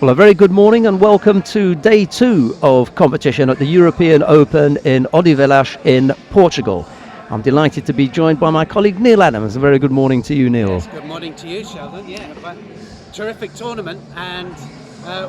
Well, a very good morning and welcome to day 2 of competition at the European Open in Odivelas in Portugal. I'm delighted to be joined by my colleague Neil Adams. A very good morning to you, Neil. Yes, good morning to you, Sheldon. Yeah, terrific tournament, and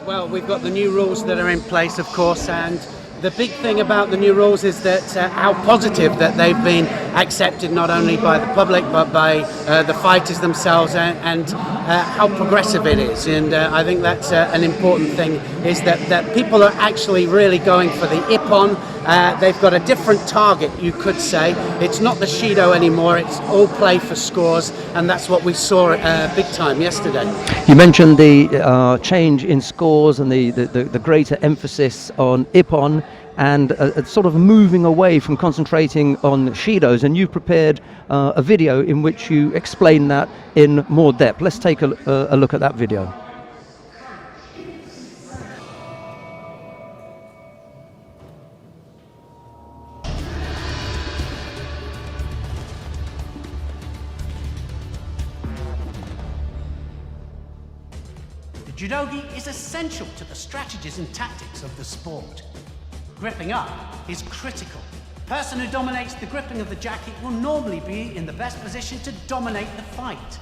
well, we've got the new rules that are in place, of course, and the big thing about the new rules is that how positive that they've been accepted not only by the public but by the fighters themselves, and how progressive it is. And I think that's an important thing, is that people are actually really going for the ippon. They've got a different target, you could say. It's not the Judo anymore, it's all play for scores, and that's what we saw big time yesterday. You mentioned the change in scores and the greater emphasis on ippon and sort of moving away from concentrating on Shidos, and you've prepared a video in which you explain that in more depth. Let's take a look at that video. The judogi is essential to the strategies and tactics of the sport. Gripping up is critical. The person who dominates the gripping of the jacket will normally be in the best position to dominate the fight.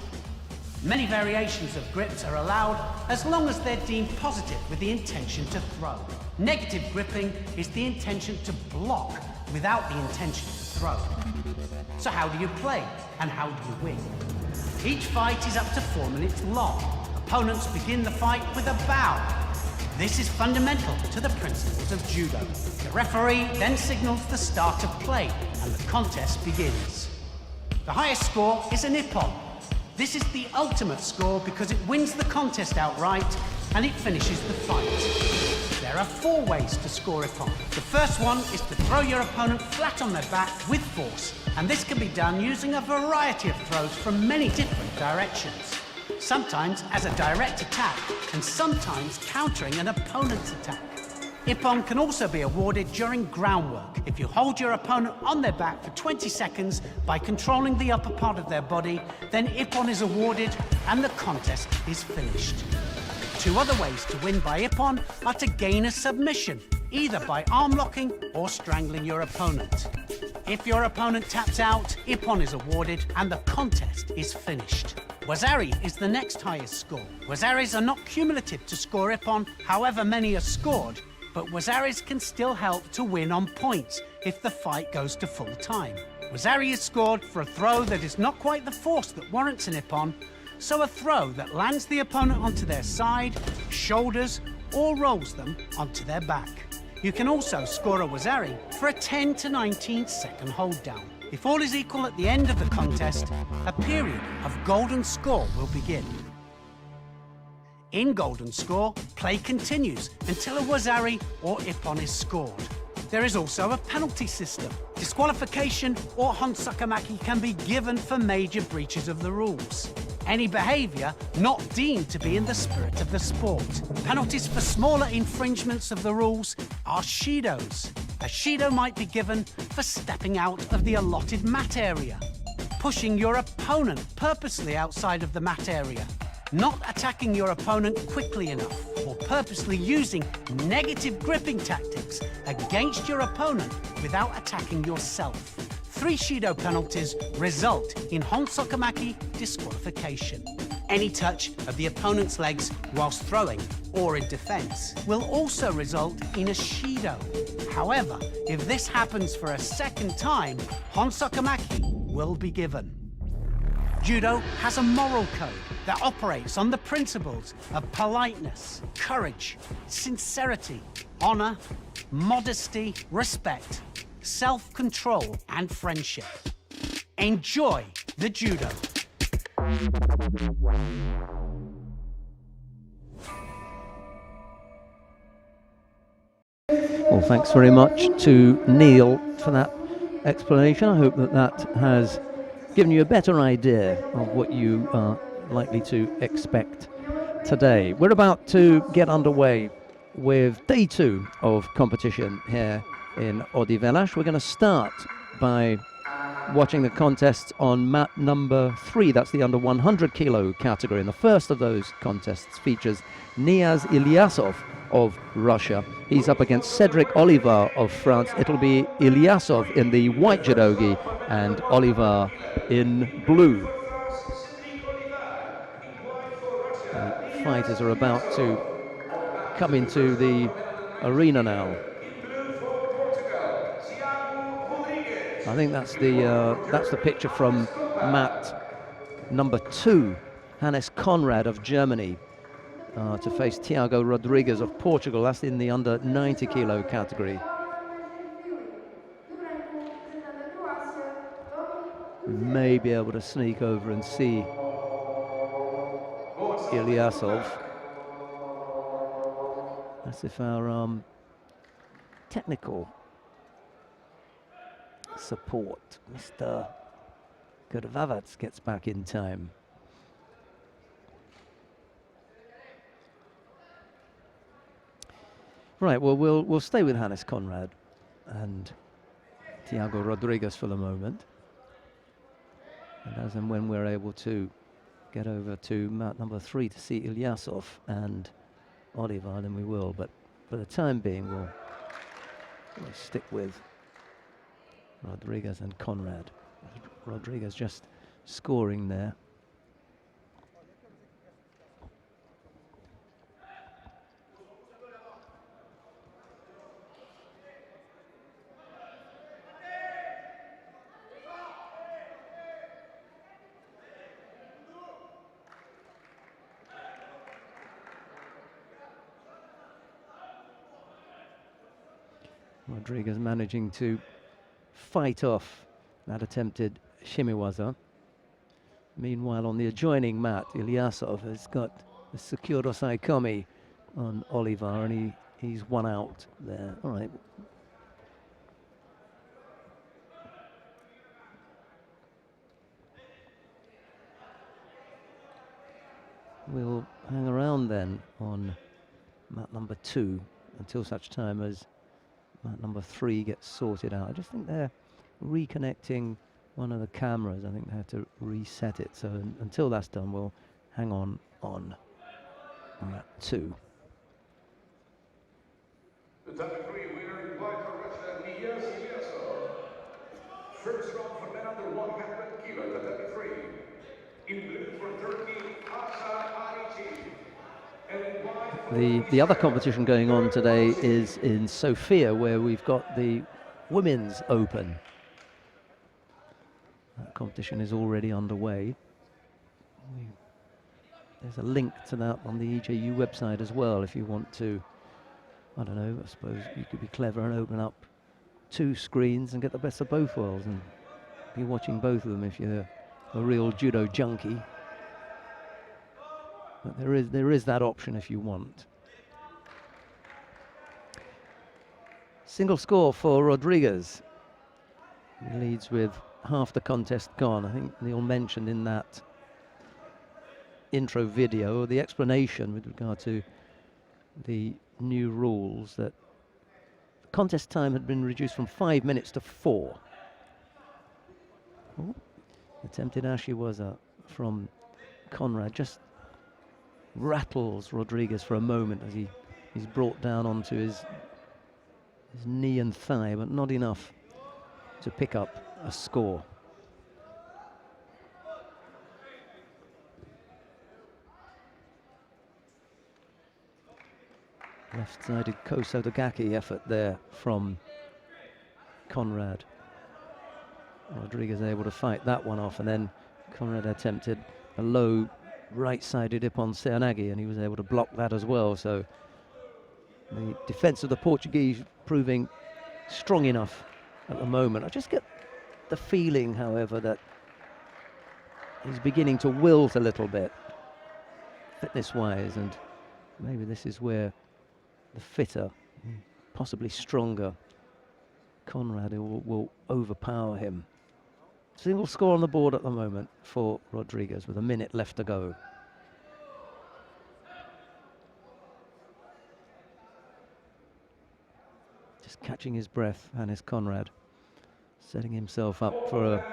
Many variations of grips are allowed as long as they're deemed positive with the intention to throw. Negative gripping is the intention to block without the intention to throw. So how do you play and how do you win? Each fight is up to 4 minutes long. Opponents begin the fight with a bow. This is fundamental to the principles of judo. The referee then signals the start of play and the contest begins. The highest score is an ippon. This is the ultimate score because it wins the contest outright and it finishes the fight. There are 4 ways to score ippon. The first one is to throw your opponent flat on their back with force, and this can be done using a variety of throws from many different directions. Sometimes as a direct attack, and sometimes countering an opponent's attack. Ippon can also be awarded during groundwork. If you hold your opponent on their back for 20 seconds by controlling the upper part of their body, then ippon is awarded and the contest is finished. 2 other ways to win by ippon are to gain a submission, either by arm locking or strangling your opponent. If your opponent taps out, ippon is awarded and the contest is finished. Wazari is the next highest score. Wazaris are not cumulative to score ippon, however many are scored, but Wazaris can still help to win on points if the fight goes to full time. Wazari is scored for a throw that is not quite the force that warrants an ippon, so a throw that lands the opponent onto their side, shoulders, or rolls them onto their back. You can also score a Wazari for a 10 to 19 second hold down. If all is equal at the end of the contest, a period of golden score will begin. In golden score, play continues until a Wazari or ippon is scored. There is also a penalty system. Disqualification or honsakamaki can be given for major breaches of the rules. Any behaviour not deemed to be in the spirit of the sport. Penalties for smaller infringements of the rules are Shidos. A Shido might be given for stepping out of the allotted mat area, pushing your opponent purposely outside of the mat area, not attacking your opponent quickly enough, or purposely using negative gripping tactics against your opponent without attacking yourself. 3 Shido penalties result in honsakamaki disqualification. Any touch of the opponent's legs whilst throwing or in defense will also result in a Shido. However, if this happens for a second time, honsakamaki will be given. Judo has a moral code that operates on the principles of politeness, courage, sincerity, honor, modesty, respect, self-control, and friendship. Enjoy the judo. Well, thanks very much to Neil for that explanation. I hope that has given you a better idea of what you are likely to expect today. We're about to get underway with day 2 of competition here in Odivelas. We're going to start by watching the contest on mat number 3. That's the under 100 kilo category. And the first of those contests features Niaz Ilyasov of Russia. He's up against Cedric Oliver of France. It'll be Ilyasov in the white judogi and Oliver in blue. The fighters are about to come into the arena now. I think that's the picture from mat number 2, Hannes Conrad of Germany, to face Tiago Rodrigues of Portugal. That's in the under 90 kilo category. We may be able to sneak over and see Ilyasov. That's if our technical support, Mr. Gurvavats, gets back in time. Right, well, we'll stay with Hannes Conrad and Tiago Rodrigues for the moment. And as and when we're able to get over to mat number 3 to see Ilyasov and Oliver, then we will. But for the time being, we'll stick with Rodrigues and Conrad. Rodrigues just scoring there. Rodrigues managing to fight off that attempted shimiwaza. Meanwhile, on the adjoining mat, Ilyasov has got the Sekuro Saikomi on Oliver, and he's one out there. All right. We'll hang around then on mat number 2 until such time as mat number 3 gets sorted out. I just think they're reconnecting one of the cameras. I think they have to reset it. So until that's done, we'll hang on mat 2. The top 3 winner in white for Russia, Niaz Ilyasov. First round for men under 100 kilo, the top 3. In blue for Turkey, Asa Arici. The other competition going on today is in Sofia, where we've got the Women's Open. That competition is already underway. There's a link to that on the EJU website as well if you want to, I don't know, I suppose you could be clever and open up 2 screens and get the best of both worlds and be watching both of them if you're a real judo junkie. But there is that option if you want. Single score for Rodrigues. He leads with half the contest gone. I think Neil mentioned in that intro video, the explanation with regard to the new rules, that the contest time had been reduced from 5 minutes to 4. Ooh. Attempted ashiwaza from Conrad just rattles Rodrigues for a moment as he's brought down onto his knee and thigh, but not enough to pick up a score. Left-sided Kosodagaki effort there from Conrad. Rodrigues able to fight that one off, and then Conrad attempted a low right-sided Ippon Seoinage, and he was able to block that as well. So the defense of the Portuguese proving strong enough at the moment. I just get the feeling, however, that he's beginning to wilt a little bit, fitness-wise, and maybe this is where the fitter, possibly stronger Conrad will overpower him. Single score on the board at the moment for Rodrigues with a minute left to go. Just catching his breath, Hannes Conrad, setting himself up for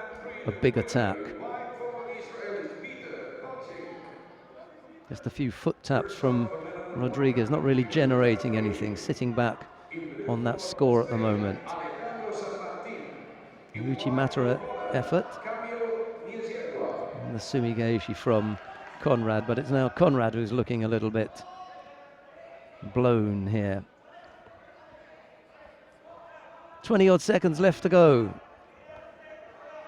a big attack. Just a few foot taps from Rodriguez, not really generating anything, sitting back on that score at the moment. Uchimata effort. And the sumigeishi from Conrad, but it's now Conrad who's looking a little bit blown here. 20-odd seconds left to go.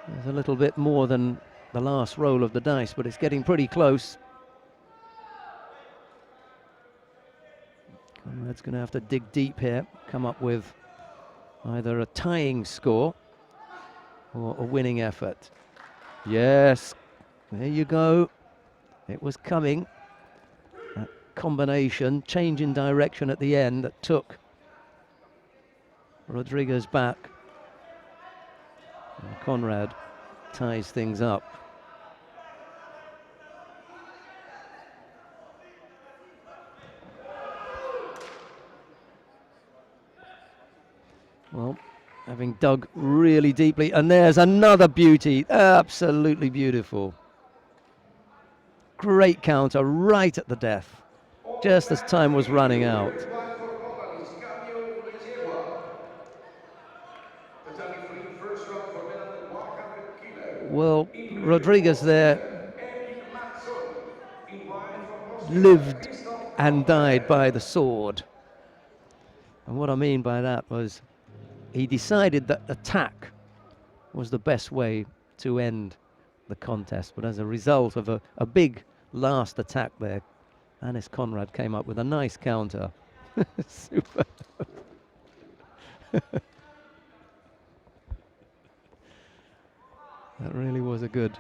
There's a little bit more than the last roll of the dice, but it's getting pretty close. Conrad's going to have to dig deep here, come up with either a tying score or a winning effort. Yes, there you go. It was coming. That combination, change in direction at the end that took Rodriguez back. And Conrad ties things up. Well, having dug really deeply, and there's another beauty, absolutely beautiful. Great counter right at the death, just as time was running out. Well, Rodriguez there lived and died by the sword. And what I mean by that was he decided that attack was the best way to end the contest. But as a result of a big last attack there, Anis Conrad came up with a nice counter. Super. That really was a good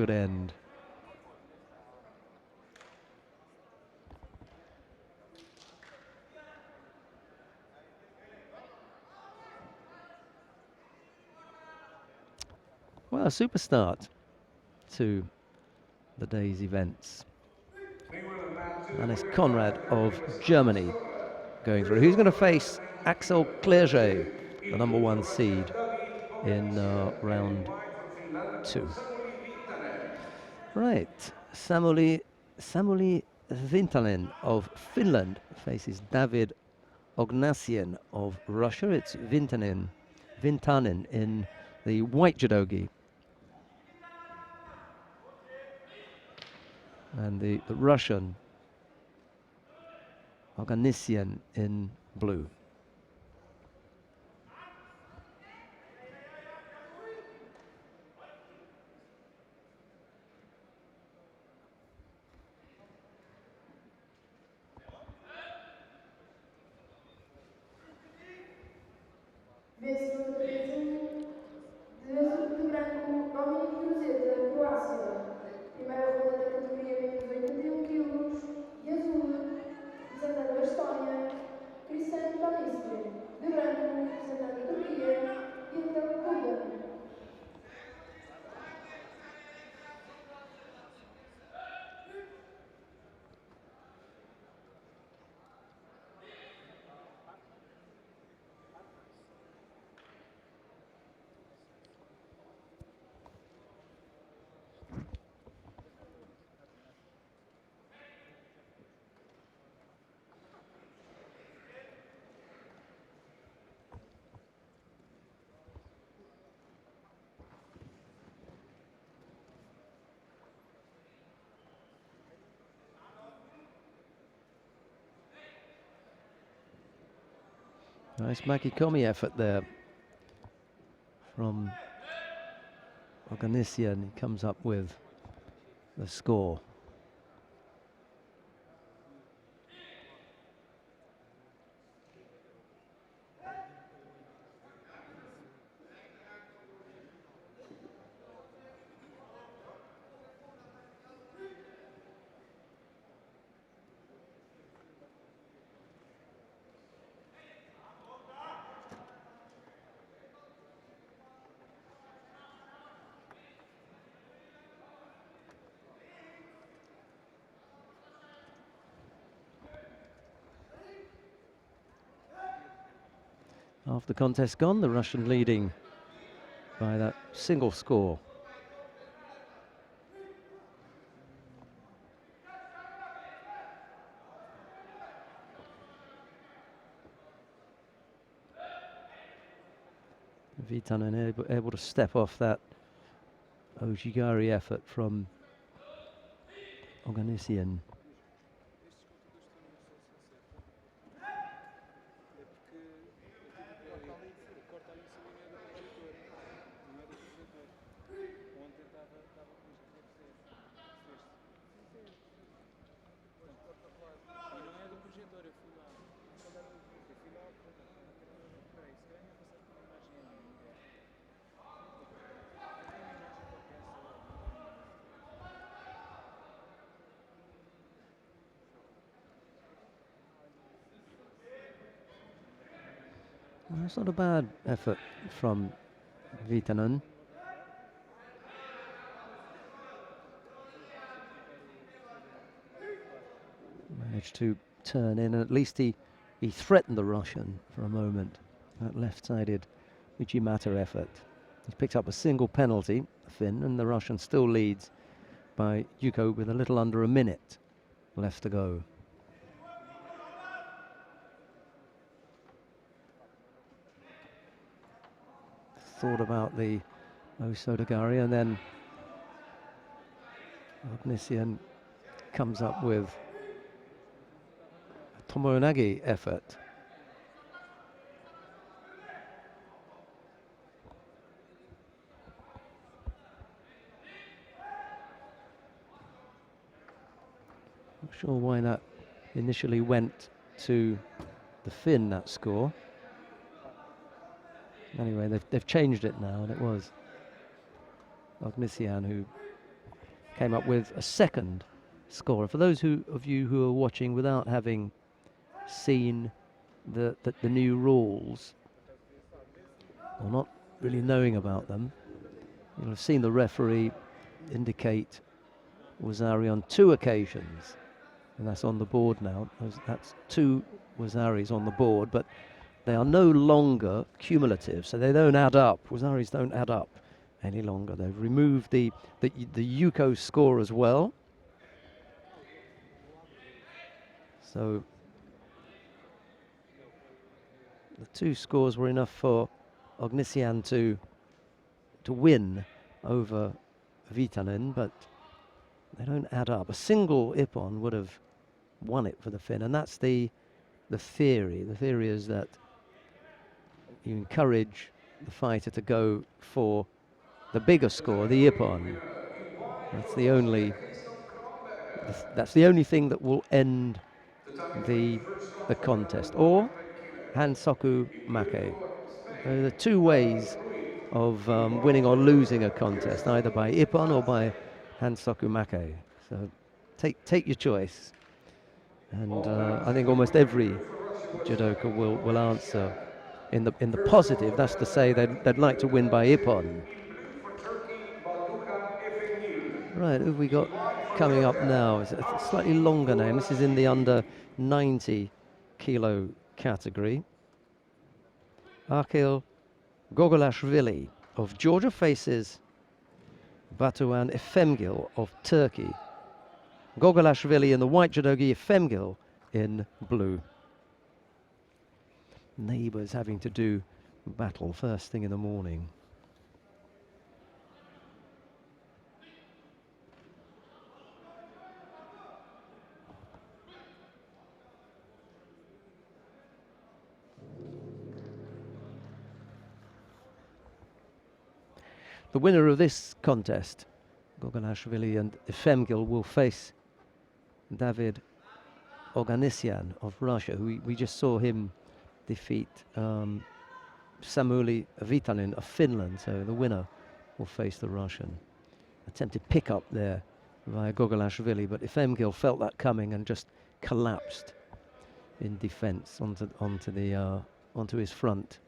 end. Well, a super start to the day's events. Anis Conrad of Germany going through. Who's going to face Axel Clerget, the #1 seed, in round 2? Right, Samuli Vintanen of Finland faces David Ognasian of Russia. It's Vintanen in the white judogi. And the Russian Oganessian in blue. Vencedor de branco, Dominic Cruzeta, Croácia. Primeira ronda da categoria menos 81 quilos. De azul, representando a Estónia, Cristian Toniski. De branco, representando a Turquia, Ilter Kuldan. Nice Makikomi effort there from Oganessian. He comes up with the score. Half the contest gone, the Russian leading by that single score. Vitanen able to step off that Ojigari effort from Oganessian. Well, that's not a bad effort from Vitanen. Managed to turn in, and at least he threatened the Russian for a moment. That left-sided Uchimata effort. He's picked up a single penalty, Finn, and the Russian still leads by Yuko with a little under a minute left to go. Thought about the Osodagari, and then Ognessian comes up with a Tomoonagi effort. Not sure why that initially went to the Finn, that score. Anyway, they've changed it now, and it was Ognessian who came up with a second score. For those of you who are watching without having seen the new rules, or not really knowing about them, you'll have seen the referee indicate Wazari on 2 occasions, and that's on the board now. That's 2 Wazaris on the board, but they are no longer cumulative, so they don't add up. Wazaris don't add up any longer. They've removed the Yuko score as well. So the 2 scores were enough for Ognessian to win over Vitanen, but they don't add up. A single Ippon would have won it for the Finn, and that's the theory. The theory is that you encourage the fighter to go for the bigger score, the Ippon. That's the only thing that will end the contest. Or Hansoku Make. There are 2 ways of winning or losing a contest, either by Ippon or by Hansoku Make. So take your choice. And I think almost every judoka will answer in the positive. That's to say they'd like to win by Ippon. Right, who have we got coming up now? It's a slightly longer name. This is in the under 90 kilo category. Akhil Gogolashvili of Georgia faces Batuhan Efemgil of Turkey. Gogolashvili in the white judogi, Efemgil in blue. Neighbours having to do battle first thing in the morning. The winner of this contest, Gogolashvili and Efemgil, will face David Oganessian of Russia, who we just saw him defeat Samuli Vitanen of Finland. So the winner will face the Russian. Attempted pick up there via Gogolashvili, but Efemgil felt that coming and just collapsed in defence onto his front.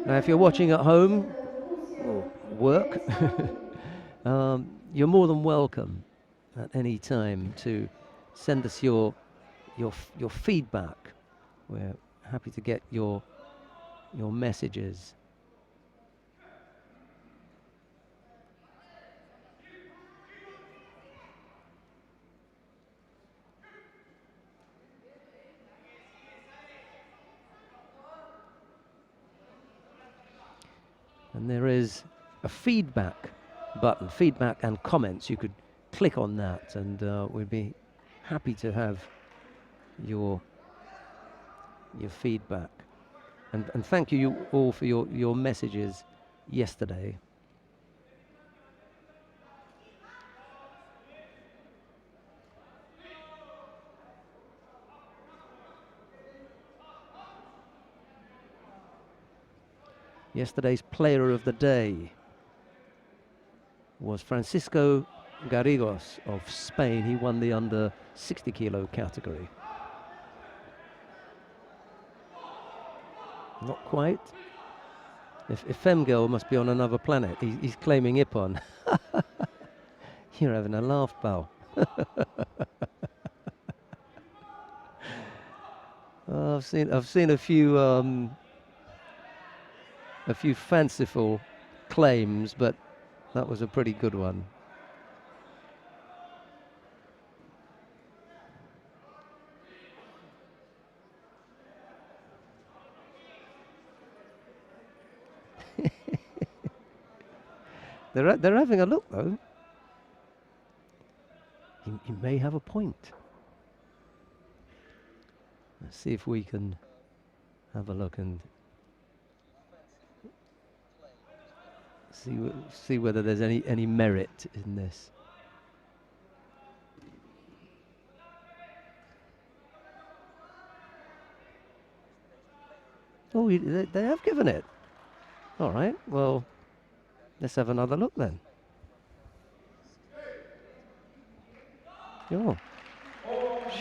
Now, if you're watching at home or work, you're more than welcome at any time to send us your feedback. We're happy to get your your messages. And there is a feedback button, feedback and comments. You could click on that, and we'd be happy to have your feedback. And thank you all for your messages yesterday. Yesterday's player of the day was Francisco Garrigos of Spain. He won the under 60 kilo category. Not quite. If Femgirl must be on another planet. He's claiming Ippon. You're having a laugh, pal. I've seen a few fanciful claims, but that was a pretty good one. They're having a look, though. He may have a point. Let's see if we can have a look and see whether there's any merit in this. Oh, they have given it. All right, well, let's have another look then. Oh,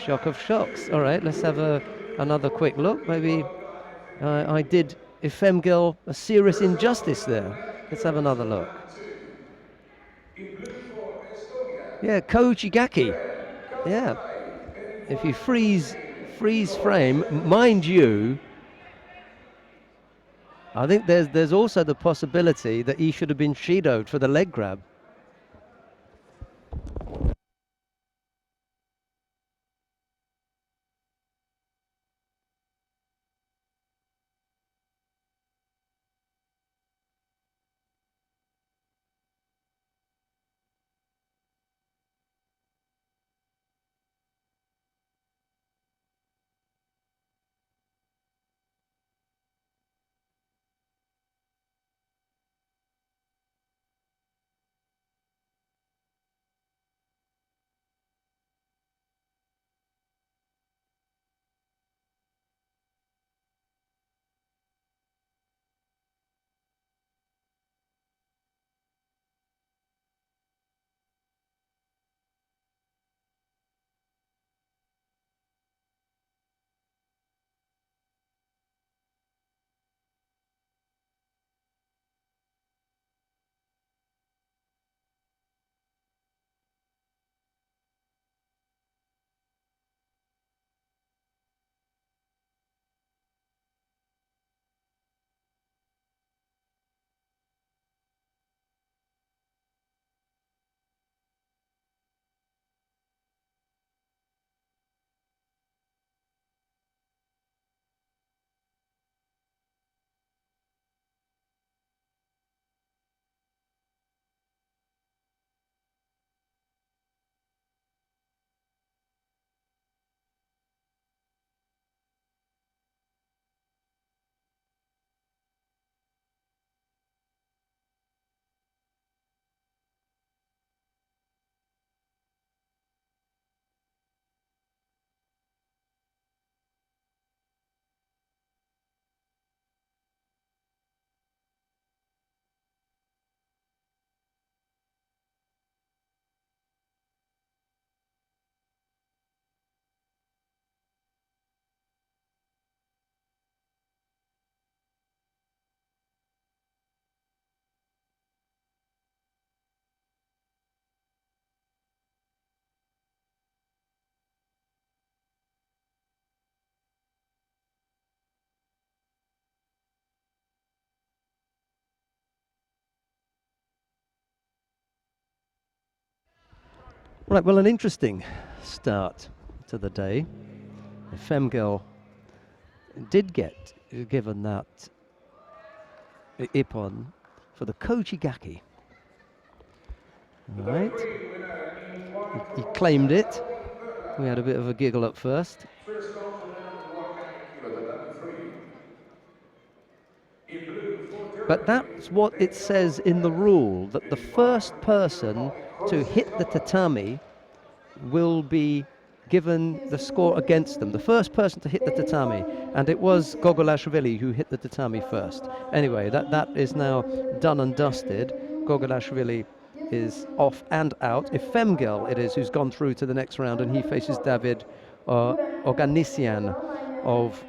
shock of shocks. All right, let's have another quick look. Maybe I did Femgirl a serious injustice there. Let's have another look. Yeah, Kojigaki. Yeah. If you freeze frame, mind you, I think there's also the possibility that he should have been shidoed for the leg grab. Right, well, an interesting start to the day. Femgirl did get given that ippon for the Kochigaki. All right. He claimed it. We had a bit of a giggle at first. First call for men under 100 kilo, tatami 3. In blue, 430. But that's what it says in the rule, that the first person to hit the tatami will be given the score against them. The first person to hit the tatami. And it was Gogolashvili who hit the tatami first. Anyway, that is now done and dusted. Gogolashvili is off and out. If Femgirl it is who's gone through to the next round, and he faces David Oganessian of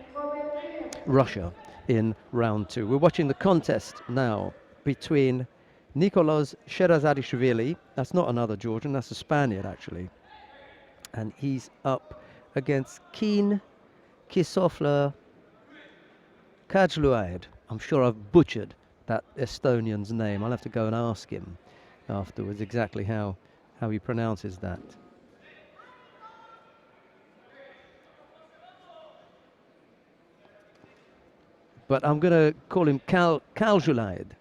Russia in round 2. We're watching the contest now between Nicolas Sherazadishvili, that's not another Georgian, that's a Spaniard actually, and he's up against Keen Kisofla Kajluaid. I'm sure I've butchered that Estonian's name. I'll have to go and ask him afterwards exactly how he pronounces that. But I'm going to call him Kaljulaid.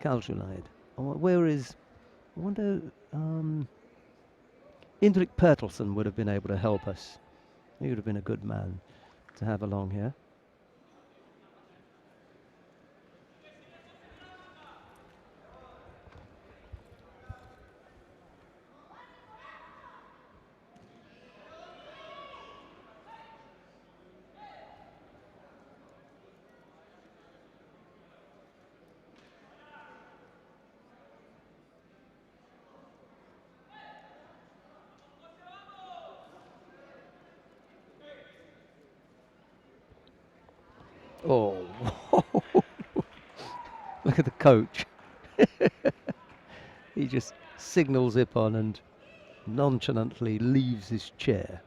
Kaljulaid. Where is... I wonder... Indrik Pertelsen would have been able to help us. He would have been a good man to have along here. Oh, look at the coach. He just signals ippon and nonchalantly leaves his chair.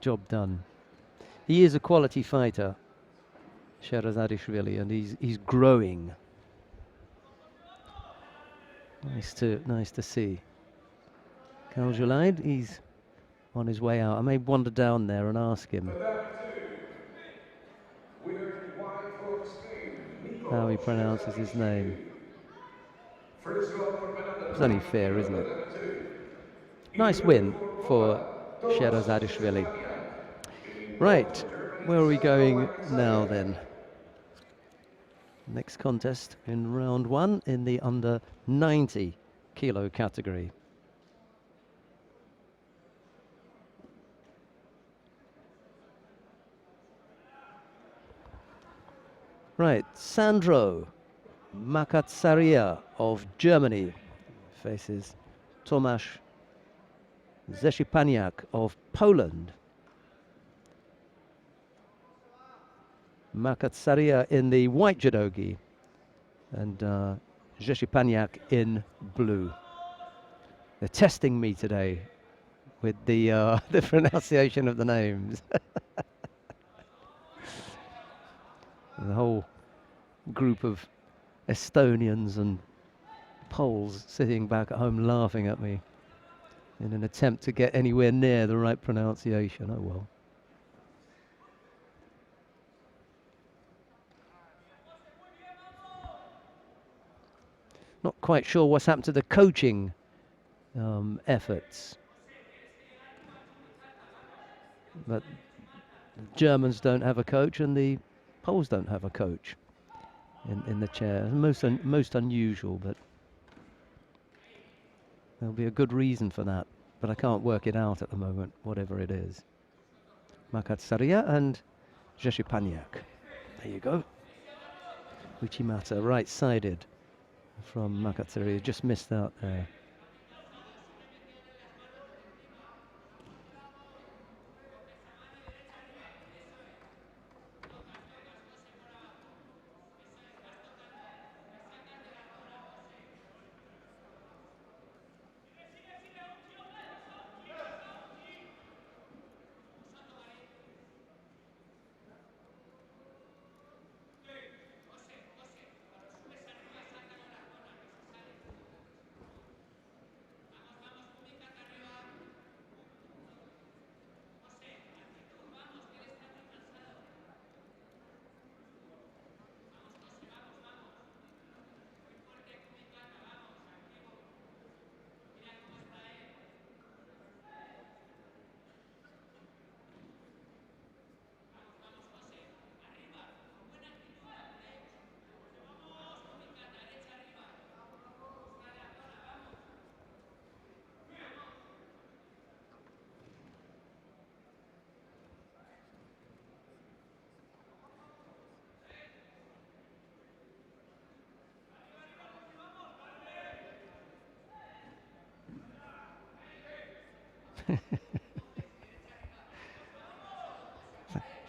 Job done. He is a quality fighter, Sherazadishvili, and he's growing. Nice to see. Kaljulaid, he's on his way out. I may wander down there and ask him how he pronounces his name. It's only fair, isn't it? Nice win for Sherazadishvili. Right, where are we going now then? Next contest in round 1 in the under 90 kilo category. Right, Sandro Makatsaria of Germany faces Tomasz Zeszipaniak of Poland. Makatsaria in the white judogi and Zeszipaniak in blue. They're testing me today with the the pronunciation of the names. The whole group of Estonians and Poles sitting back at home laughing at me in an attempt to get anywhere near the right pronunciation. Oh well. Not quite sure what's happened to the coaching efforts. But the Germans don't have a coach and the Poles don't have a coach in the chair. Most unusual, but there'll be a good reason for that. But I can't work it out at the moment, whatever it is. Makatsaria and Zeszipaniak. There you go. Uchimata, right-sided from Makatsaria. Just missed out there.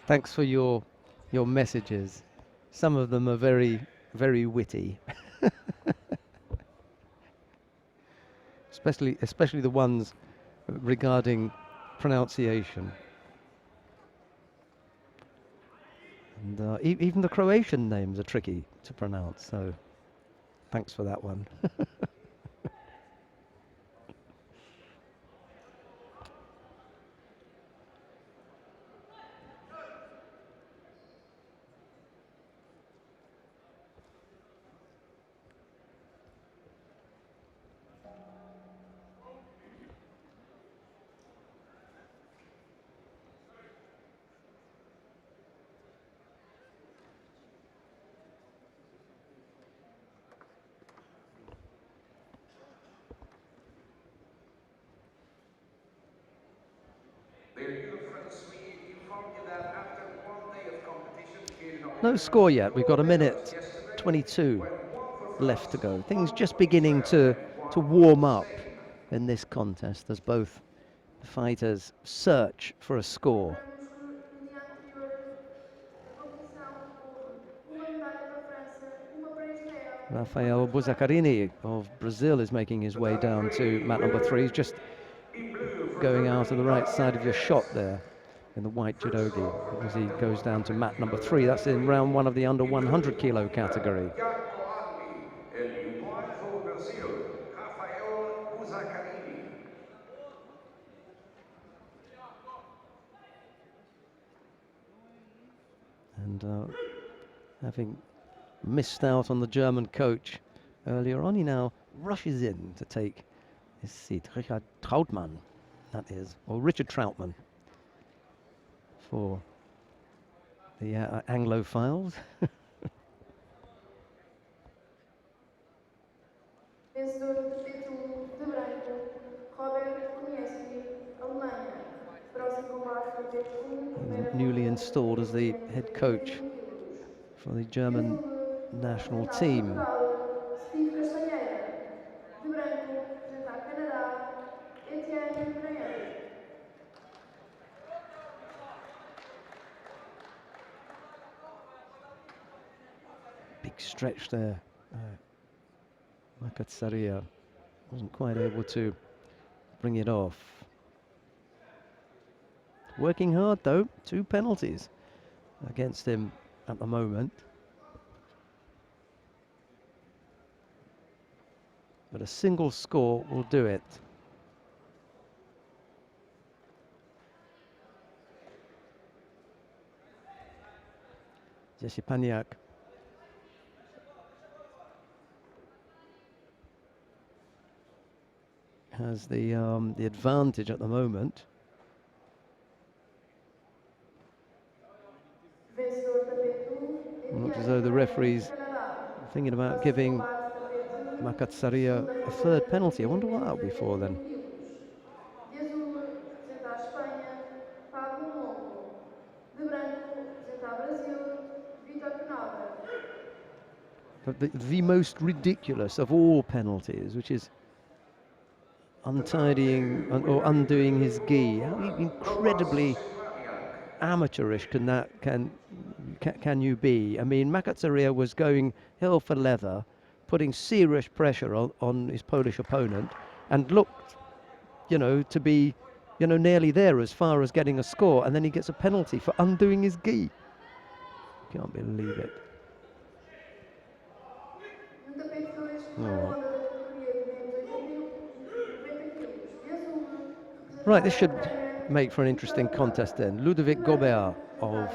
Thanks for your messages. Some of them are very, very witty. especially the ones regarding pronunciation. And even the Croatian names are tricky to pronounce, so thanks for that one. Their judo friends, we inform you that after one day of competition here in No score yet. We've got a Odivelas minute yesterday, 22 when one for left to France, go. Things one just for beginning Israel, to and one warm for up Spain. in this contest as both fighters search for a score. Lembramos que no dia anterior da competição houve uma medalha para a França, uma para Israel. Rafael Buzzacarini of Brazil is making his way down to mat number 3. He's just In blue for going out of the right side of your shot Odivelas. there in the white First judogi round for as he men goes under down to 100 mat number kilo, 3. That's in round 1 of the under In blue, 100 kilo category. and in white for Brazil, Rafael Buzzacarini. And having missed out on the German coach earlier on, he now rushes in to take his seat. Richard Trautmann, that is, or Richard Troutman for the Anglophiles. Vencedor do tapete de branco, Robert Kuniewski, Alemanha. Próximo combate, tapete primeira Newly ronda, installed as the head coach 81 quilos. for the German national Representar team. Portugal, Steve Castanheira. De branco, representar Canadá, Etienne Briand. Big stretch there. Makatsaria wasn't quite able to bring it off. Working hard though, 2 penalties against him at the moment. But a single score will do it. Jesse Paniak has the advantage at the moment. Vencedor tapete, Looks as though the referee's Canadá. thinking about giving Makatsaria a 3rd penalty. I wonder what that'll be for then. De azul, representar Espanha, Pablo Longo. De branco, representar Brasil, Vitor Penalva. But the most ridiculous of all penalties, which is untidying or undoing his gi. How incredibly amateurish can you be? I mean, Makatsaria was going hell for leather, putting serious pressure on his Polish opponent, and looked, to be, nearly there as far as getting a score, and then he gets a penalty for undoing his gi. Can't believe it. No tapete 2, Oh. ronda da categoria de menos 90 quilos. De azul, representar Right, this a should Ucrânia, make for an interesting contest then. Ludovic Gobert of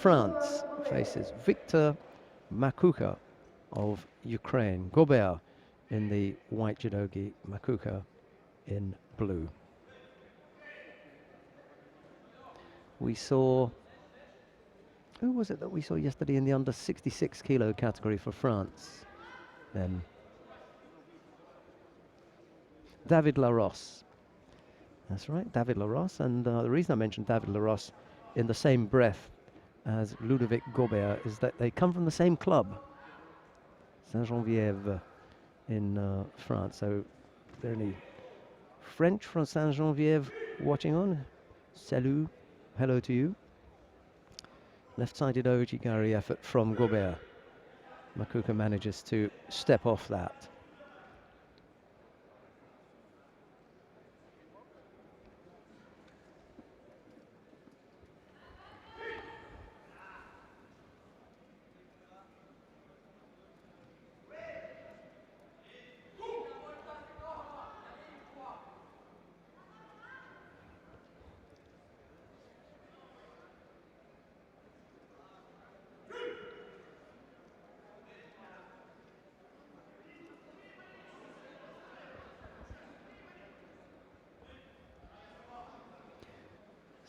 France faces Victor Makuka of Ukraine. Gobert in the white judogi, Makuka in blue. We saw, who was it that we saw yesterday in the under 66 kilo category for France? Then David Larosse. That's right, David Larosse. And the reason I mentioned David Larosse in the same breath as Ludovic Gobert is that they come from the same club, Saint-Geneviève in France. So, are there any French from Saint-Geneviève watching on? Salut, hello to you. Left-sided ojigari effort from Gobert. Makuka manages to step off that.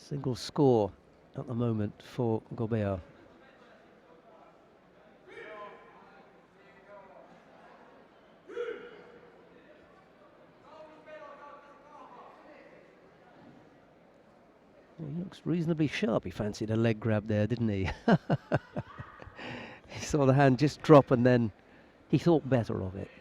Single score at the moment for Gobert. He looks reasonably sharp. He fancied a leg grab there, didn't he? He saw the hand just drop and then he thought better of it.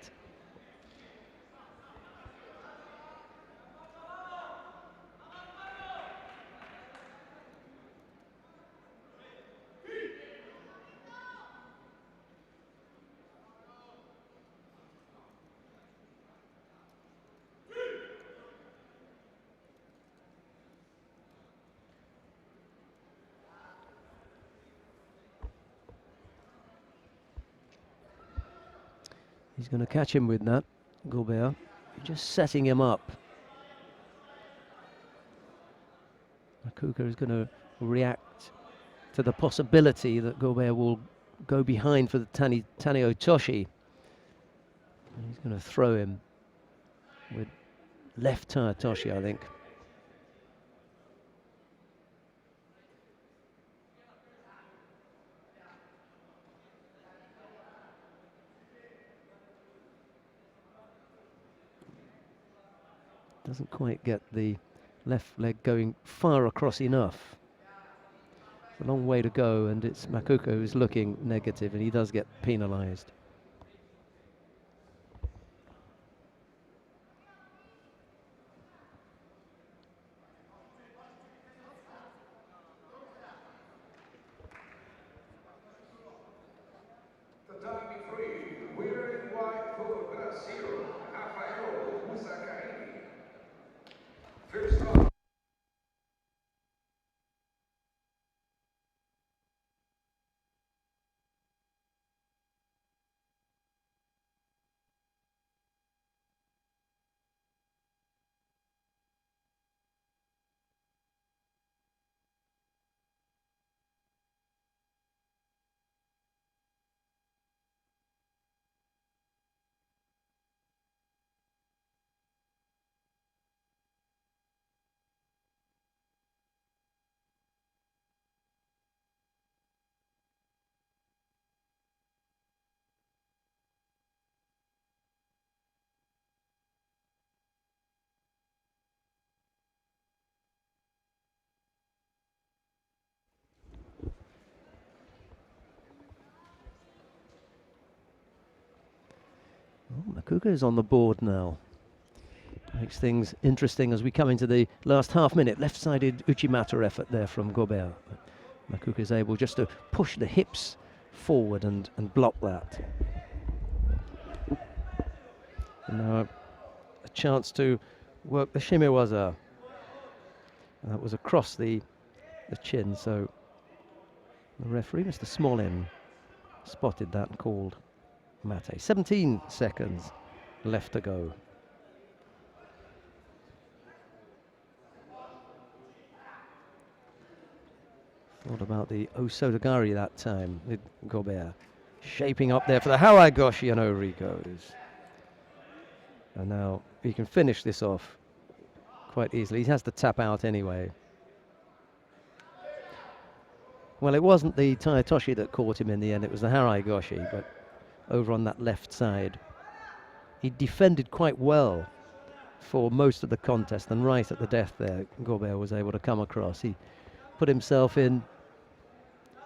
He's going to catch him with that, Gobert. Just setting him up. Makuka is going to react to the possibility that Gobert will go behind for the Taneo Toshi. And he's going to throw him with left Taneo Toshi, I think. Doesn't quite get the left leg going far across enough. It's a long way to go, and it's Makuka who's looking negative, and he does get penalized. Oh, Makuka is on the board now. Makes things interesting as we come into the last half minute. Left-sided Uchimata effort there from Gobert. But Makuka is able just to push the hips forward and block that. And now a chance to work the shimiwaza. And that was across the chin, so the referee, Mr. Smolin, spotted that and called mate. 17 seconds left to go. Thought about the Osotogari that time with Gobert. Shaping up there for the Hawaii Goshi and Ori goes. And now he can finish this off quite easily. He has to tap out anyway. Well, it wasn't the Taetoshi that caught him in the end, it was the Harai Goshi, but over on that left side. He defended quite well for most of the contest, and right at the death there, Gobert was able to come across. He put himself in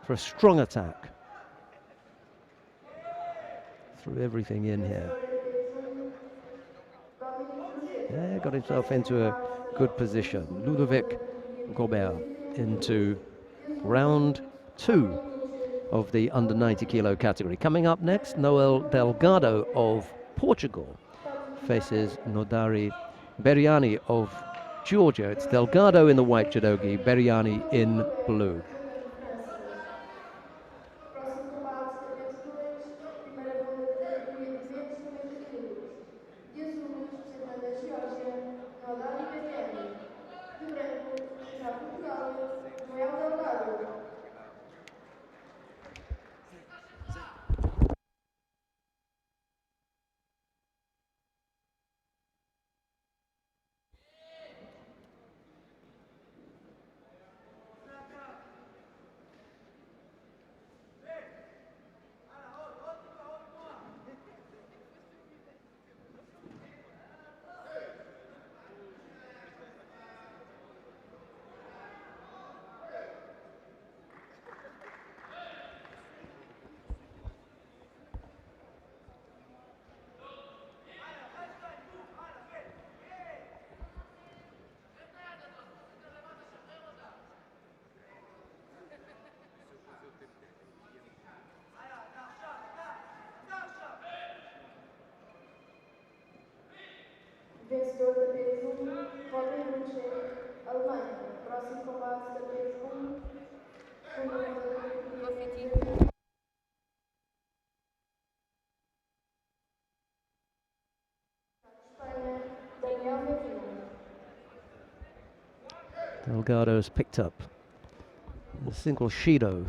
for a strong attack. Threw everything in here. Yeah, got himself into a good position. Ludovic Gobert into round 2 of the under 90 kilo category. Coming up next, Noel Delgado of Portugal faces Nodari Beriani of Georgia. It's Delgado in the white judogi, Beriani in blue. Próximo combate da peso 2, primeira ronda da categoria de menos 90 kg. De azul, representando a Geórgia, Nodari Beriani. De branco, representando Portugal, Noel Delgado. Vencedor da peso 1, Robin Rucek, Alemanha. Próximo combate da peso 1, segunda ronda da categoria menos 90. Espanha, Daniel Medina. Delgado has picked up the single Shido.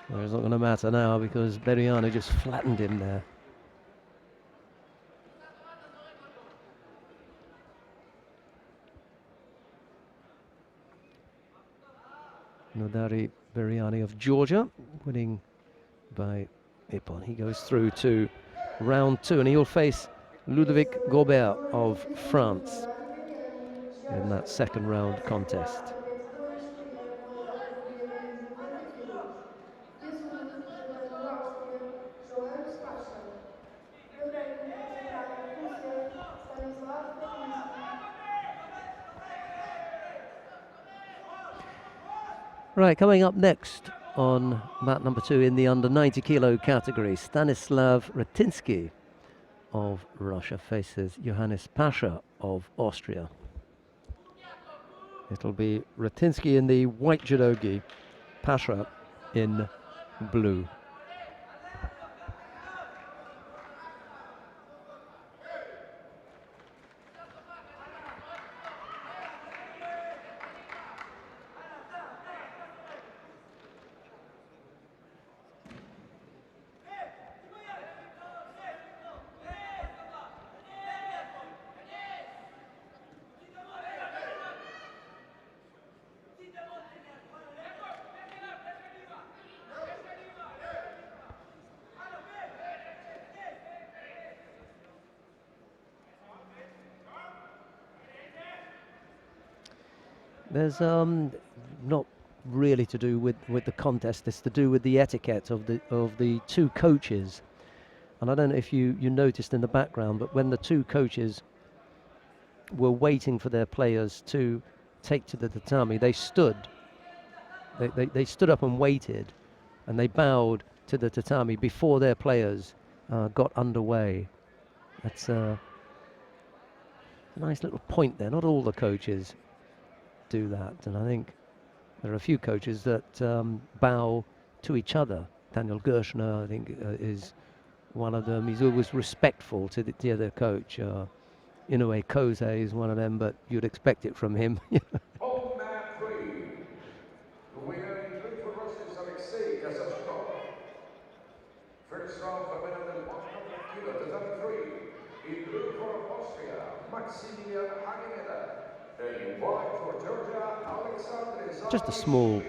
Well, it's not going to matter now because Beriani just flattened him there. Nodari Beriani of Georgia winning by Ippon. He goes through to round 2 and he'll face Ludovic Gobert of France in that second round contest. Right, coming up next on mat number 2 in the under 90 kilo category, Stanislav Ratinsky of Russia faces Johannes Pasha of Austria. It'll be Ratinsky in the white judogi, Pasha in blue. There's not really to do with the contest. It's to do with the etiquette of the two coaches. And I don't know if you noticed in the background, but when the two coaches were waiting for their players to take to the tatami, they stood. They stood up and waited, and they bowed to the tatami before their players got underway. That's a nice little point there. Not all the coaches do that, and I think there are a few coaches that bow to each other. Daniel Gershner, I think, is one of them. He's always respectful to the other coach. Inoue Kose is one of them, but you'd expect it from him. On mat 3, the winner in blue for Russia is Alexei Kazachkov. First round for men under 100 kilo, tatami 3. In blue for Austria, Maximilian Hageneder. And in white for Georgia, Alexander. Just a small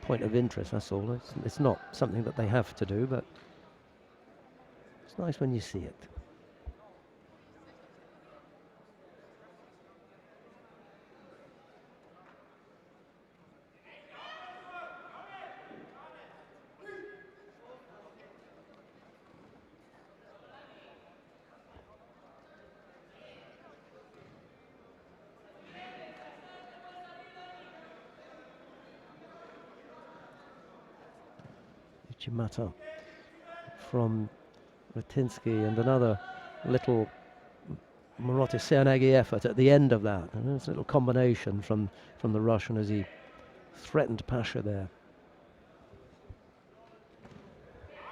point of interest, that's all. It's not something that they have to do, but it's nice when you see it. Chimata from Ratinsky, and another little Morote Seanagi effort at the end of that. And it's a little combination from the Russian as he threatened Pasha there.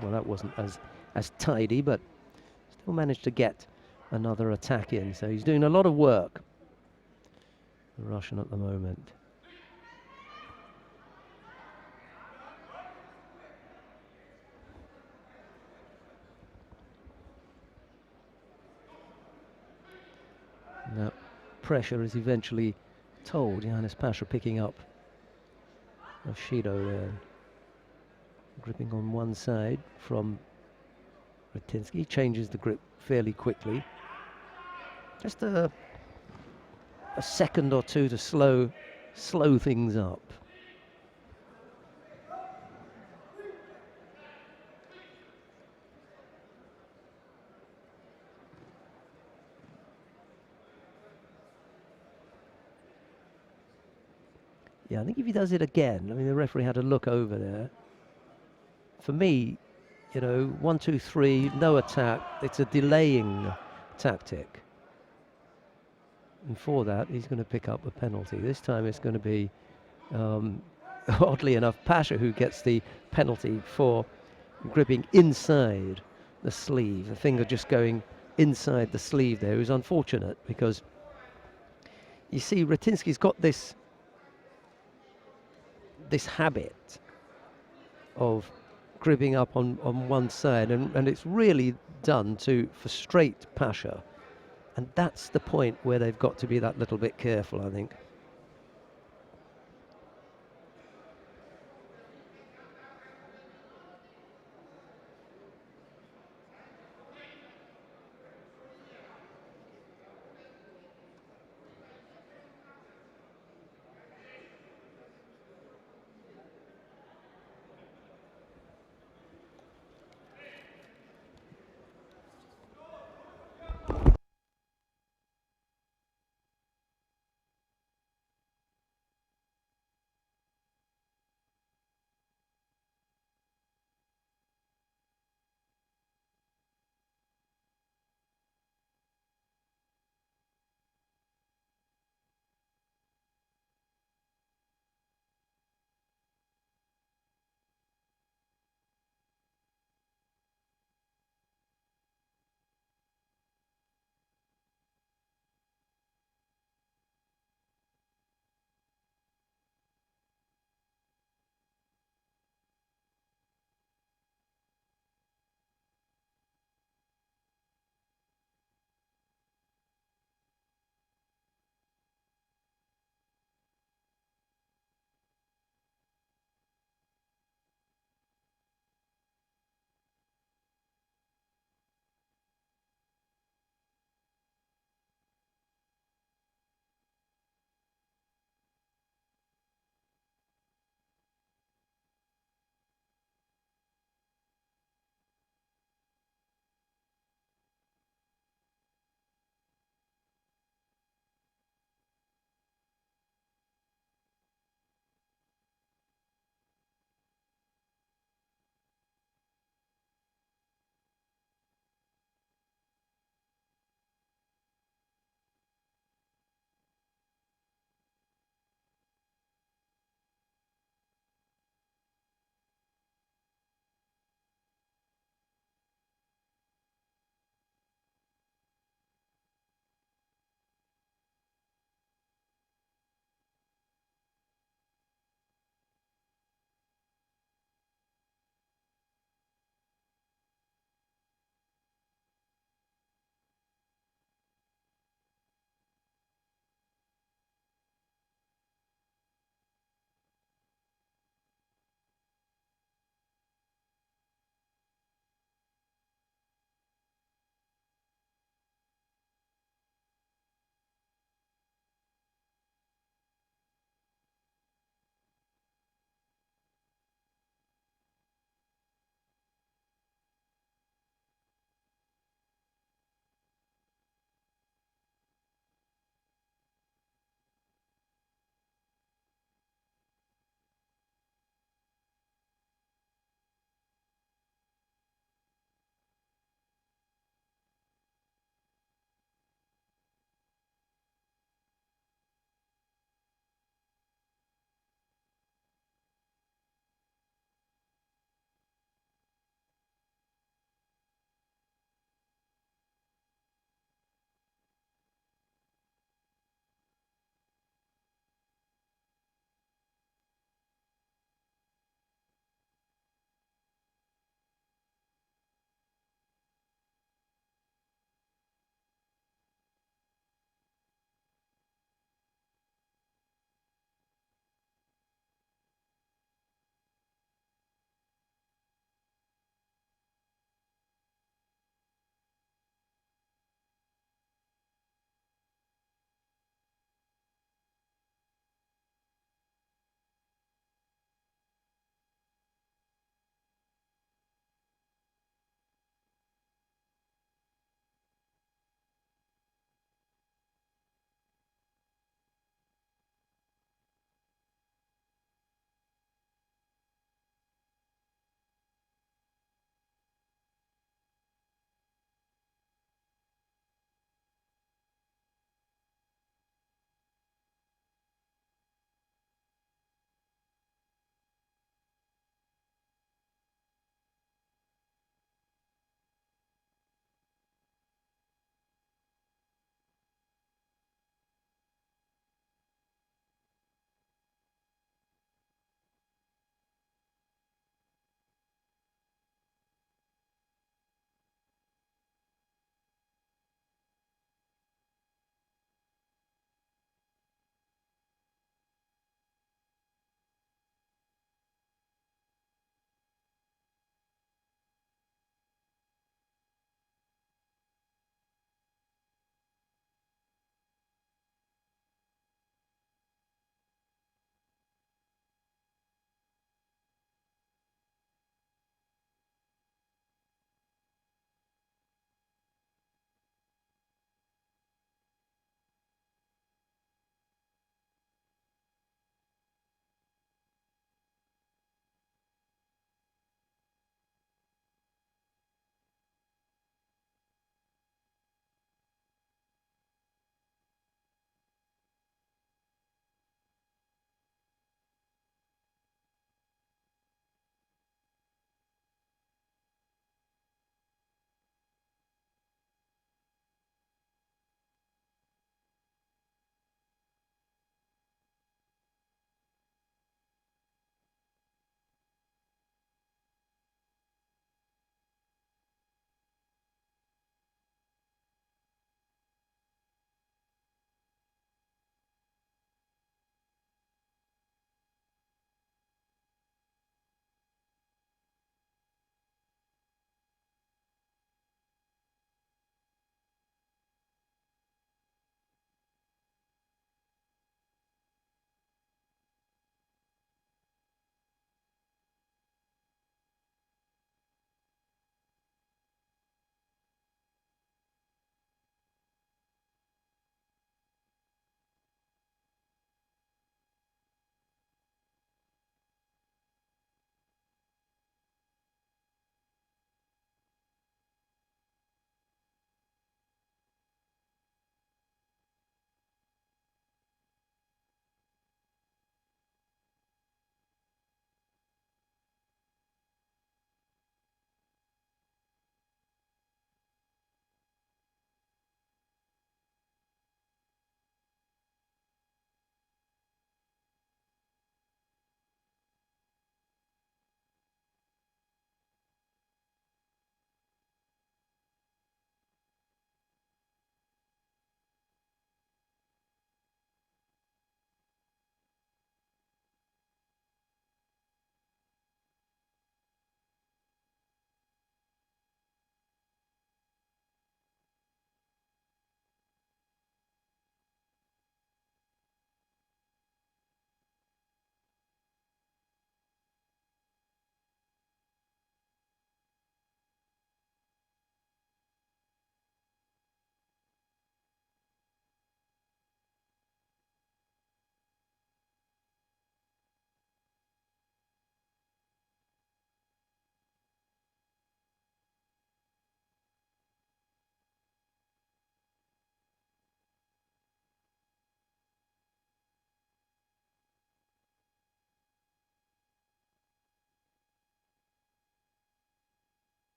Well, that wasn't as tidy, but still managed to get another attack in. So he's doing a lot of work, the Russian, at the moment. That pressure is eventually told. Johannes Pasha picking up Shido there, gripping on one side from Ratinsky. He changes the grip fairly quickly. Just a second or two to slow things up. Yeah, I think if he does it again, I mean, the referee had a look over there. For me, you know, 1, 2, 3, no attack. It's a delaying tactic. And for that, he's going to pick up a penalty. This time it's going to be, oddly enough, Pasha who gets the penalty for gripping inside the sleeve. The finger just going inside the sleeve there is unfortunate, because you see Ratinsky's got this habit of gripping up on one side, and it's really done to frustrate Pasha, and that's the point where they've got to be that little bit careful, I think.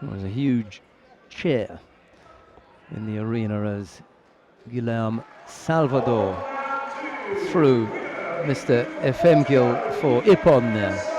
There was a huge cheer in the arena as Guilherme Salvador threw Mr. Efemgil for Ippon there.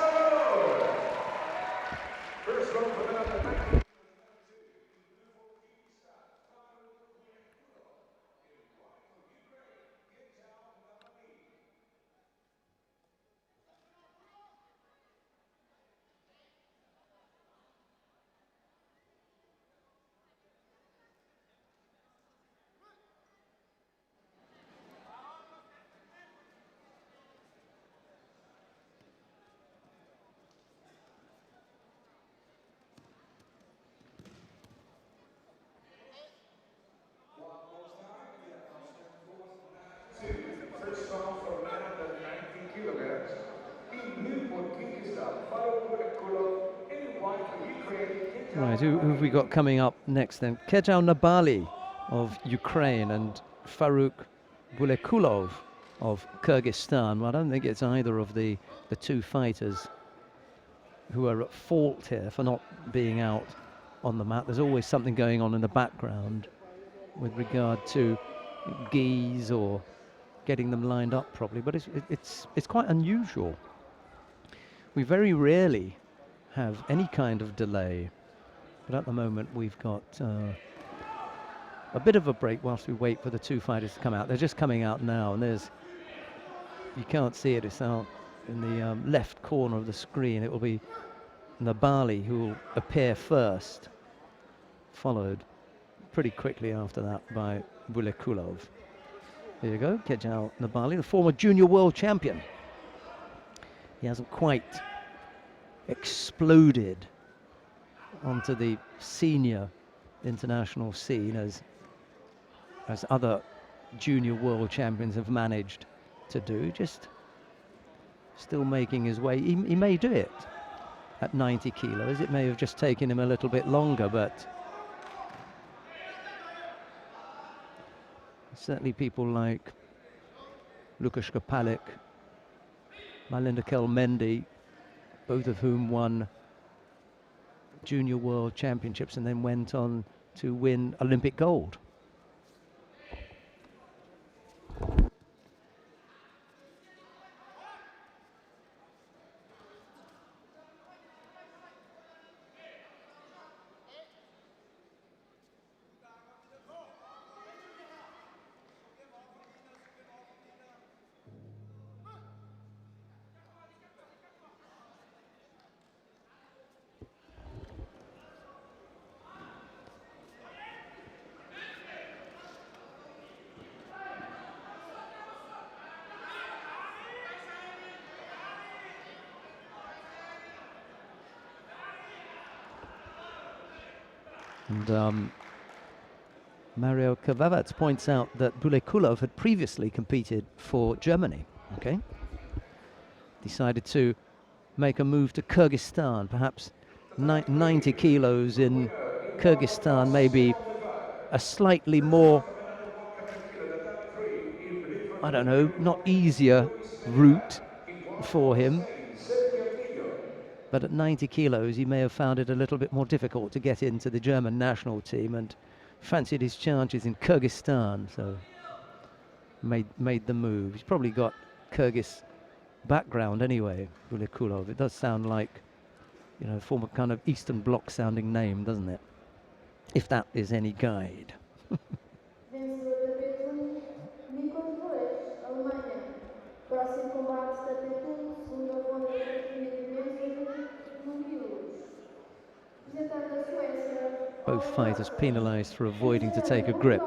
First round for men under 90 kilograms. In blue for Kyrgyzstan, and in white for Ukraine. Right, who have we got coming up next then? Kejau Nabali of Ukraine and Faruk Bulekulov of Kyrgyzstan. Well, I don't think it's either of the two fighters who are at fault here for not being out on the mat. There's always something going on in the background with regard to geese or getting them lined up properly, but it's quite unusual. We very rarely have any kind of delay, but at the moment we've got a bit of a break whilst we wait for the two fighters to come out. They're just coming out now, and you can't see it, it's out in the left corner of the screen. It will be Nabali who will appear first, followed pretty quickly after that by Bulekulov. Here you go, Kejau Nabali, the former junior world champion. He hasn't quite exploded onto the senior international scene as other junior world champions have managed to do. Just still making his way. He may do it at 90 kilos. It may have just taken him a little bit longer, but certainly people like Lukasz Kapalik, Malinda Kelmendi, both of whom won junior world championships and then went on to win Olympic gold. And Mario Kavavats points out that Bulekulov had previously competed for Germany. Okay, decided to make a move to Kyrgyzstan. Perhaps 90 kilos in Kyrgyzstan, maybe a slightly more, I don't know, not easier route for him. But at 90 kilos, he may have found it a little bit more difficult to get into the German national team and fancied his chances in Kyrgyzstan, so made the move. He's probably got Kyrgyz background anyway, Bulekulov. It does sound like, you know, former kind of Eastern Bloc sounding name, doesn't it? If that is any guide. Both fighters penalised for avoiding to take a grip.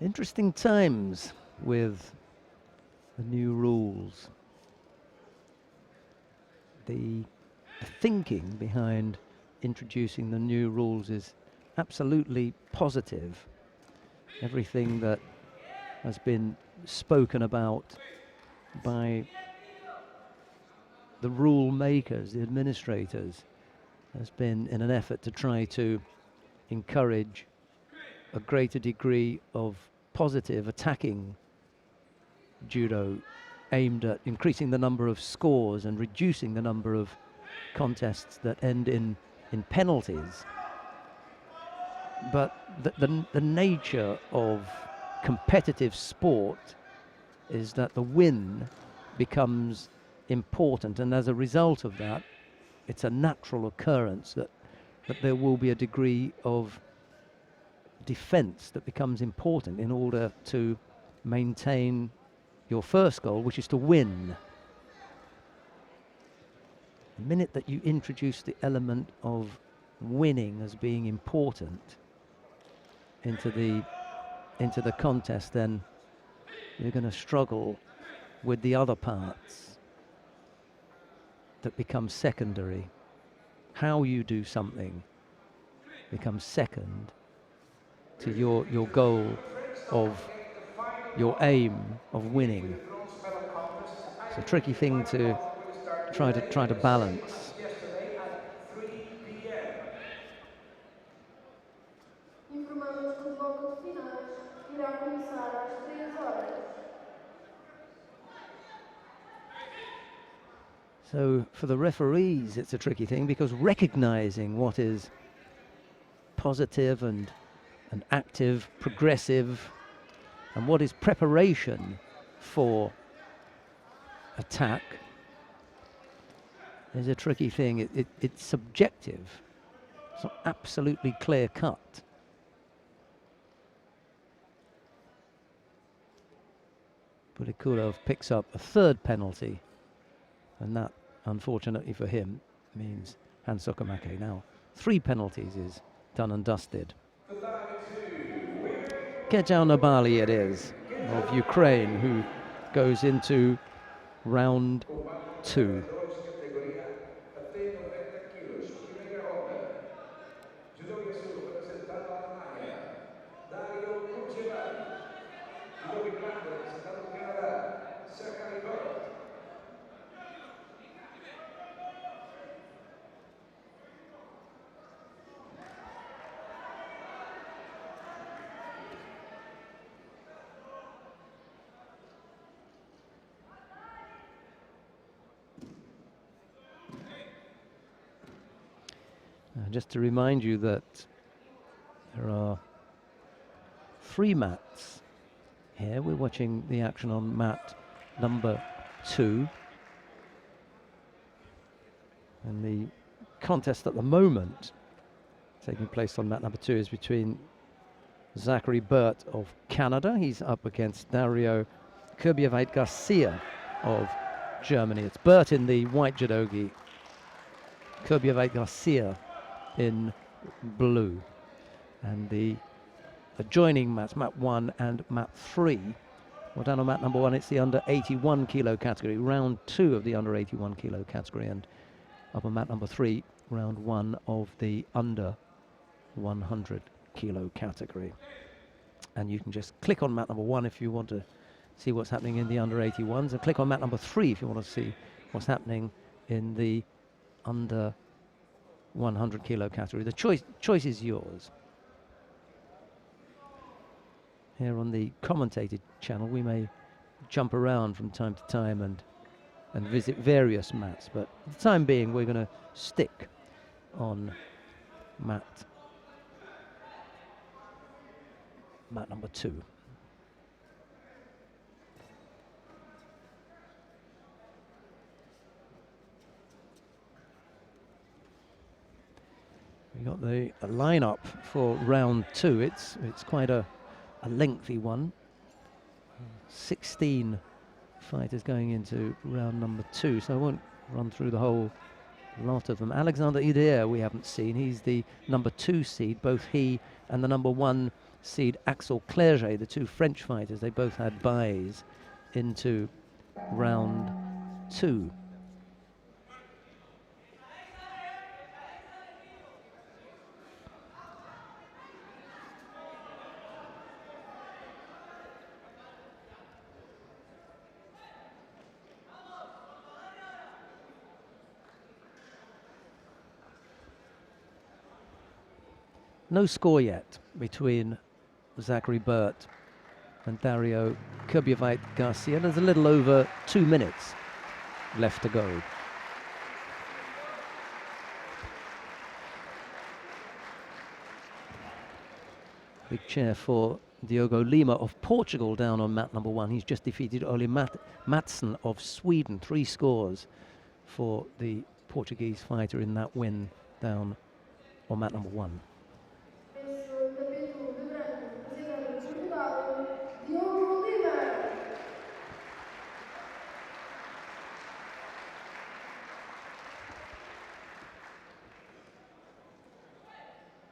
Interesting times with the new rules. The thinking behind introducing the new rules is absolutely positive. Everything that has been spoken about by the rule makers, the administrators, has been in an effort to try to encourage a greater degree of positive attacking judo aimed at increasing the number of scores and reducing the number of contests that end in penalties. But the nature of competitive sport is that the win becomes important, and as a result of that, it's a natural occurrence that there will be a degree of defense that becomes important in order to maintain your first goal, which is to win. The minute that you introduce the element of winning as being important into the contest, then you're going to struggle with the other parts that become secondary. How you do something becomes second to your goal of your aim of winning. It's a tricky thing to try to balance. Informamos que o bloco de finais irá começar às 3 horas. So for the referees, it's a tricky thing, because recognizing what is positive and active, progressive, and what is preparation for attack is a tricky thing. It's subjective. It's not absolutely clear cut. But Ikurov picks up a third penalty, and that, unfortunately for him, means Hans Sokomake now 3 penalties is done and dusted. Kejao Nabali it is, of Ukraine, who goes into round 2. Just to remind you that there are 3 mats here. We're watching the action on mat number 2. And the contest at the moment taking place on mat number 2 is between Zachary Burt of Canada. He's up against Dario Kurbjevait Garcia of Germany. It's Burt in the white judogi, Kurbjevait Garcia in blue. And the adjoining mats, mat 1 and mat 3. Well, down on mat number 1, it's the under 81 kilo category, round 2 of the under 81 kilo category, and up on mat number 3, round 1 of the under 100 kilo category. And you can just click on mat number 1 if you want to see what's happening in the under 81s, and click on mat number 3 if you want to see what's happening in the under 100 kilo category. The choice is yours. Here on the commentated channel, we may jump around from time to time and visit various mats, but for the time being, we're going to stick on mat number 2. We got the lineup for round 2. It's quite a lengthy one. 16 fighters going into round number 2, so I won't run through the whole lot of them. Alexander Ider we haven't seen. He's the number 2 seed. Both he and the number 1 seed Axel Clerget, the 2 French fighters, they both had byes into round 2. No score yet between Zachary Burt and Dario Kurbjevic Garcia. There's a little over 2 minutes left to go. Big chair for Diogo Lima of Portugal down on mat number 1. He's just defeated Ole Mattsson of Sweden. 3 scores for the Portuguese fighter in that win down on mat number 1.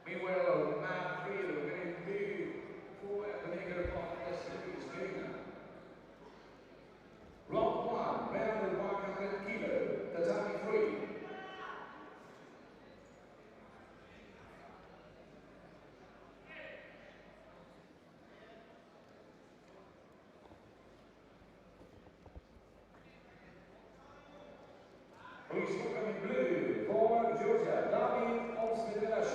Meanwhile, Matt Friedel getting big for the maker of the series game. Round 1, men under 100 kilo, tatami 3. Please welcome in blue for Georgia, David Odivelas,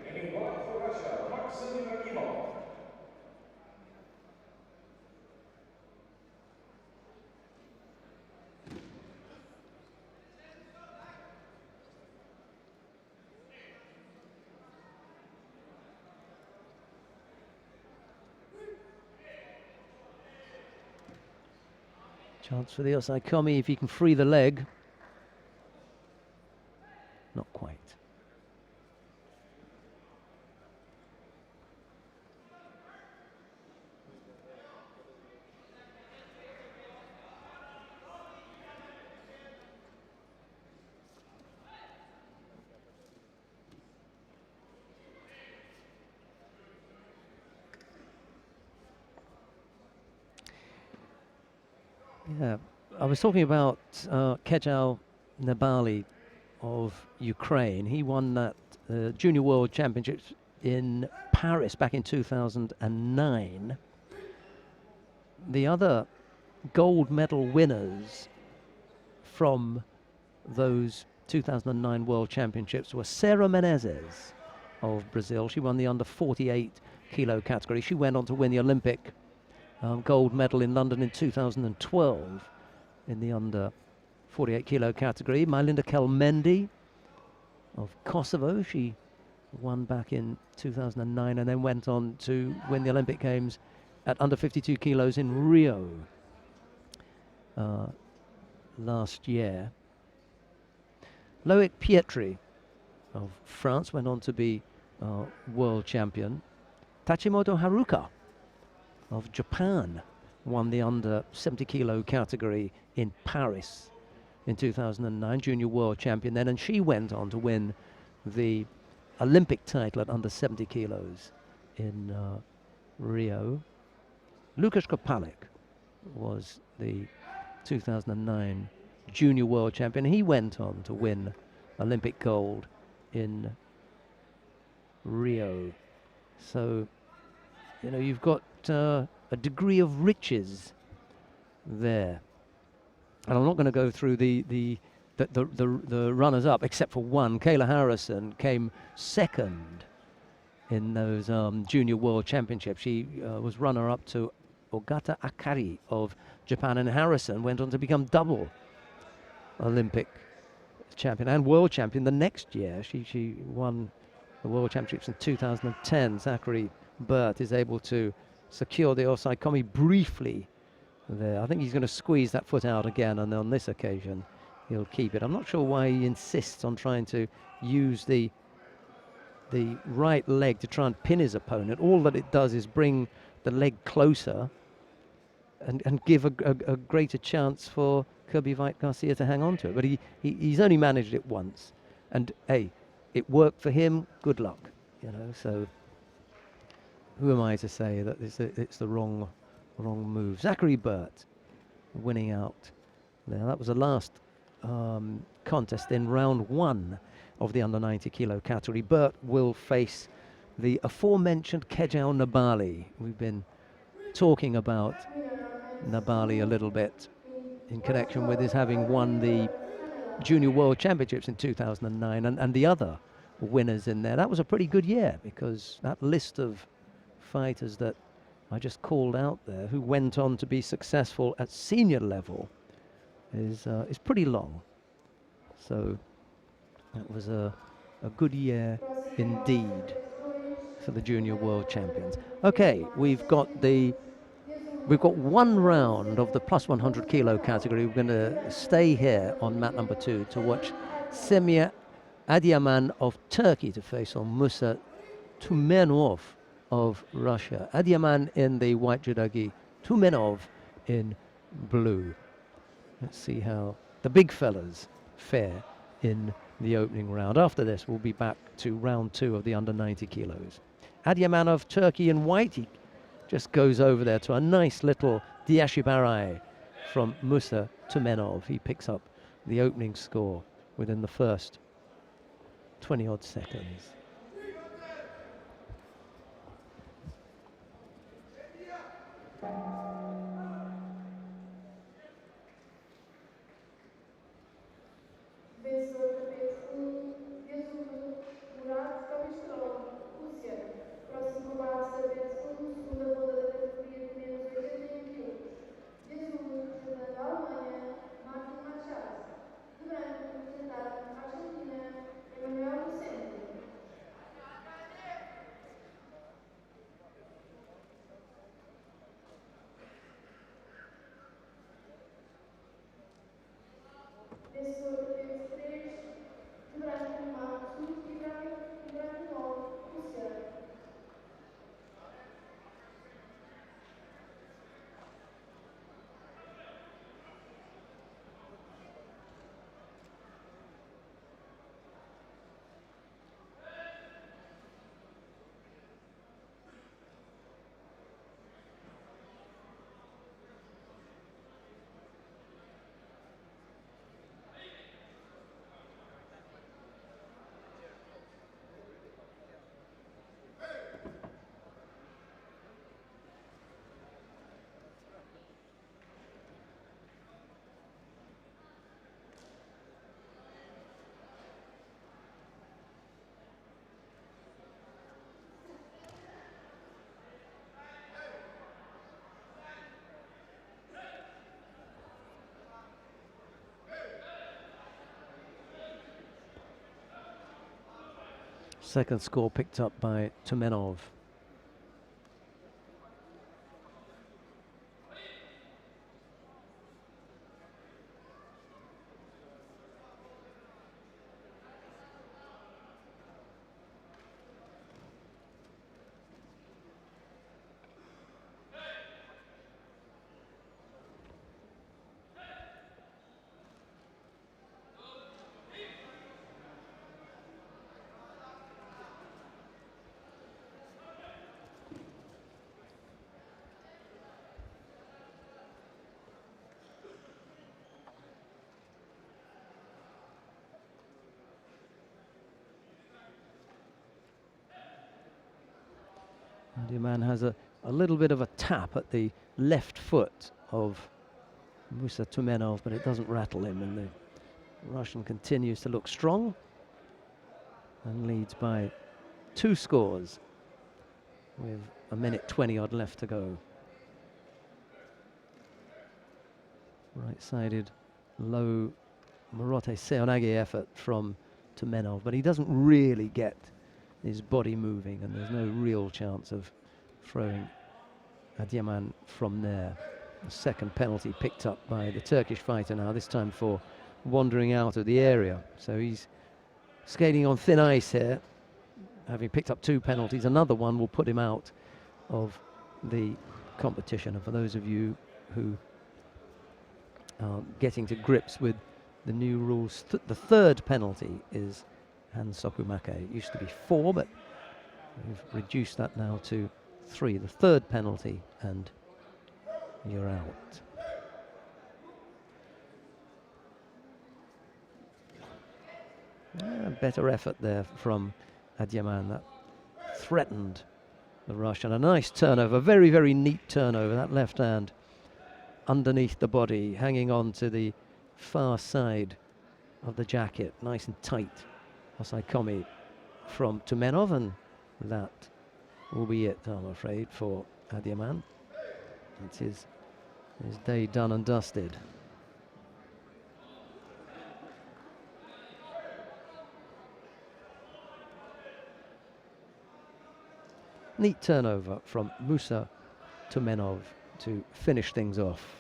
and in white for Russia, Maxim Rakimov. Chance for the Osai Komi if he can free the leg. Not quite. Yeah, I was talking about Kejal Nabali of Ukraine. He won that Junior World Championships in Paris back in 2009. The other gold medal winners from those 2009 World Championships were Sarah Menezes of Brazil. She won the under 48 kilo category. She went on to win the Olympic gold medal in London in 2012 in the under 48 kilo category. Mylinda Kelmendi of Kosovo, she won back in 2009 and then went on to win the Olympic Games at under 52 kilos in Rio last year. Loic Pietri of France went on to be world champion. Tachimoto Haruka of Japan won the under 70 kilo category in Paris in 2009, junior world champion then, and she went on to win the Olympic title at under 70 kilos in Rio. Lukasz Kopalik was the 2009 junior world champion. He went on to win Olympic gold in Rio. So, you know, you've got a degree of riches there. And I'm not going to go through the runners-up, except for one. Kayla Harrison came second in those junior world championships. She was runner-up to Ogata Akari of Japan, and Harrison went on to become double Olympic champion and world champion the next year. She won the world championships in 2010. Zachary Burt is able to secure the Osai Komi briefly there. I think he's going to squeeze that foot out again, and on this occasion he'll keep it. I'm not sure why he insists on trying to use the right leg to try and pin his opponent. All that it does is bring the leg closer and give a greater chance for Kurbjevic Garcia to hang on to it. But he's only managed it once, and hey, it worked for him. Good luck, you know. So who am I to say that it's the wrong move? Zachary Burt winning out there. That was the last contest in round one of the under 90 kilo category. Burt will face the aforementioned Kejal Nabali. We've been talking about Nabali a little bit in connection with his having won the Junior World Championships in 2009 and the other winners in there. That was a pretty good year, because that list of fighters that I just called out there who went on to be successful at senior level is pretty long. So that was a good year indeed for the junior world champions. Okay, we've got one round of the plus 100 kilo category. We're going to stay here on mat number 2 to watch Semir Adiaman of Turkey to face on Musa Tumenov of Russia. Adiaman in the white judogi, Tumenov in blue. Let's see how the big fellas fare in the opening round. After this, we'll be back to round 2 of the under 90 kilos. Adiaman of Turkey in white, he just goes over there to a nice little Diashibarai from Musa Tumenov. He picks up the opening score within the first 20 odd seconds. Second score picked up by Tumenov. Adiaman has a little bit of a tap at the left foot of Musa Tumenov, but it doesn't rattle him, and the Russian continues to look strong and leads by 2 scores with a minute 20 odd left to go. Right-sided low Morote Seonage effort from Tumenov, but he doesn't really get his body moving, and there's no real chance of throwing Adiaman from there. The second penalty picked up by the Turkish fighter now, this time for wandering out of the area. So he's skating on thin ice here, having picked up 2 penalties. Another one will put him out of the competition. And for those of you who are getting to grips with the new rules, the third penalty is Hansokumake. It used to be 4, but we've reduced that now to 3. The third penalty, and you're out. Better effort there from Adiaman. That threatened the Russian. A nice turnover, very, very neat turnover. That left hand underneath the body, hanging on to the far side of the jacket, nice and tight. Hosaikomi from Tumenov, and that will be it, I'm afraid, for Adiaman. It's his day done and dusted. Neat turnover from Musa Tumenov to finish things off.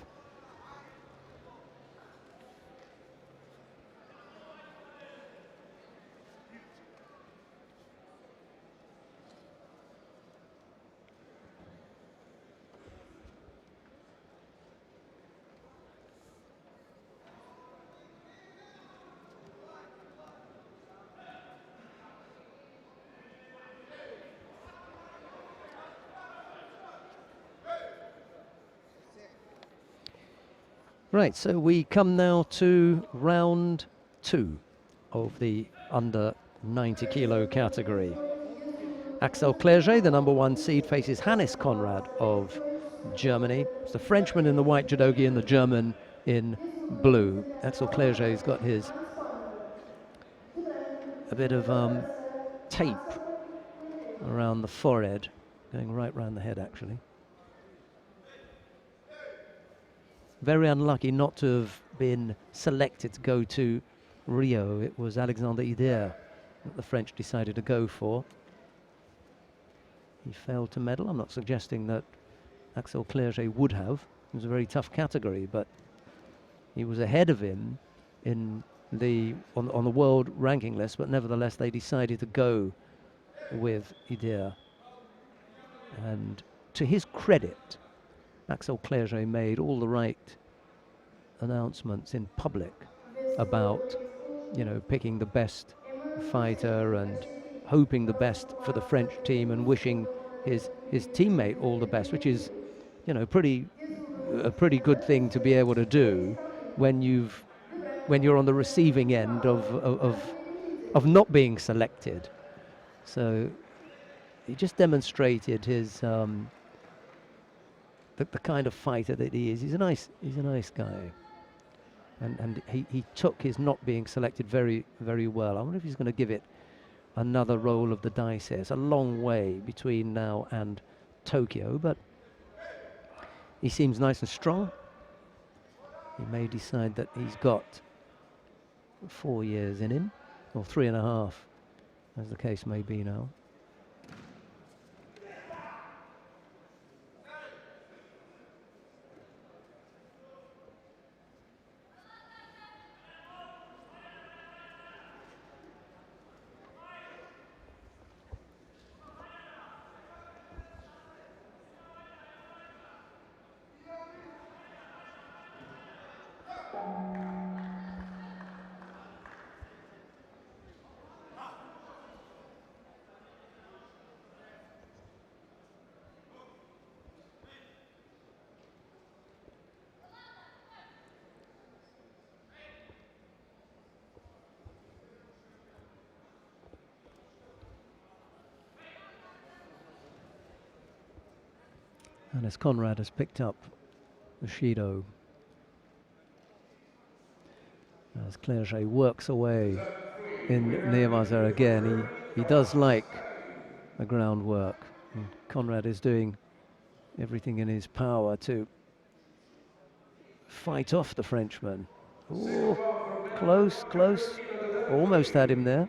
Right, so we come now to round 2 of the under 90 kilo category. Axel Clerget, the number 1 seed, faces Hannes Conrad of Germany. It's the Frenchman in the white judogi and the German in blue. Axel Clerget's got a bit of tape around the forehead, going right round the head actually. Very unlucky not to have been selected to go to Rio. It was Alexander Ider that the French decided to go for. He failed to medal. I'm not suggesting that Axel Clerget would have. It was a very tough category, but he was ahead of him in on the world ranking list, but nevertheless they decided to go with Ider. And to his credit, Axel Clerget made all the right announcements in public about, you know, picking the best fighter and hoping the best for the French team and wishing his teammate all the best, which is, you know, a pretty good thing to be able to do when you're on the receiving end of not being selected. So he just demonstrated his the kind of fighter that he is. He's a nice guy, and he took his not being selected very, very well. I wonder if he's going to give it another roll of the dice here. It's a long way between now and Tokyo, but he seems nice and strong. He may decide that he's got 4 years in him, or 3.5, as the case may be now. And as Conrad has picked up the Shido, as Clerget works away in Neemaza again, he does like the groundwork. And Conrad is doing everything in his power to fight off the Frenchman. Ooh, close, close. Almost had him there.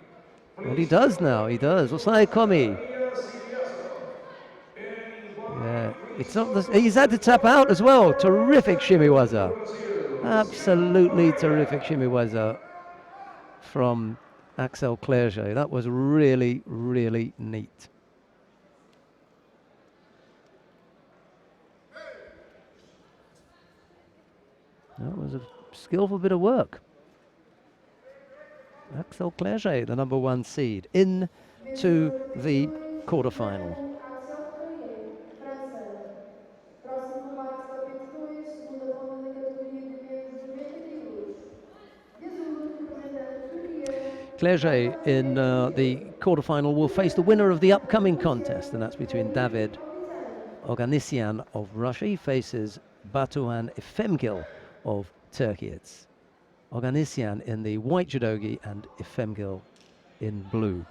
And he does now, he does. Osai Komi. Yeah, it's not he's had to tap out as well. Terrific shimiwaza. Absolutely terrific shimiwaza from Axel Clerget. That was really, really neat. That was a skillful bit of work. Axel Clerget, the number 1 seed, into the quarterfinal. Clerget in the quarterfinal will face the winner of the upcoming contest, and that's between David Oganessian of Russia. He faces Batuhan Efemgil of Turkey. It's Oganessian in the white judogi and Efemgil in blue.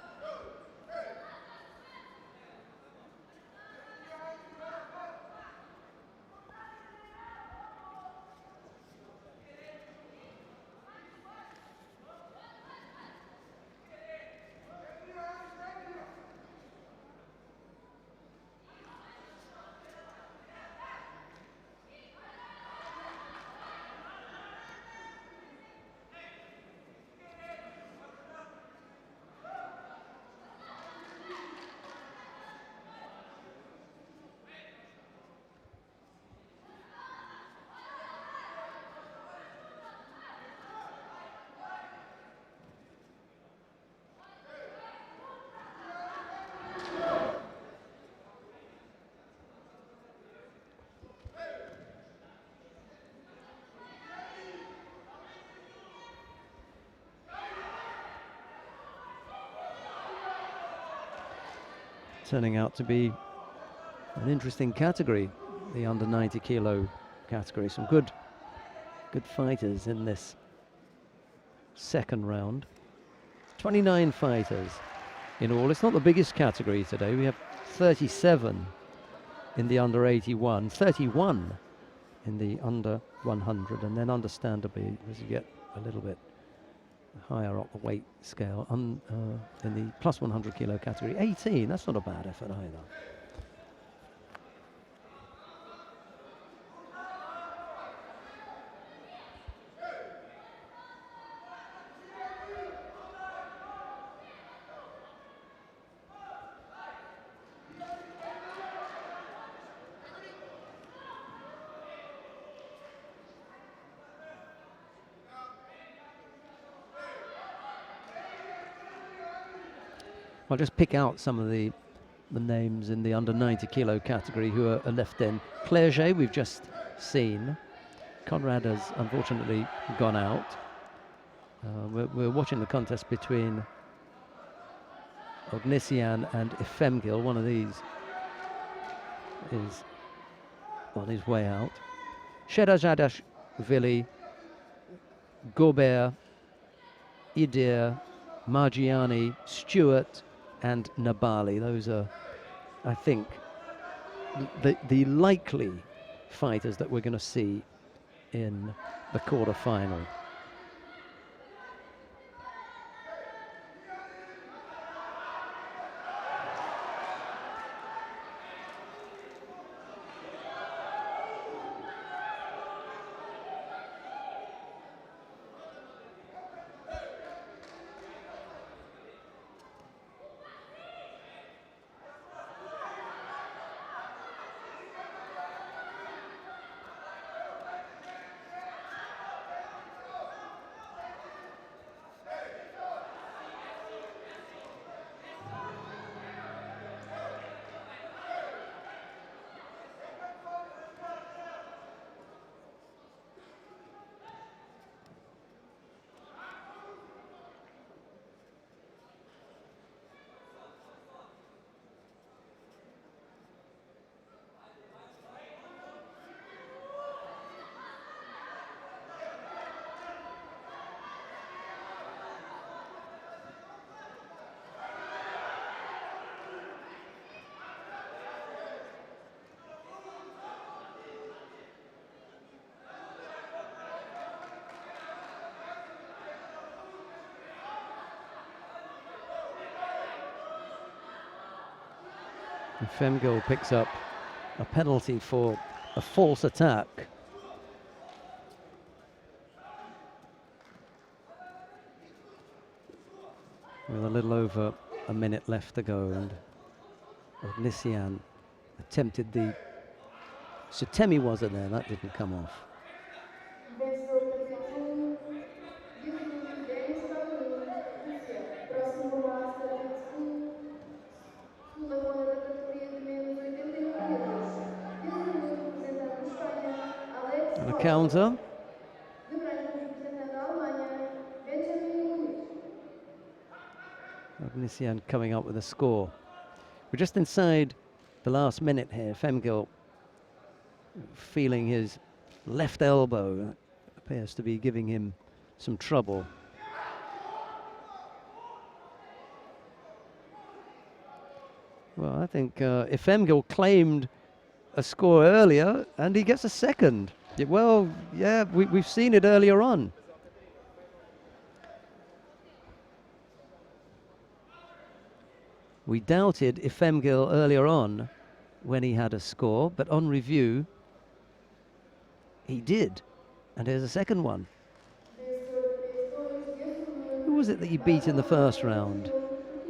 turning out to be an interesting category, the under 90 kilo category. Some good fighters in this second round. 29 fighters in all. It's not the biggest category today. We have 37 in the under 81, 31 in the under 100, and then understandably, as you get a little bit higher up the weight scale, in the plus 100 kilo category, 18. That's not a bad effort either. I'll just pick out some of the names in the under 90 kilo category who are left in. Clerget, we've just seen. Conrad has unfortunately gone out. We're watching the contest between Ognesian and Efemgil. One of these is on his way out. Sherazadashvili, Gobert, Idir, Margiani, Stewart, and Nabali. Those are, I think, the likely fighters that we're going to see in the quarter-final. Femgil picks up a penalty for a false attack. With a little over a minute left to go, and Ognesian attempted the Sutemi wasn't there, that didn't come off. Counter. Ognesian coming up with a score. We're just inside the last minute here. Femgil feeling his left elbow. Appears to be giving him some trouble. Well, I think Efemgil claimed a score earlier, and he gets a second. Well, yeah, we've seen it earlier on. We doubted Efemgil earlier on when he had a score, but on review, he did. And here's a second one. Who was it that he beat in the first round?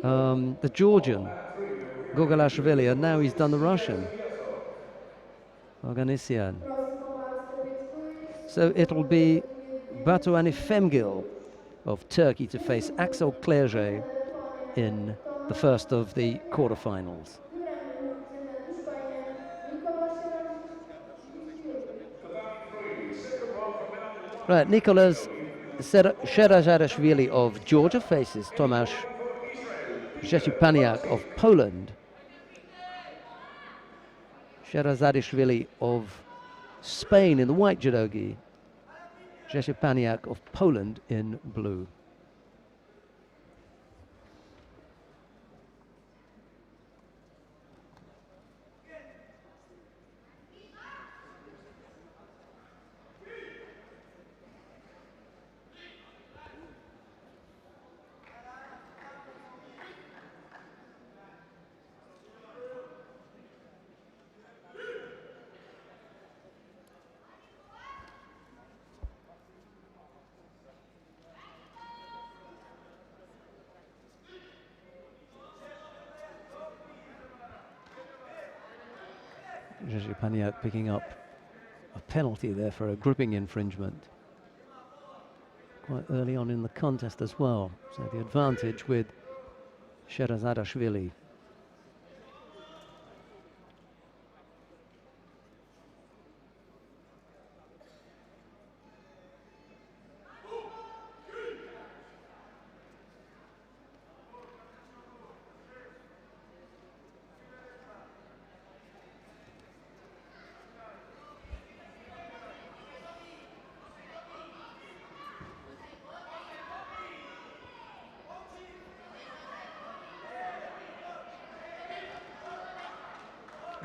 The Georgian, Gogalashvili, and now he's done the Russian, Ognesian. So it'll be Batuan Efemgil of Turkey to face Axel Clerget in the first of the quarterfinals. Right, Nicolas Sherazadashvili of Georgia faces Tomasz Rzeszupaniak of Poland. Sherazadishvili of Spain in the white judogi, Rzeszepaniak of Poland in blue. Rzeszepaniak picking up a penalty there for a gripping infringement quite early on in the contest as well. So the advantage with Sherazadishvili.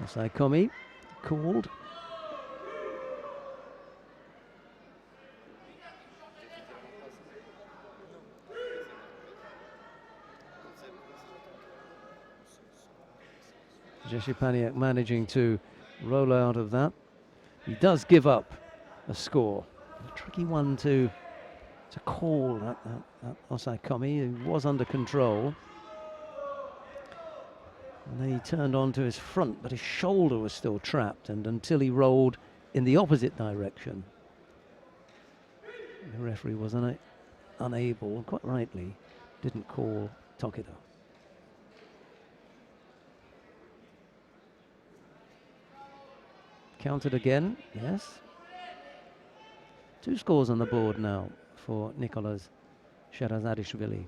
Saikomi called. Rzeszepaniak managing to roll out of that. He does give up a score. A tricky one to call that Osaikomi, who was under control. And then he turned onto his front, but his shoulder was still trapped, and until he rolled in the opposite direction, the referee was unable, quite rightly, didn't call Tokido. Counted again, yes. 2 scores on the board now for Nicolas Sherazadishvili.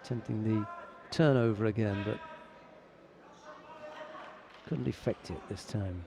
Attempting the turnover again, but couldn't effect it this time.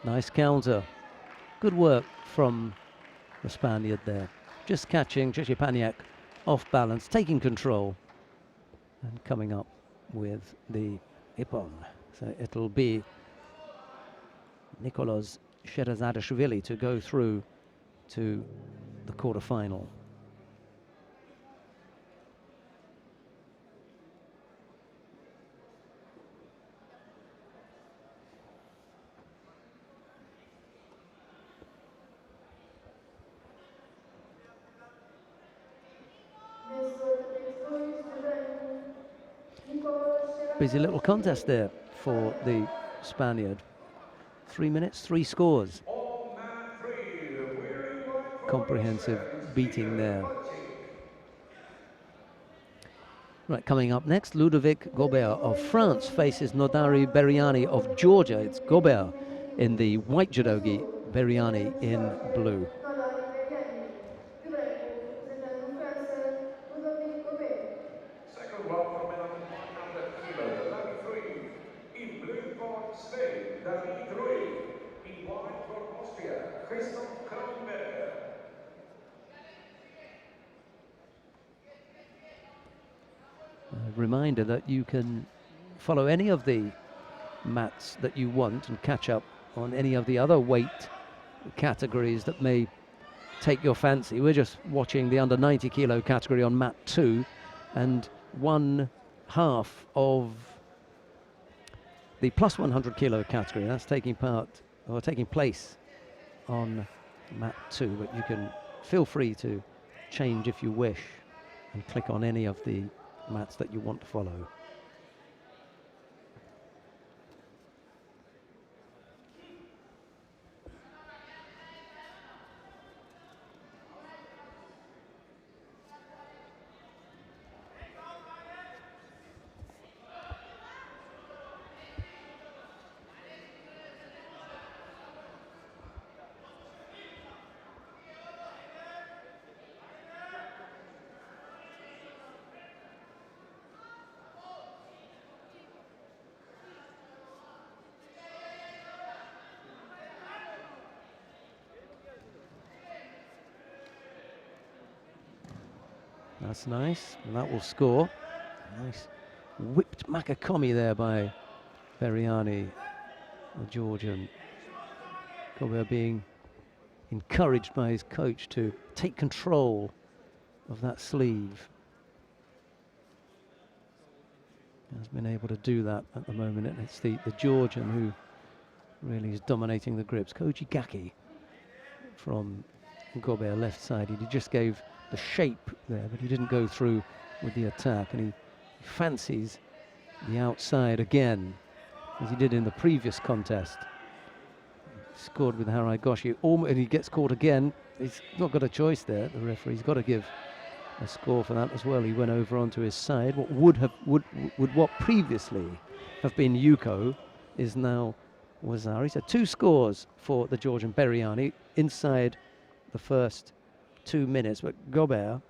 Nice counter. Good work from the Spaniard there. Just catching Rzeszepaniak off balance, taking control, and coming up with the ippon. So it'll be Nicolas Sherazadishvili to go through to the quarterfinal. Busy little contest there for the Spaniard. 3 minutes, 3 scores. Comprehensive beating there. Right, coming up next, Ludovic Gobert of France faces Nodari Beriani of Georgia. It's Gobert in the white judogi, Beriani in blue. Second round for men under 100 kilos, the lucky 3. In blue for Spain, Day2. In white for Austria, Christoph Kronberger. A reminder that you can follow any of the mats that you want and catch up on any of the other weight categories that may take your fancy. We're just watching the under 90 kilo category on mat 2, and one half of the plus 100 kilo category that's taking place on mat 2, but you can feel free to change if you wish and click on any of the mats that you want to follow. That's nice, and that will score. Nice whipped Makakomi there by Beriani, the Georgian. Gobert being encouraged by his coach to take control of that sleeve. Has been able to do that at the moment, and it's the Georgian who really is dominating the grips. Koji Gaki from Gobert left side. He just gave the shape there, but he didn't go through with the attack, and he fancies the outside again, as he did in the previous contest. He scored with Haraigoshi, and he gets caught again. He's not got a choice there. The referee's got to give a score for that as well. He went over onto his side. What what previously have been Yuko is now Wazari. So 2 scores for the Georgian Beriani inside the first 2 minutes, but Gobert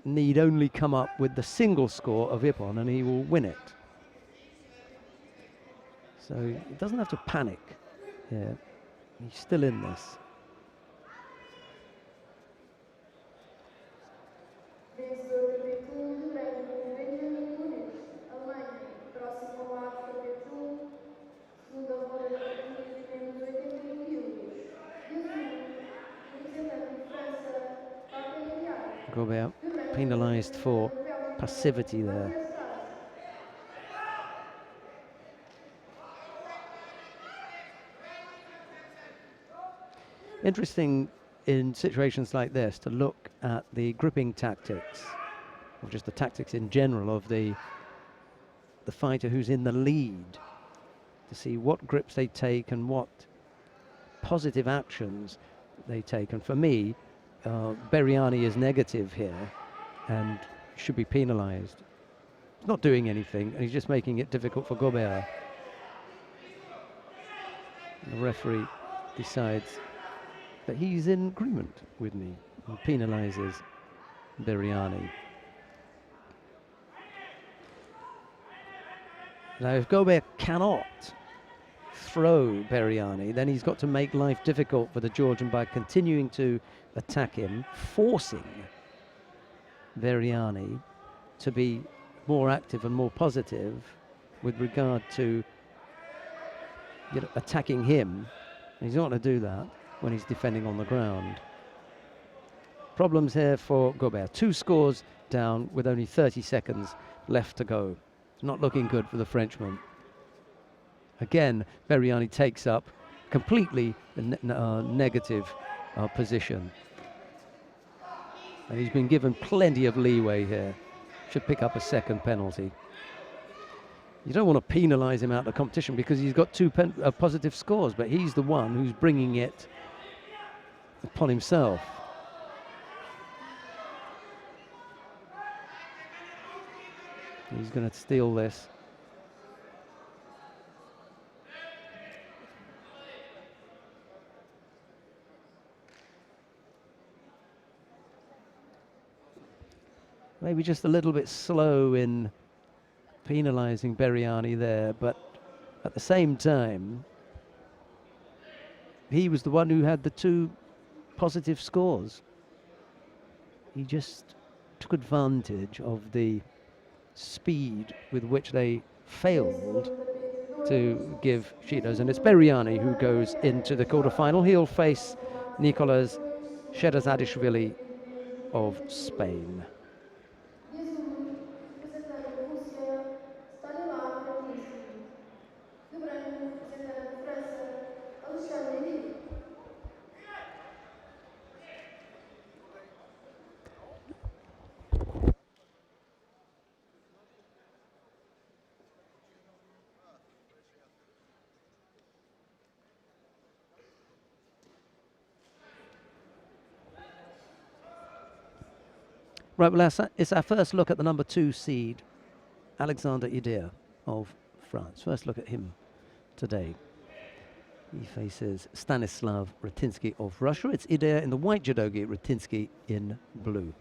need only come up with the single score of Ippon and he will win it. So he doesn't have to panic here. He's still in this. Gobert penalised for passivity there. Interesting in situations like this to look at the gripping tactics, or just the tactics in general of the fighter who's in the lead, to see what grips they take and what positive actions they take. And for me, Beriani is negative here and should be penalised. He's not doing anything, and he's just making it difficult for Gobert. The referee decides that he's in agreement with me and penalises Beriani. Now, if Gobert cannot throw Beriani, then he's got to make life difficult for the Georgian by continuing to attack him, forcing Beriani to be more active and more positive with regard to attacking him. And he's not going to do that when he's defending on the ground. Problems here for Gobert. 2 scores down with only 30 seconds left to go. It's not looking good for the Frenchman. Again, Beriani takes up completely negative position. And he's been given plenty of leeway here. Should pick up a second penalty. You don't want to penalise him out of the competition because he's got 2 positive scores, but he's the one who's bringing it upon himself. He's going to steal this. Maybe just a little bit slow in penalising Beriani there, but at the same time, he was the one who had the 2 positive scores. He just took advantage of the speed with which they failed to give Shidos, and it's Beriani who goes into the quarterfinal. He'll face Nicolas Sherazadishvili of Spain. De azul, representando a Rússia, Stanislav Kretinsky. De branco, representando a França, Alexandre Lee. Right, well, it's our first look at the number 2 seed, Alexander Idir of France. First look at him today. He faces Stanislav Ratinsky of Russia. It's Idir in the white judogi, Ratinsky in blue.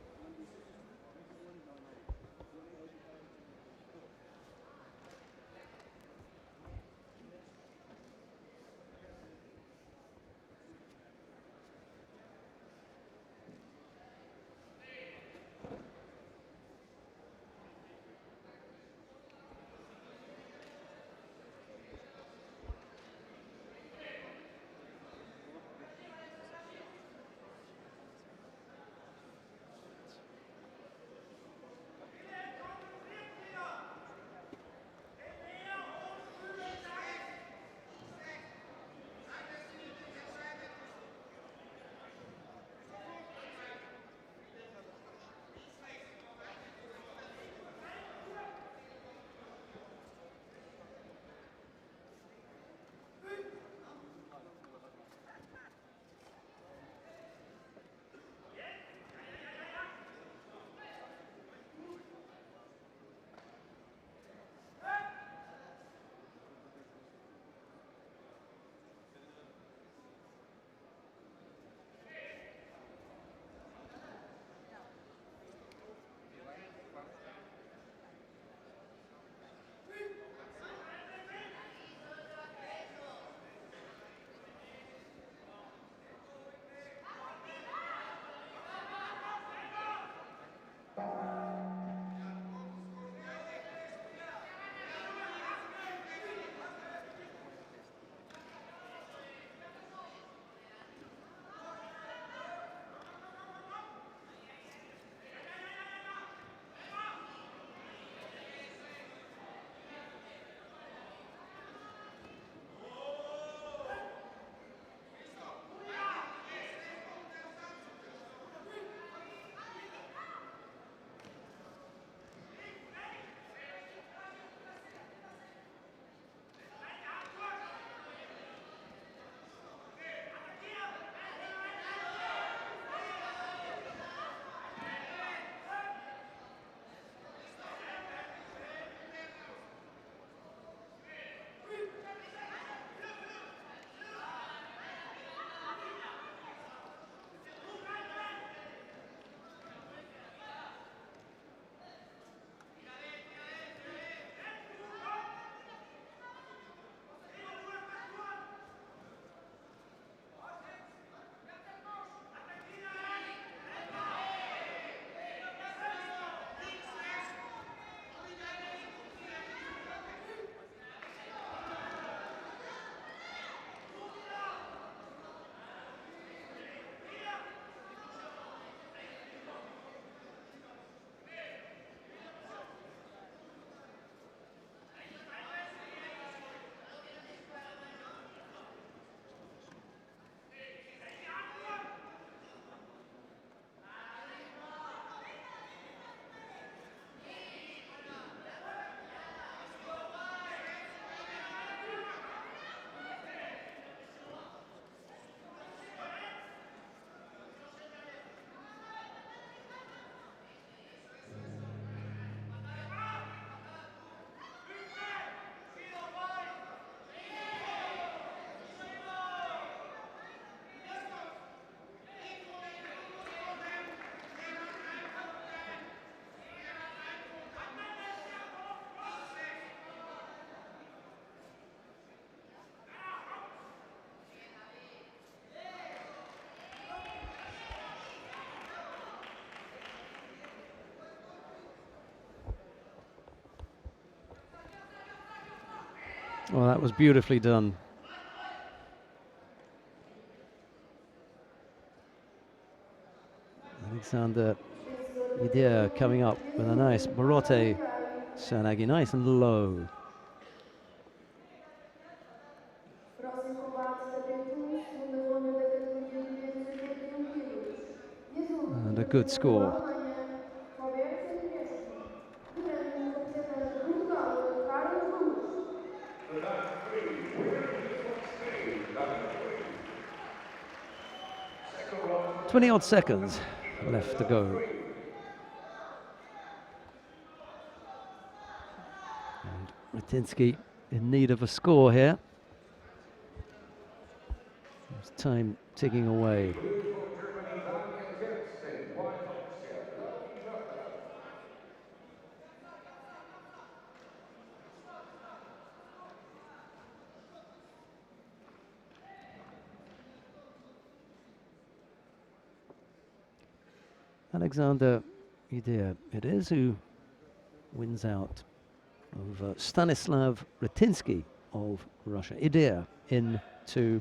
Well, that was beautifully done. Alexander Idir coming up with a nice Barote Sanagi, nice and low. Próximo combate da Day2, segunda ronda da categoria de menos 81 quilos. E azul, And a good score. Alemanha, Roberto Odivelas. De branco, representante de Portugal, Carlos Luz. The last three, winner is on stage, number 3. Second round. 20 odd seconds left to go. And Ratinsky in need of a score here. There's time ticking away. Alexander Idir, it is, who wins out over Stanislav Ratinsky of Russia. Idir into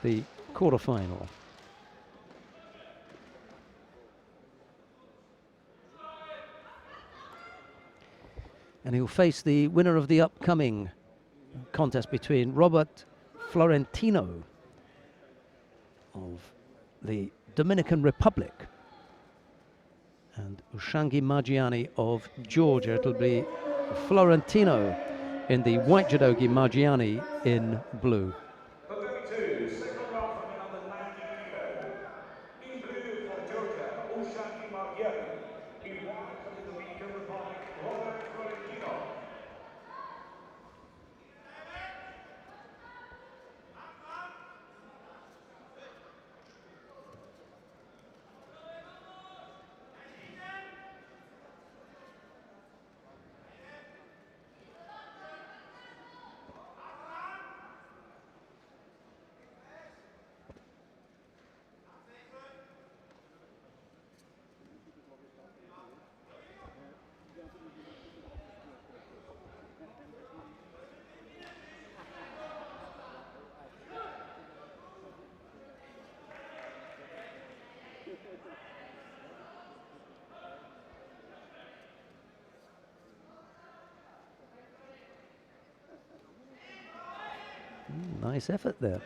the quarterfinal. And he'll face the winner of the upcoming contest between Robert Florentino of the Dominican Republic and Ushangi Margiani of Georgia. It'll be Florentino in the white judogi, Margiani in blue. The Day2, second round for men under 90 kilo. In blue from Georgia, Ushangi Margiani. In white from the Dominican Republic, Robert Florentino. Nice effort there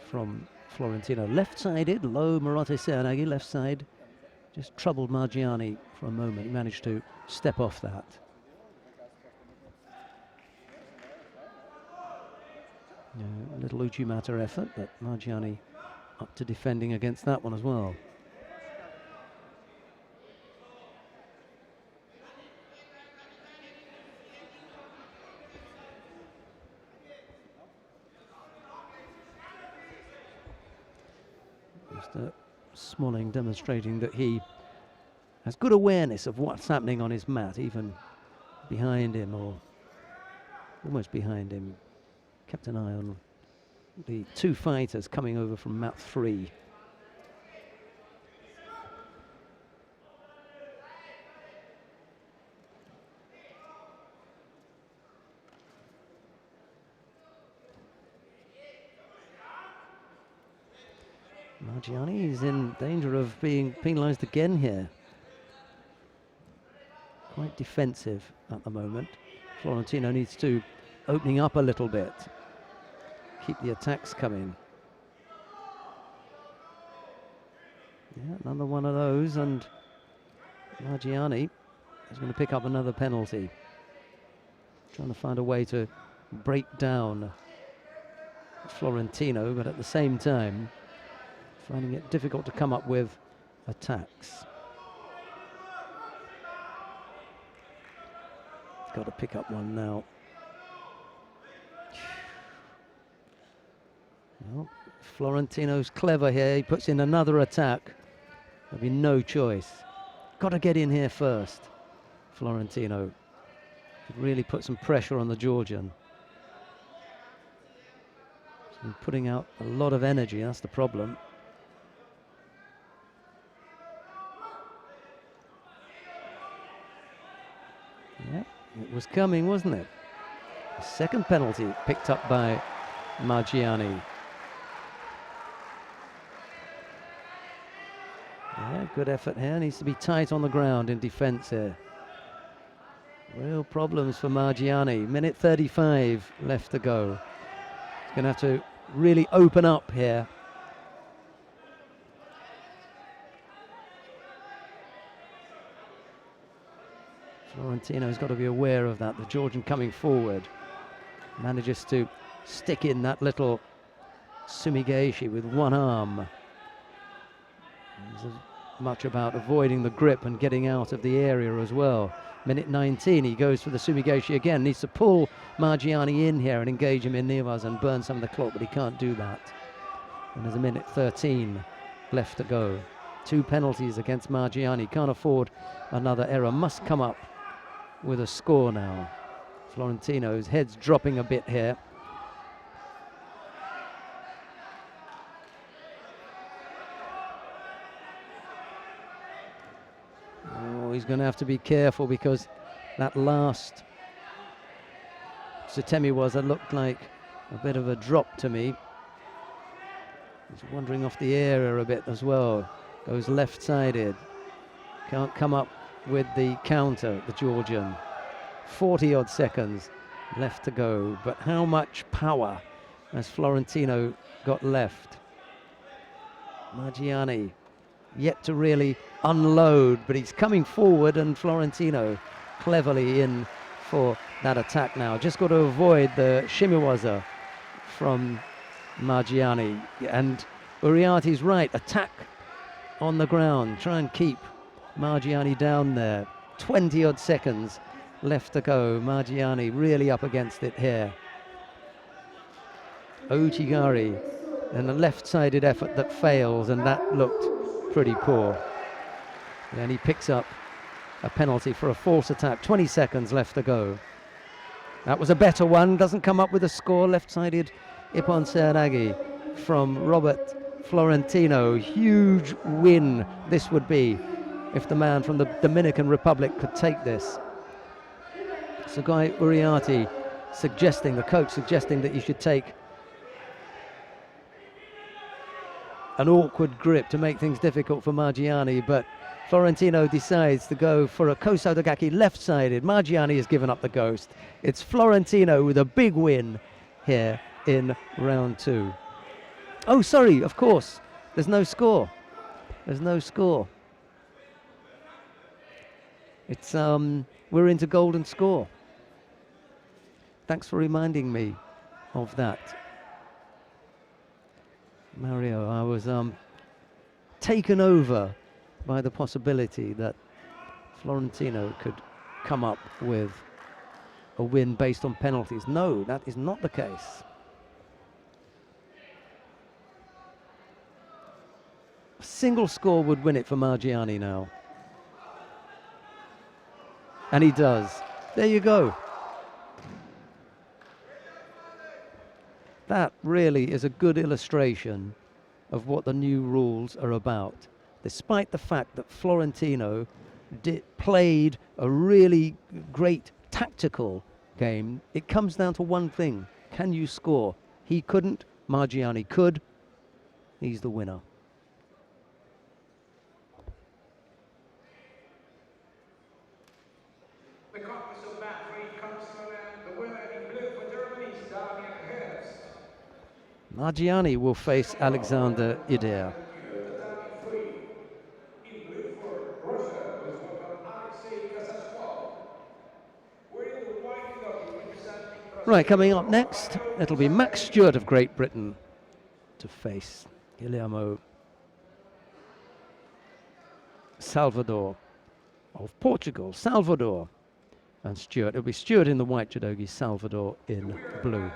from Florentino. Left-sided, low Marote Seoinage, left side. Just troubled Margiani for a moment. He managed to step off that. Yeah, a little Uchimata effort, but Margiani up to defending against that one as well. Mr. Smalling demonstrating that he has good awareness of what's happening on his mat, even behind him or almost behind him. Kept an eye on the two fighters coming over from mat 3. Margiani is in danger of being penalised again here. Quite defensive at the moment. Florentino needs to opening up a little bit. Keep the attacks coming. Yeah, another one of those, and Margiani is going to pick up another penalty. Trying to find a way to break down Florentino, but at the same time finding it difficult to come up with attacks. He's got to pick up one now. Well, Florentino's clever here. He puts in another attack. There'll be no choice. Got to get in here first. Florentino could really put some pressure on the Georgian. He's been putting out a lot of energy. That's the problem. Yeah, it was coming, wasn't it? Second penalty picked up by Margiani. Yeah, good effort here. Needs to be tight on the ground in defence here. Real problems for Margiani. Minute 35 left to go. He's going to have to really open up here. Florentino's got to be aware of that. The Georgian coming forward manages to stick in that little sumigaeshi with one arm. It's much about avoiding the grip and getting out of the area as well. Minute 19, he goes for the sumigaeshi again. Needs to pull Margiani in here and engage him in Nivas and burn some of the clock, but he can't do that. And there's a minute 13 left to go. 2 penalties against Margiani. Can't afford another error. Must come up with a score now. Florentino's head's dropping a bit here. Oh, he's going to have to be careful because that last Sutemiwaza looked like a bit of a drop to me. He's wandering off the area a bit as well. Goes left-sided. Can't come up with the counter, the Georgian. 40-odd seconds left to go. But how much power has Florentino got left? Margiani yet to really unload, but he's coming forward, and Florentino cleverly in for that attack now. Just got to avoid the shimiwaza from Margiani. And Uriarte's right, attack on the ground, try and keep Margiani down there. 20-odd seconds left to go. Margiani really up against it here. Ochigari, and a left-sided effort that fails, and that looked pretty poor. And he picks up a penalty for a false attack. 20 seconds left to go. That was a better one. Doesn't come up with a score. Left-sided Ippon Seoinage from Robert Florentino. Huge win this would be if the man from the Dominican Republic could take this. Sugai Uriarte suggesting, the coach suggesting that he should take an awkward grip to make things difficult for Margiani, but Florentino decides to go for a Kosotogaki left-sided. Margiani has given up the ghost. It's Florentino with a big win here in round 2. Oh, sorry, of course, there's no score. There's no score. It's we're into golden score. Thanks for reminding me of that, Mario. I was taken over by the possibility that Florentino could come up with a win based on penalties. No, that is not the case. A single score would win it for Margiani now. And he does. There you go. That really is a good illustration of what the new rules are about. Despite the fact that Florentino played a really great tactical game, it comes down to one thing. Can you score? He couldn't. Margiani could. He's the winner. The contest of match 3 comes to an end. The winner in blue for Germany is Daniel Hurst. Margiani will face Alexander Ider. Right, coming up next, it'll be Max Stewart of Great Britain to face Guillermo Salvador of Portugal. Salvador and Stewart. It'll be Stewart in the white judogi, Salvador in blue.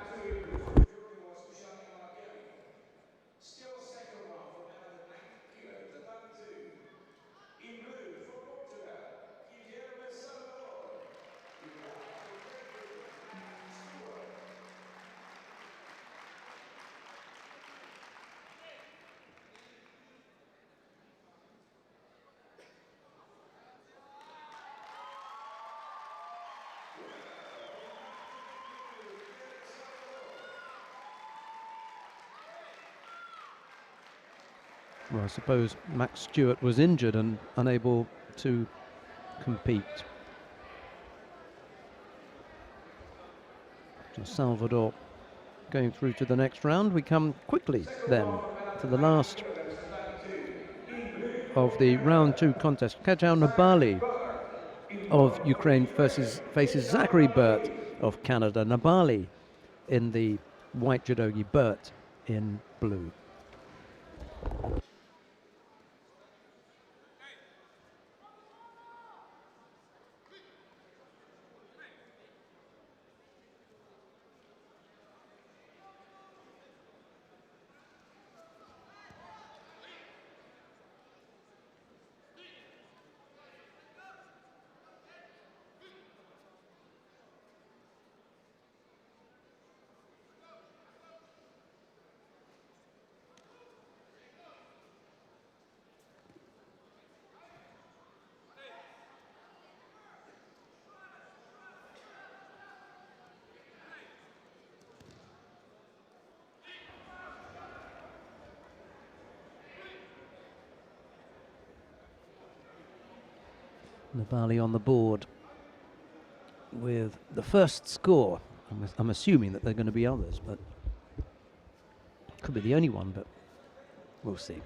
Well, I suppose Max Stewart was injured and unable to compete. So Salvador going through to the next round. We come quickly then to the last of the round 2 contest. Kajau Nabali of Ukraine faces Zachary Burt of Canada. Nabali in the white judogi, Burt in blue. Nabali on the board with the first score. I'm assuming that there are going to be others, but could be the only one, but we'll see.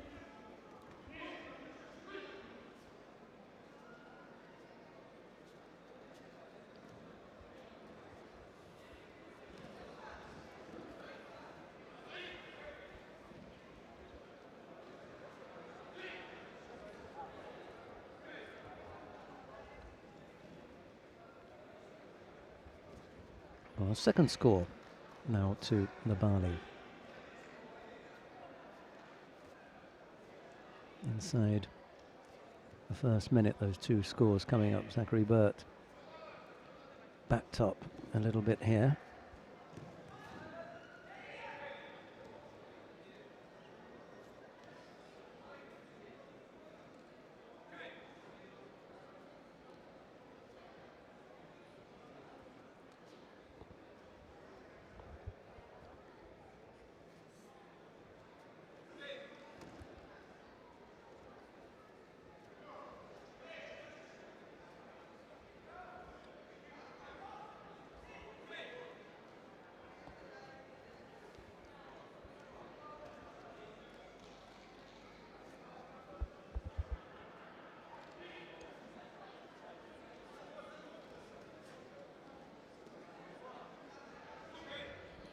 Well, second score now to Nabali. Inside the first minute, those 2 scores coming up. Zachary Burt back top a little bit here.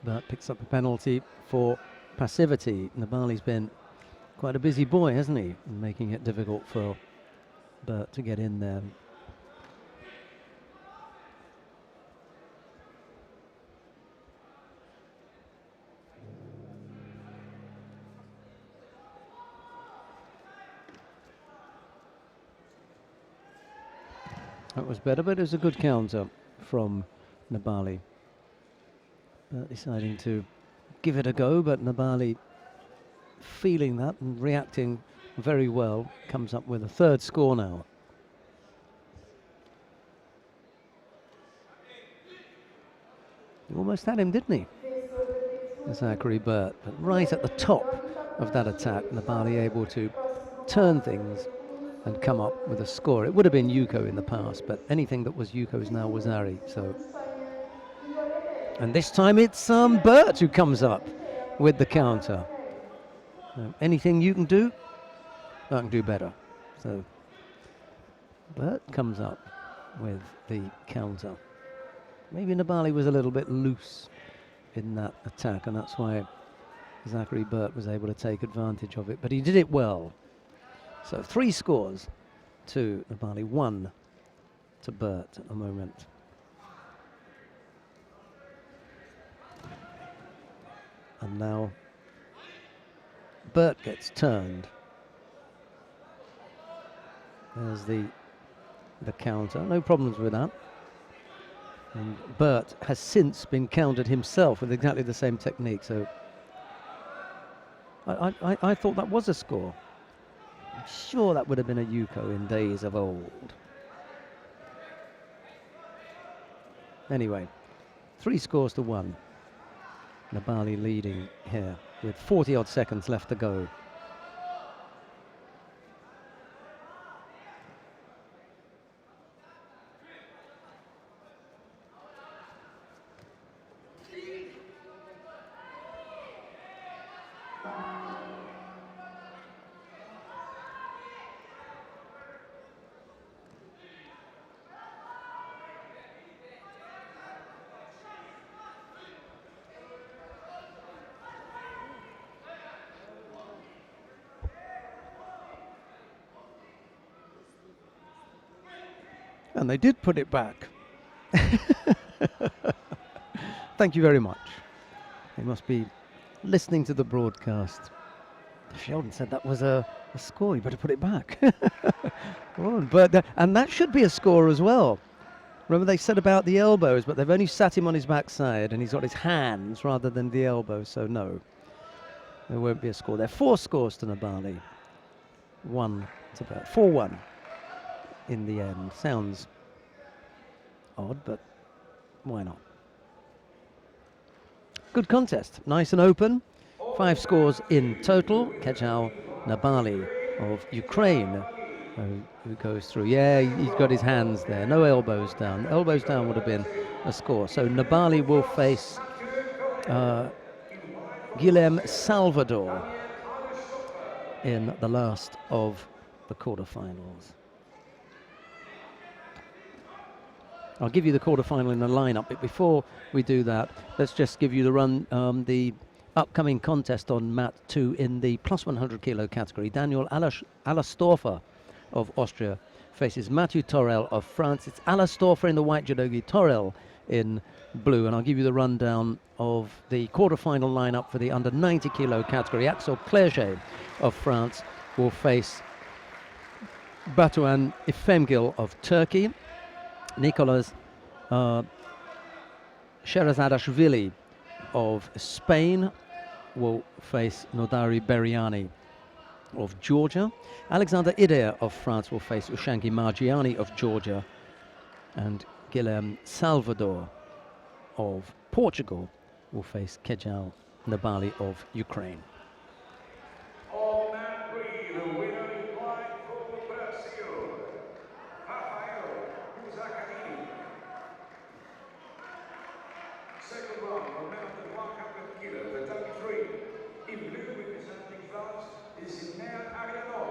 Burt picks up a penalty for passivity. Nabali's been quite a busy boy, hasn't he? Making it difficult for Burt to get in there. That was better, but it was a good counter from Nabali. Deciding to give it a go, but Nabali, feeling that and reacting very well, comes up with a third score now. He almost had him, didn't he? Zachary Burt, but right at the top of that attack, Nabali able to turn things and come up with a score. It would have been Yuko in the past, but anything that was Yuko's now was Ari, so. And this time it's Burt who comes up with the counter. Anything you can do, I can do better. So Burt comes up with the counter. Maybe Nabali was a little bit loose in that attack, and that's why Zachary Burt was able to take advantage of it. But he did it well. So 3 scores to Nabali, 1 to Burt at the moment. And now Burt gets turned. There's the counter, no problems with that. And Burt has since been countered himself with exactly the same technique, so I thought that was a score. I'm sure that would have been a Yuko in days of old. Anyway, 3 scores to 1. Nabali leading here with 40 odd seconds left to go. And they did put it back. Thank you very much. They must be listening to the broadcast. Sheldon said that was a score. You better put it back. Come on, and that should be a score as well. Remember they said about the elbows, but they've only sat him on his backside and he's got his hands rather than the elbows, so no. There won't be a score there. 4 scores to Nabali. 1 to 4-1 in the end. Sounds odd, but why not? Good contest. Nice and open. 5 scores in total. Kejal Nabali of Ukraine, who goes through. Yeah, he's got his hands there. No elbows down. Elbows down would have been a score. So Nabali will face Guilherme Salvador in the last of the quarterfinals. I'll give you the quarterfinal in the lineup, but before we do that, let's just give you the upcoming contest on mat 2 in the plus 100 kilo category. Daniel Alastorfer of Austria faces Mathieu Torel of France. It's Alastorfer in the white judogi, Torel in blue, and I'll give you the rundown of the quarterfinal lineup for the under 90 kilo category. Axel Clerget of France will face Batuhan Ifemgil of Turkey. Nicolas Sherazadashvili of Spain will face Nodari Beriani of Georgia. Alexander Ider of France will face Ushangi Margiani of Georgia. And Guilherme Salvador of Portugal will face Kejal Nabali of Ukraine. On mat 3, the winner in line for Brazil, Rafael Uzacanini. Second round for men of the 100 kilo, the 33. In blue representing France is Inea Ariano.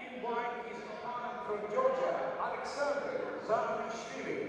In white is opponent from Georgia, Alexander Zarnishvili.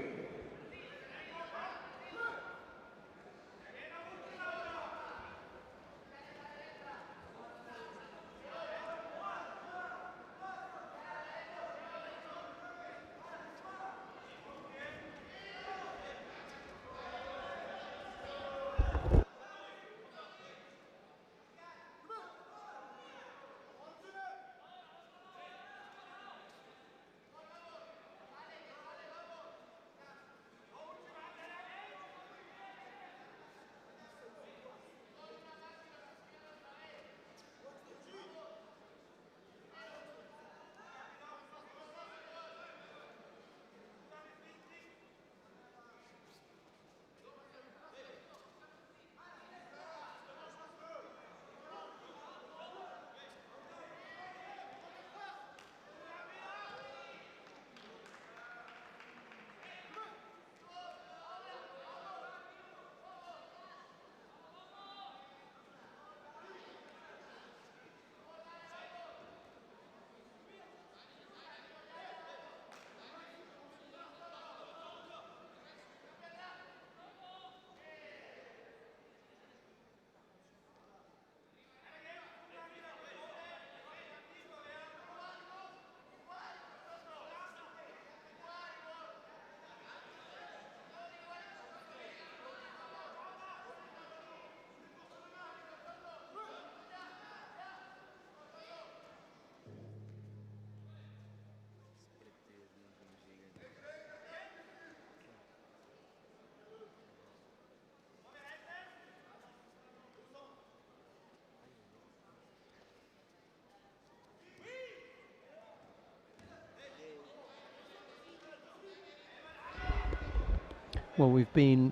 Well, we've been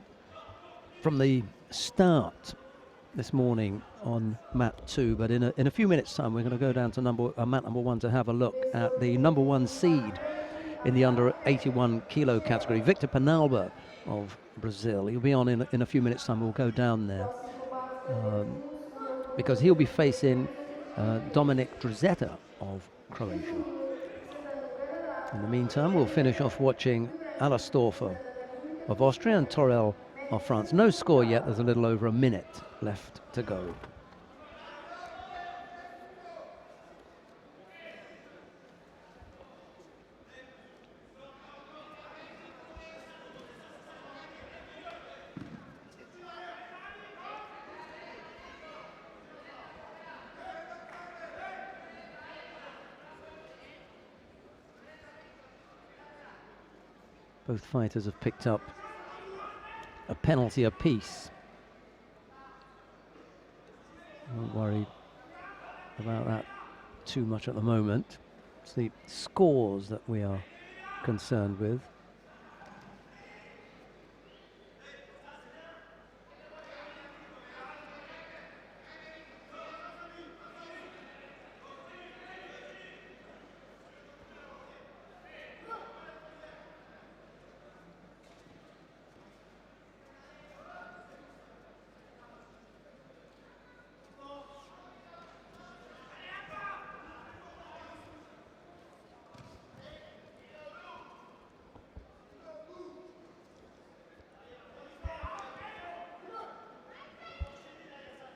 from the start this morning on mat 2, but in a few minutes' time we're going to go down to mat number 1 to have a look at the number 1 seed in the under 81 kilo category, Victor Penalba of Brazil. He'll be on in a few minutes' time. We'll go down there because he'll be facing Dominic Drzeta of Croatia. In the meantime, we'll finish off watching Alastorfer of Austria and Torel of France. No score yet. There's a little over a minute left to go. Both fighters have picked up a penalty apiece. Not worried about that too much at the moment. It's the scores that we are concerned with.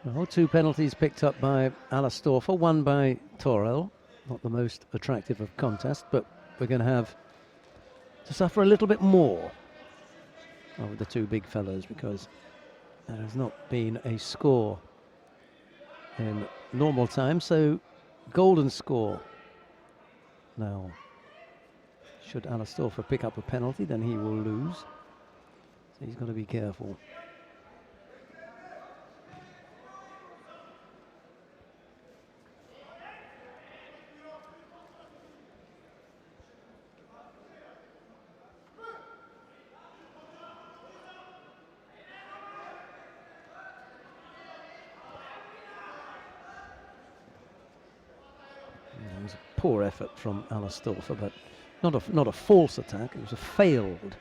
Well, 2 penalties picked up by Alastorfer, 1 by Torel. Not the most attractive of contests, but we're going to have to suffer a little bit more of the 2 big fellows because there has not been a score in normal time. So golden score now. Should Alastorfer pick up a penalty, then he will lose. So he's got to be careful. It was a poor effort from Alastorfer, but not a false attack. It was a failed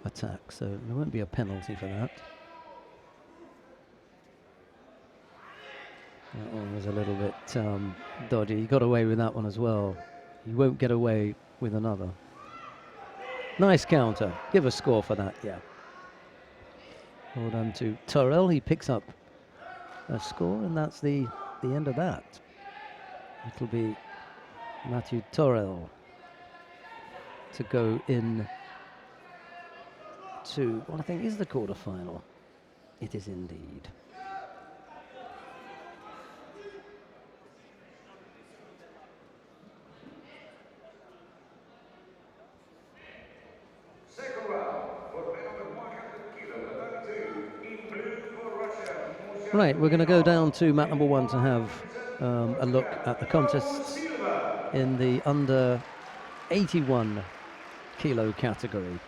attack, so there won't be a penalty for that. That one was a little bit dodgy. He got away with that one as well. He won't get away with another. Nice counter. Give a score for that, yeah. Well done to Torel. He picks up a score, and that's the end of that. It'll be Matthew Torel to go in to what I think is the quarter-final. It is indeed. Second round for men under 100 kilos, Day2 in blue for Russia. Right, we're going to go down to mat number 1 to have a look at the contests in the under 81 kilo category.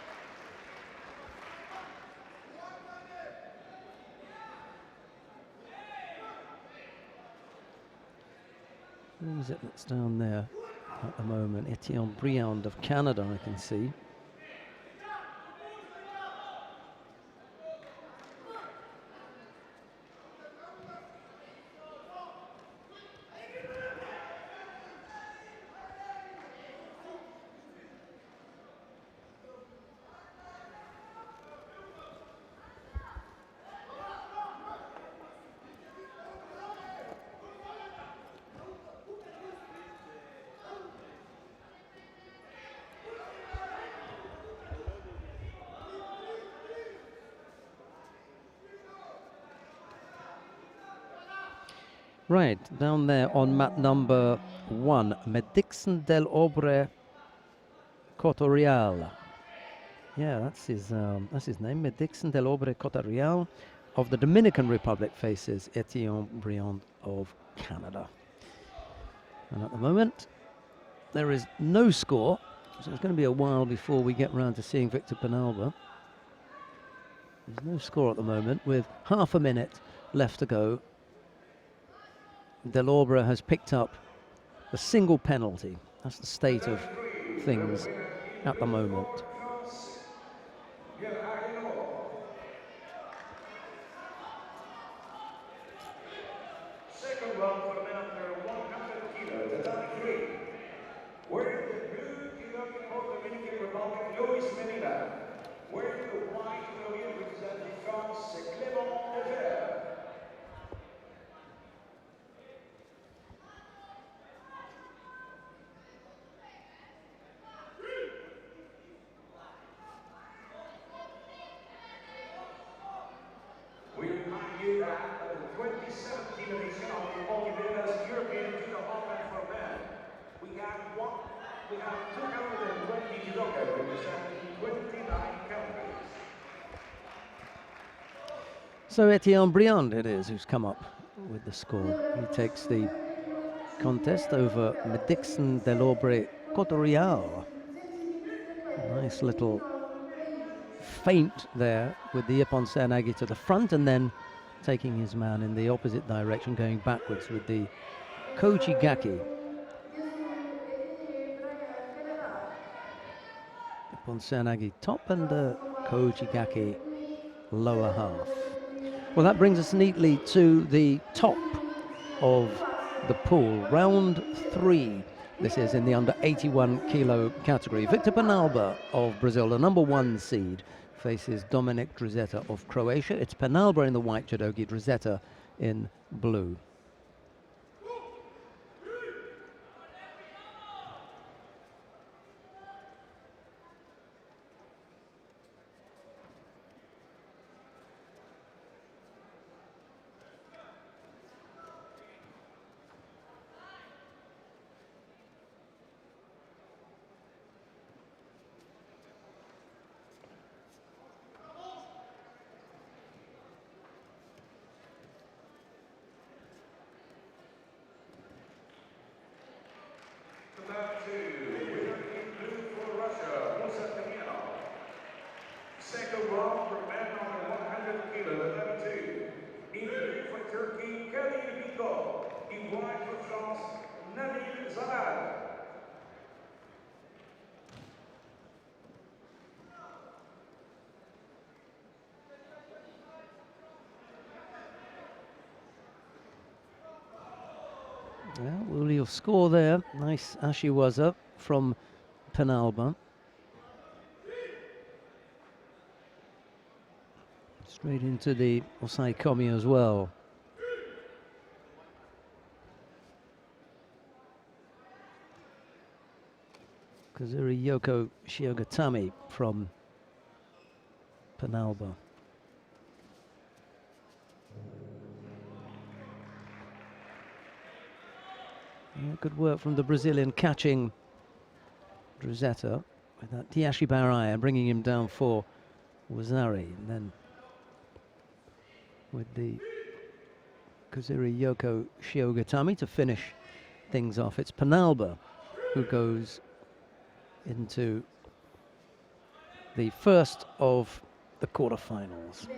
Who is it that's down there at the moment? Etienne Briand of Canada, I can see. Right, down there on mat number 1, Medixon del Obre Cotorial. Yeah, that's his name, Medixon del Obre Cotorial of the Dominican Republic faces Etienne Briand of Canada. And at the moment, there is no score, so it's going to be a while before we get round to seeing Victor Penalba. There's no score at the moment, with half a minute left to go. Del Obre has picked up a single penalty. That's the state of things at the moment. Second round for men under 100 kilos, Day2. Wearing the blue judogi for the Dominican Republic, Luis Medina. Wearing the white judogi representing France, Clément Lefebvre. We remind you that at the 2017 edition of the Odivelas European Judo Open for Men, we have 220 judoka representing 29 countries. So Etienne Briand it is who's come up with the score. He takes the contest over Medixon Delaubre Cotorial. Nice little feint there with the Ippon Seoinage to the front and then taking his man in the opposite direction, going backwards with the Koji Gaki. Ippon Seoinage top and the Koji Gaki lower half. Well, that brings us neatly to the top of the pool. Round 3. This is in the under 81 kilo category. Victor Penalba of Brazil, the number 1 seed, faces Dominik Drzeta of Croatia. It's Penalba in the white judogi, Drzeta in blue. Second round for men on 100 kilo, the number 2. In blue for Turkey, Kadir Biko. In white for France, Nabil Zalal. Yeah, well, your score there. Nice Ashiwaza from Penalba. Straight into the Osai Komi as well. Kazuri Yoko Shiogatami from Penalba. Yeah, good work from the Brazilian catching Drzeta with that Tiashi Barai and bringing him down for Wazari. And then with the Kazuri Yoko Shiogatami to finish things off. It's Penalba who goes into the first of the quarterfinals.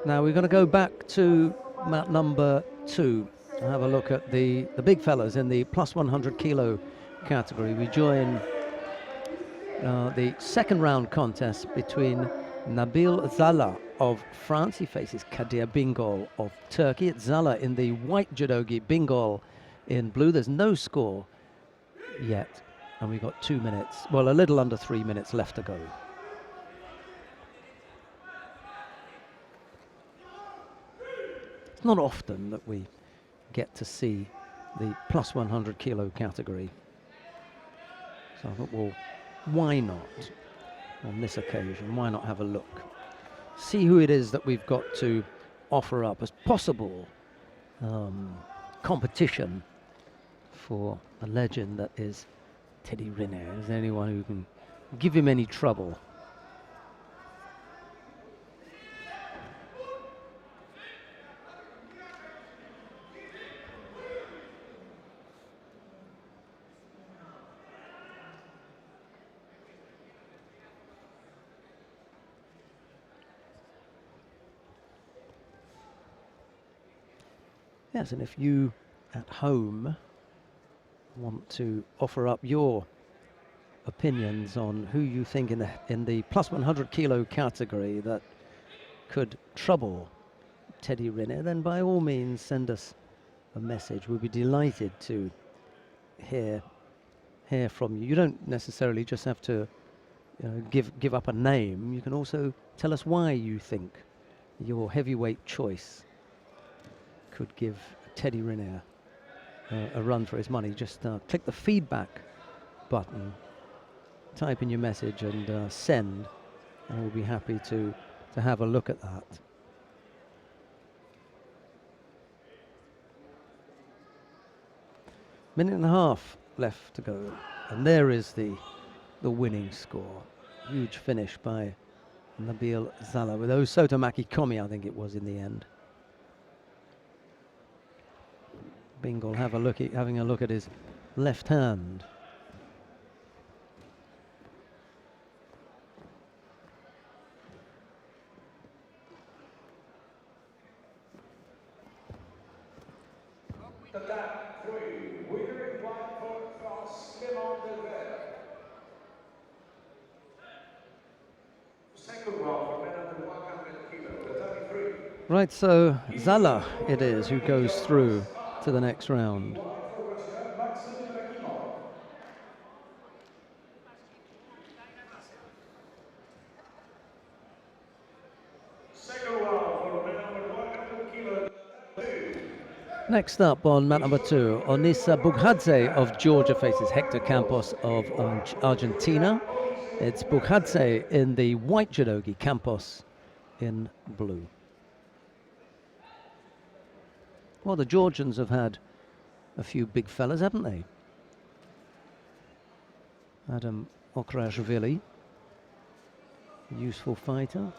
Now we're going to go back to mat number 2 and have a look at the big fellas in the plus 100 kilo category. We join the second round contest between Nabil Zala of France. He faces Kadir Bingöl of Turkey. It's Zala in the white judogi, Bingöl in blue. There's no score yet, and we've got 2 minutes, well, a little under 3 minutes left to go. It's not often that we get to see the plus 100 kilo category, so I thought, well, why not on this occasion? Why not have a look, see who it is that we've got to offer up as possible competition for the legend that is Teddy Riner. Is there anyone who can give him any trouble? Yes, and if you at home want to offer up your opinions on who you think in the plus 100 kilo category that could trouble Teddy Riner, then by all means send us a message. We'll be delighted to hear from you. You don't necessarily just have to give up a name. You can also tell us why you think your heavyweight choice could give Teddy Riner a run for his money. Just click the feedback button, type in your message and send, and we'll be happy to have a look at that. Minute and a half left to go, And there is the winning score. Huge finish by Nabil Zala with Osotomaki Komi, I think it was in the end. Bingle having a look at his left hand. That 3, winner in black for France, Odivelas. Second round for men under 100 kilos, the 33. Right, so Zala it is who goes through to the next round. Second round for men under 100 kilos. Next up on mat number 2, Onisa Bughadze of Georgia faces Hector Campos of Argentina. It's Bughadze in the white judogi, Campos in blue. Well, the Georgians have had a few big fellas, haven't they? Adam Okrashvili, a useful fighter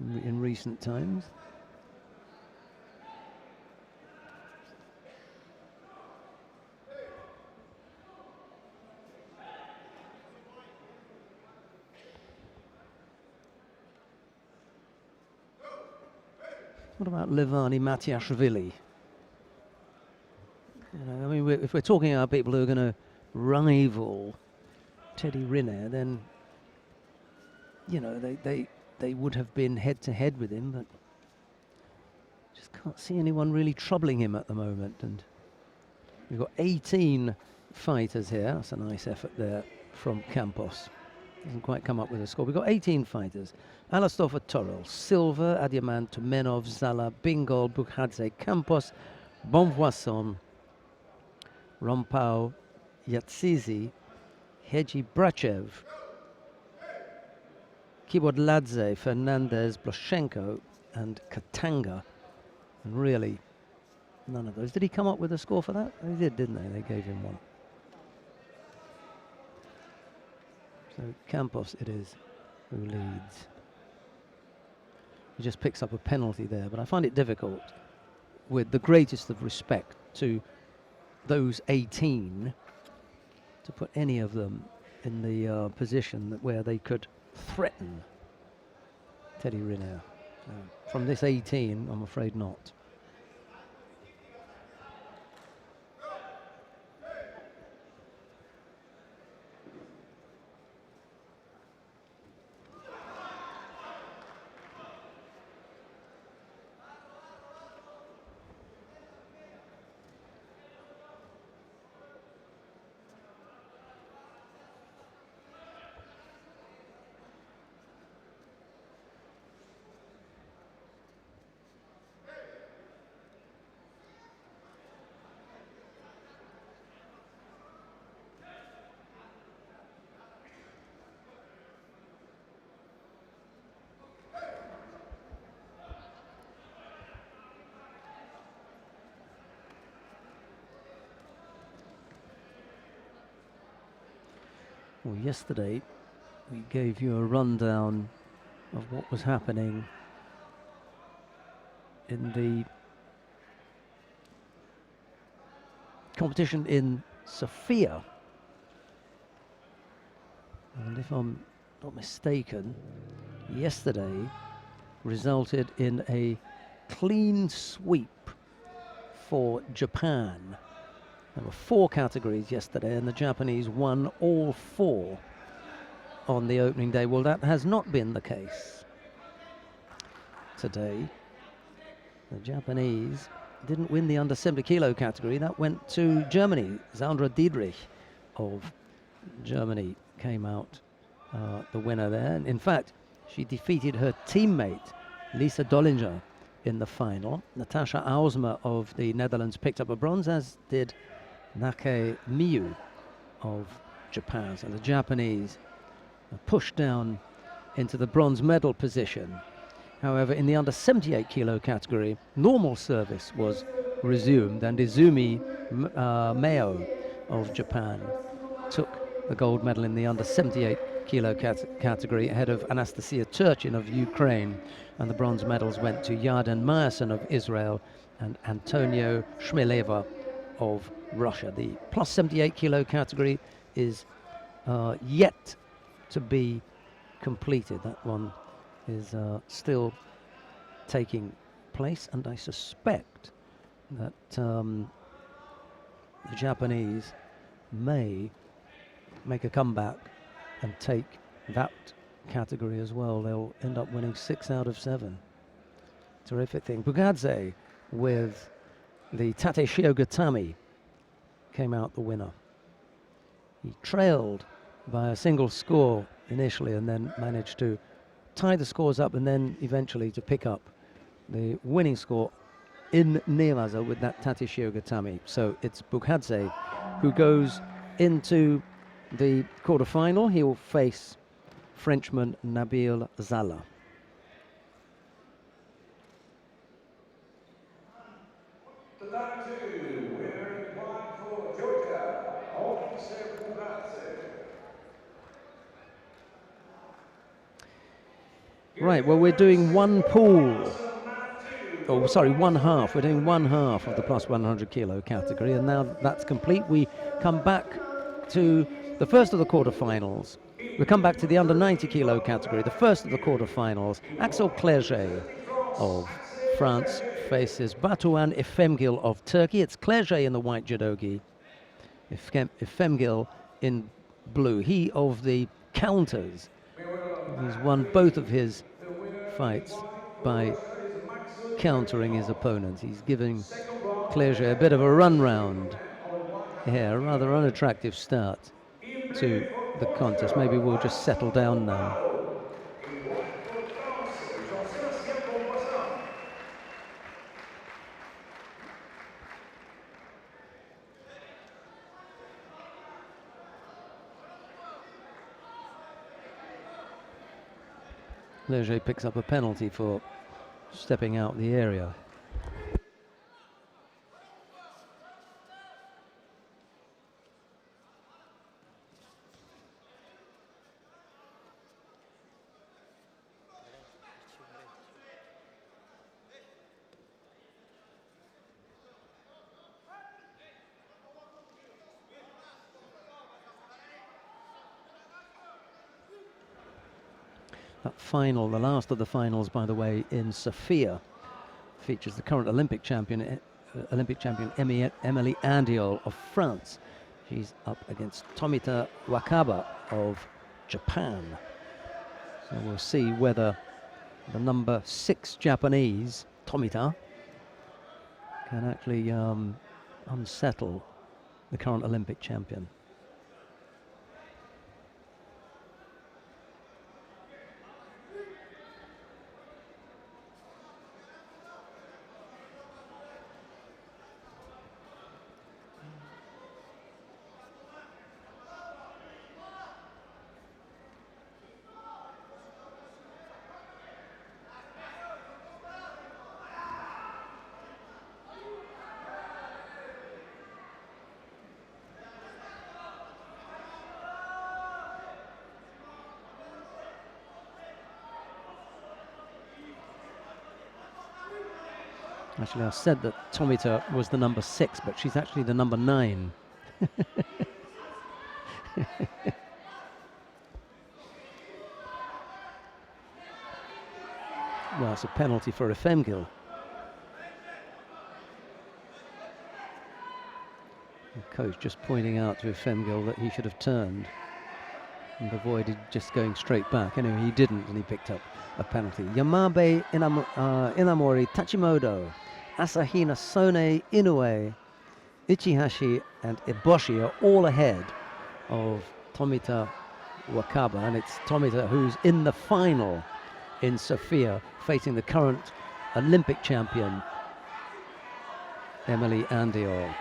in recent times. What about Levani Matiashvili? You know, I mean, if we're talking about people who are going to rival Teddy Riner, then you know they would have been head to head with him, but just can't see anyone really troubling him at the moment. And we've got 18 fighters here. That's a nice effort there from Campos. Doesn't quite come up with a score. We've got 18 fighters. Alastofa Torrell, Silva, Adiamant, Tumenov, Zala, Bingol, Bughadze, Campos, Bonvoisson, Rompau, Yatsizi, Heji Brachev, Kibodladze, Fernandez, Bloshenko, and Katanga. And really, none of those. Did he come up with a score for that? They did, didn't they? They gave him one. So Campos it is who leads. He just picks up a penalty there, but I find it difficult, with the greatest of respect to those 18, to put any of them in the position where they could threaten Teddy Riner. From this 18, I'm afraid not. Well, yesterday we gave you a rundown of what was happening in the competition in Sofia. And if I'm not mistaken, yesterday resulted in a clean sweep for Japan. There were 4 categories yesterday, and the Japanese won all 4 on the opening day. Well, that has not been the case today. The Japanese didn't win the under 70 kilo category. That went to Germany. Sandra Diedrich of Germany came out the winner there. And in fact, she defeated her teammate, Lisa Dollinger, in the final. Natasha Ausma of the Netherlands picked up a bronze, as did Nake Miyu of Japan. So the Japanese are pushed down into the bronze medal position. However, in the under 78 kilo category, normal service was resumed, and Izumi Mayo of Japan, took the gold medal in the under 78 kilo category ahead of Anastasia Turchin of Ukraine, and the bronze medals went to Yarden Meyerson of Israel and Antonio Shmileva of Russia. The plus 78 kilo category is yet to be completed. That one is still taking place, and I suspect that the Japanese may make a comeback and take that category as well. They'll end up winning 6 out of 7. Terrific thing. Bugadze with the Tate Shiogatami came out the winner. He trailed by a single score initially and then managed to tie the scores up and then eventually to pick up the winning score in Newaza with that Tate Shiogatami. So it's Bugadze who goes into the quarterfinal. He will face Frenchman Nabil Zala. The Day2 winner in black for Georgia, Bugadze. Right, well, we're doing one pool. Oh, sorry, one half. We're doing one half of the plus 100 kilo category, and now that's complete. We come back to the first of the quarterfinals. We come back to the under 90 kilo category, the first of the quarterfinals. Axel Clerget of France faces Batuhan Efemgil of Turkey. It's Clerget in the white judogi, Efemgil in blue. He of the counters. He's won both of his fights by countering his opponent. He's giving Clerget a bit of a run round here, a rather unattractive start to the contest. Maybe we'll just settle down now. Clerget picks up a penalty for stepping out the area. That final, the last of the finals, by the way, in Sofia, features the current Olympic champion Emily Andiol of France. She's up against Tomita Wakaba of Japan. So we'll see whether the number 6 Japanese, Tomita, can actually unsettle the current Olympic champion. Actually, I said that Tomita was the number 6, but she's actually the number 9. Well, it's a penalty for Efemgil. The coach just pointing out to Efemgil that he should have turned and avoided just going straight back. Anyway, he didn't, and he picked up a penalty. Yamabe Inamori Tachimoto, Asahina Sone Inoue, Ichihashi and Eboshi are all ahead of Tomita Wakaba, and it's Tomita who's in the final in Sofia, facing the current Olympic champion Emily Andiol.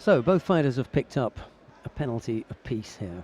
So both fighters have picked up a penalty apiece here.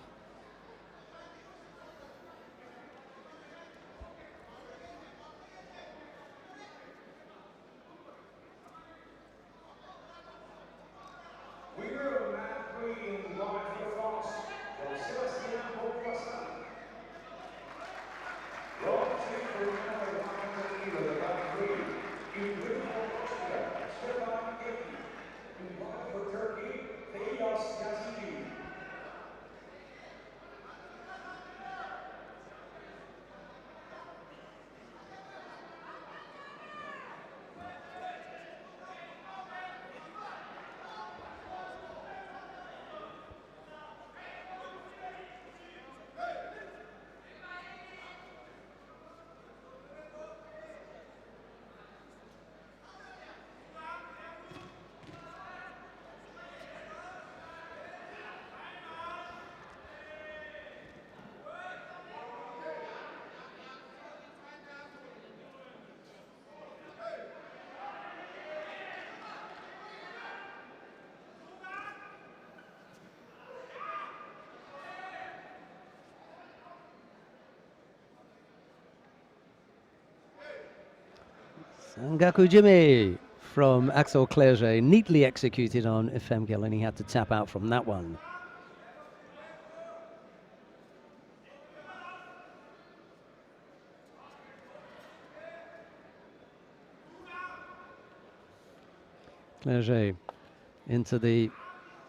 Sangaku Jimmy from Axel Clerget, neatly executed on Efemgil, and he had to tap out from that one. Clerget into the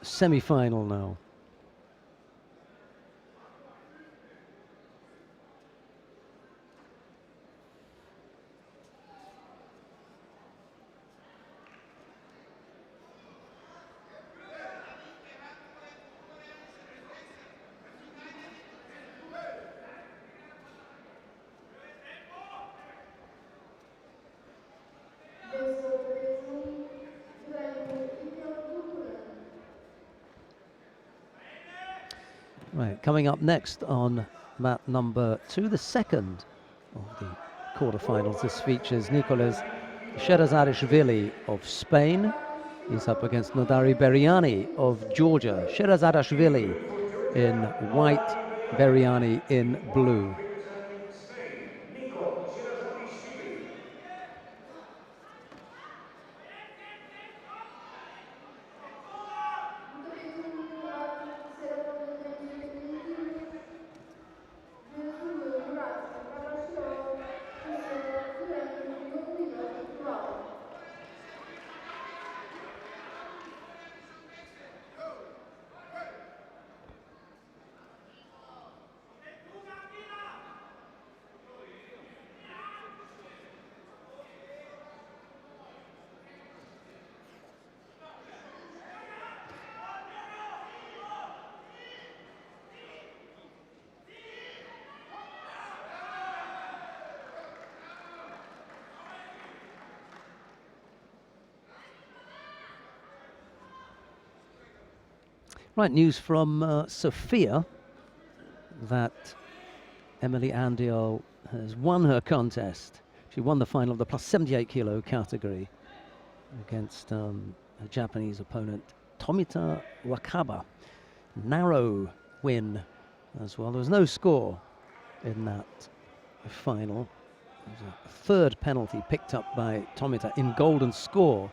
semi-final now. Right, coming up next on mat number 2, the second of the quarterfinals. This features Nicolas Sherazadishvili of Spain. He's up against Nodari Beriani of Georgia. Sherazadishvili in white, Beriani in blue. Right, news from Sofia that Emily Andiol has won her contest. She won the final of the plus 78 kilo category against her Japanese opponent Tomita Wakaba. Narrow win as well. There was no score in that final. There was a third penalty picked up by Tomita in golden score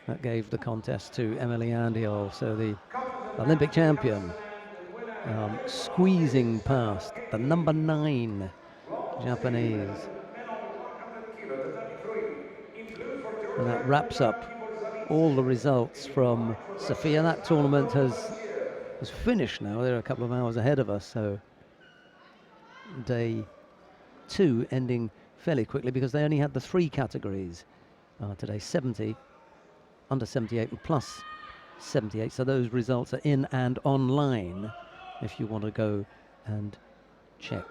that gave the contest to Emily Andiol. So the Olympic champion squeezing past the number 9 Japanese. And that wraps up all the results from Sofia. That tournament has finished now. They're a couple of hours ahead of us, so day 2 ending fairly quickly because they only had the 3 categories today: 70, under 78 and plus 78. So those results are in and online if you want to go and check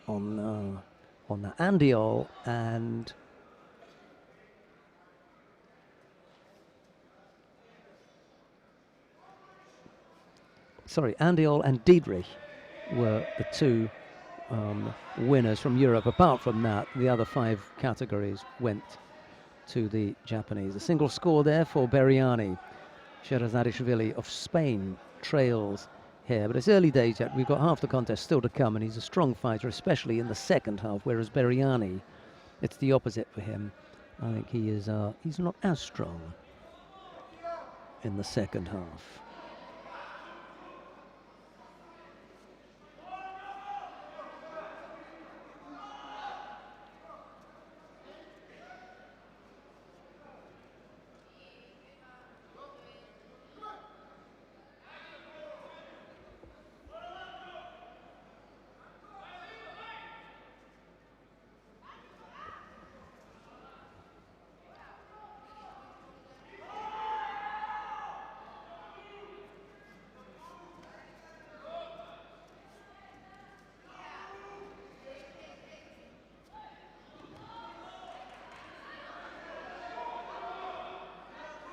on the Andiol and Andiol and Diedrich were the 2 winners from Europe. Apart from that, the other 5 categories went to the Japanese. A single score there for Beriani. Sherazadishvili of Spain trails here, but it's early days yet. We've got half the contest still to come, and he's a strong fighter, especially in the second half, whereas Beriani, it's the opposite for him. I think he is he's not as strong in the second half.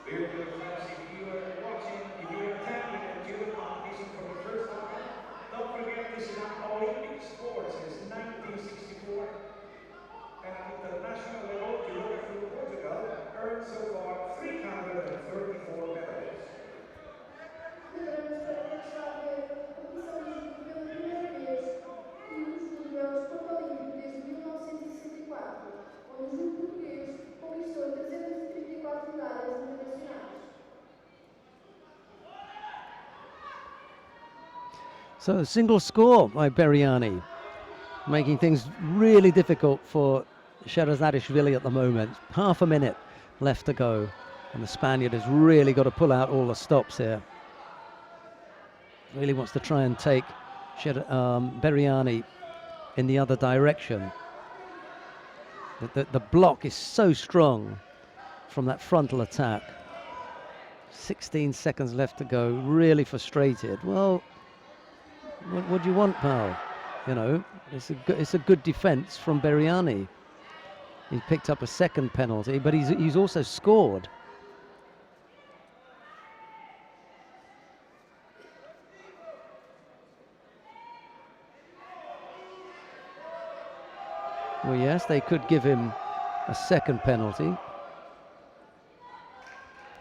If you are watching, if you are attending a judo competition for the first time, don't forget this is an Olympic sport since 1964. And at international level, judo from Portugal earned so far 334 medals. Lembramos para quem está a ver a competição de judo pela primeira vez que o judo é o desporto olímpico desde 1964, onde o judo português conquistou 334 medalhas internacionais. So a single score by Beriani, making things really difficult for Sherazadishvili at the moment. Half a minute left to go, and the Spaniard has really got to pull out all the stops here. Really wants to try and take Beriani in the other direction. The block is so strong from that frontal attack. 16 seconds left to go, really frustrated. Well, what do you want, pal? You know, it's a good defense from Beriani. He picked up a second penalty, but he's also scored. Well, yes, they could give him a second penalty,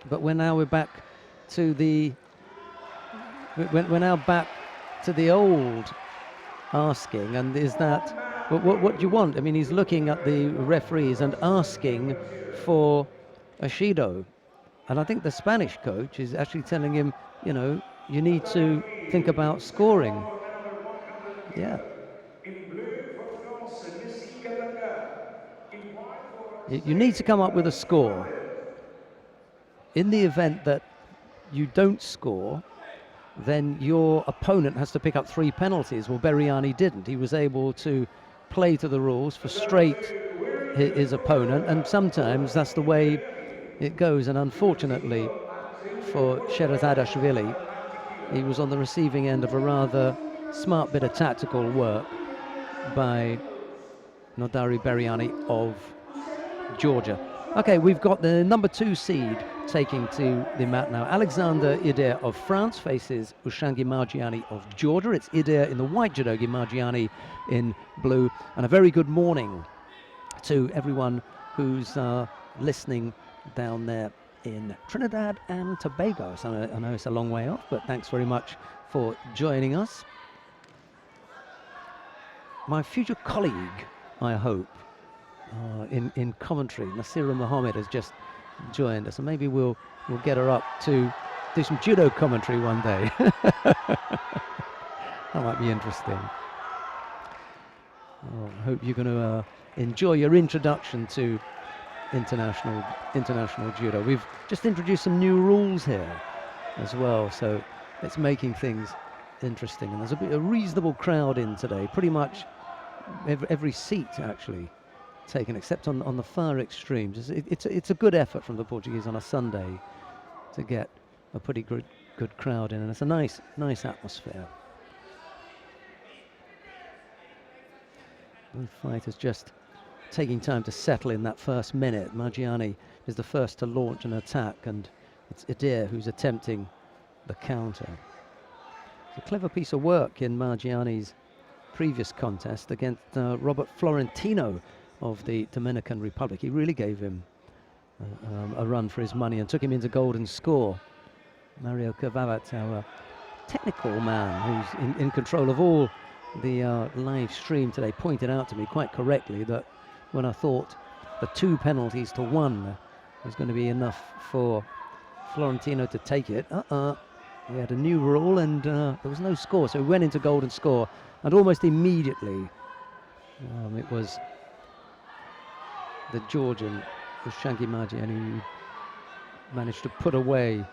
but we're back to the we're now back to the old asking, and is that what do you want? I mean, he's looking at the referees and asking for a Judo, and I think the Spanish coach is actually telling him, you know, you need to think about scoring. Yeah. You need to come up with a score. In the event that you don't score, then your opponent has to pick up 3 penalties. Well, Beriani didn't. He was able to play to the rules, frustrate his opponent, and sometimes that's the way it goes. And unfortunately for Sherazadishvili, he was on the receiving end of a rather smart bit of tactical work by Nodari Beriani of Georgia. Okay, we've got the number 2 seed taking to the mat now. Alexander Ider of France faces Ushangi Margiani of Georgia. It's Ider in the white judogi, Margiani in blue. And a very good morning to everyone who's listening down there in Trinidad and Tobago. So I know it's a long way off, but thanks very much for joining us. My future colleague, I hope, in commentary, Nasira Mohammed has just joined us, and maybe we'll get her up to do some judo commentary one day. That might be interesting. Oh, I hope you're going to enjoy your introduction to international judo. We've just introduced some new rules here as well, so it's making things interesting. And there's a reasonable crowd in today. Pretty much every seat actually taken, except on the far extremes. It's a good effort from the Portuguese on a Sunday to get a pretty good crowd in, and it's a nice atmosphere. The fight is just taking time to settle in that first minute. Margiani is the first to launch an attack, and it's Idir who's attempting the counter. It's a clever piece of work in Margiani's previous contest against Robert Florentino of the Dominican Republic. He really gave him a run for his money and took him into golden score Mario Kavavat, our technical man who's in control of all the live stream today, pointed out to me quite correctly that when I thought the 2 penalties to 1 was going to be enough for Florentino to take it, we had a new rule and there was no score, so we went into golden score, and almost immediately it was the Georgian, Shanki Margiani, who managed to put away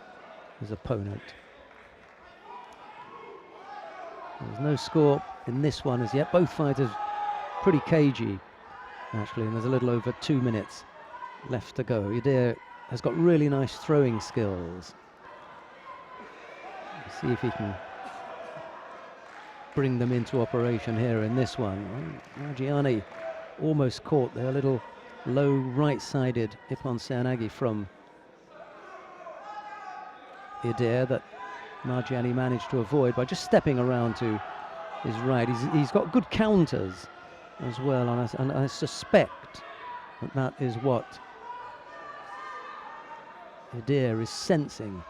his opponent. There's no score in this one as yet. Both fighters pretty cagey, actually, and there's a little over 2 minutes left to go. Yadir has got really nice throwing skills. Let's see if he can bring them into operation here in this one. Margiani almost caught their little low right-sided Ippon Seoinage from Yadir that Margiani managed to avoid by just stepping around to his right. He's got good counters as well, and I suspect that is what Yadir is sensing,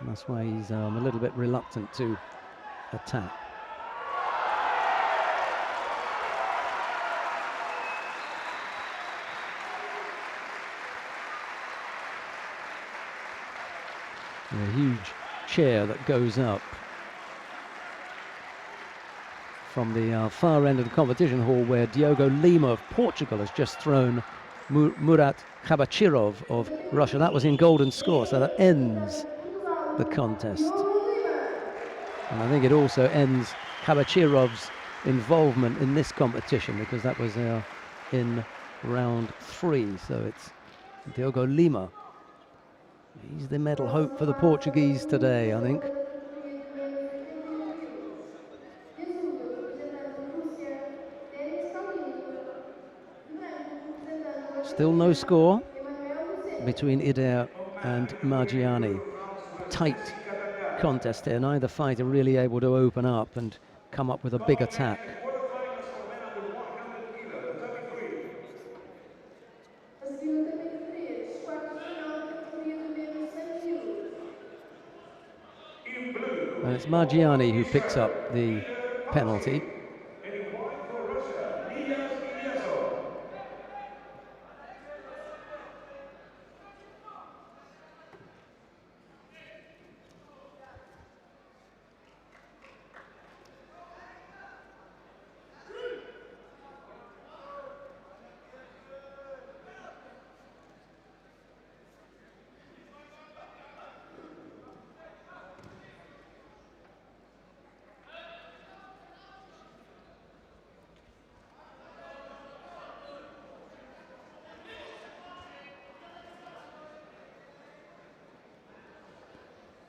and that's why he's a little bit reluctant to attack. A huge chair that goes up from the far end of the competition hall, where Diogo Lima of Portugal has just thrown Murat Khabachirov of Russia. That was in golden score, so that ends the contest. And I think it also ends Khabachirov's involvement in this competition, because that was in round 3. So it's Diogo Lima. He's the medal hope for the Portuguese today, I think. Still no score between Yadir and Margiani. Tight contest here. Neither fighter really able to open up and come up with a big attack. And it's Margiani who picks up the penalty.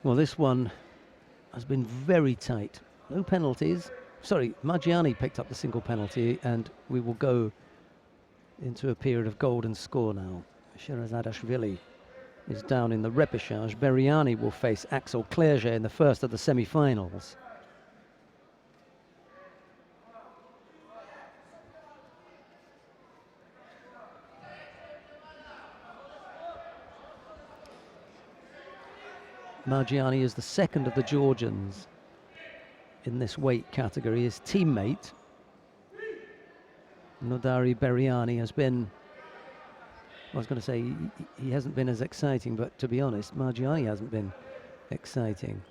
Well, this one has been very tight. No penalties. Sorry, Margiani picked up the single penalty, and we will go into a period of golden score now. Sherazadashvili is down in the repechage. Beriani will face Axel Clerget in the first of the semi-finals. Margiani is the second of the Georgians in this weight category. His teammate, Nodari Beriani, has been, I was going to say, he hasn't been as exciting, but to be honest, Margiani hasn't been exciting.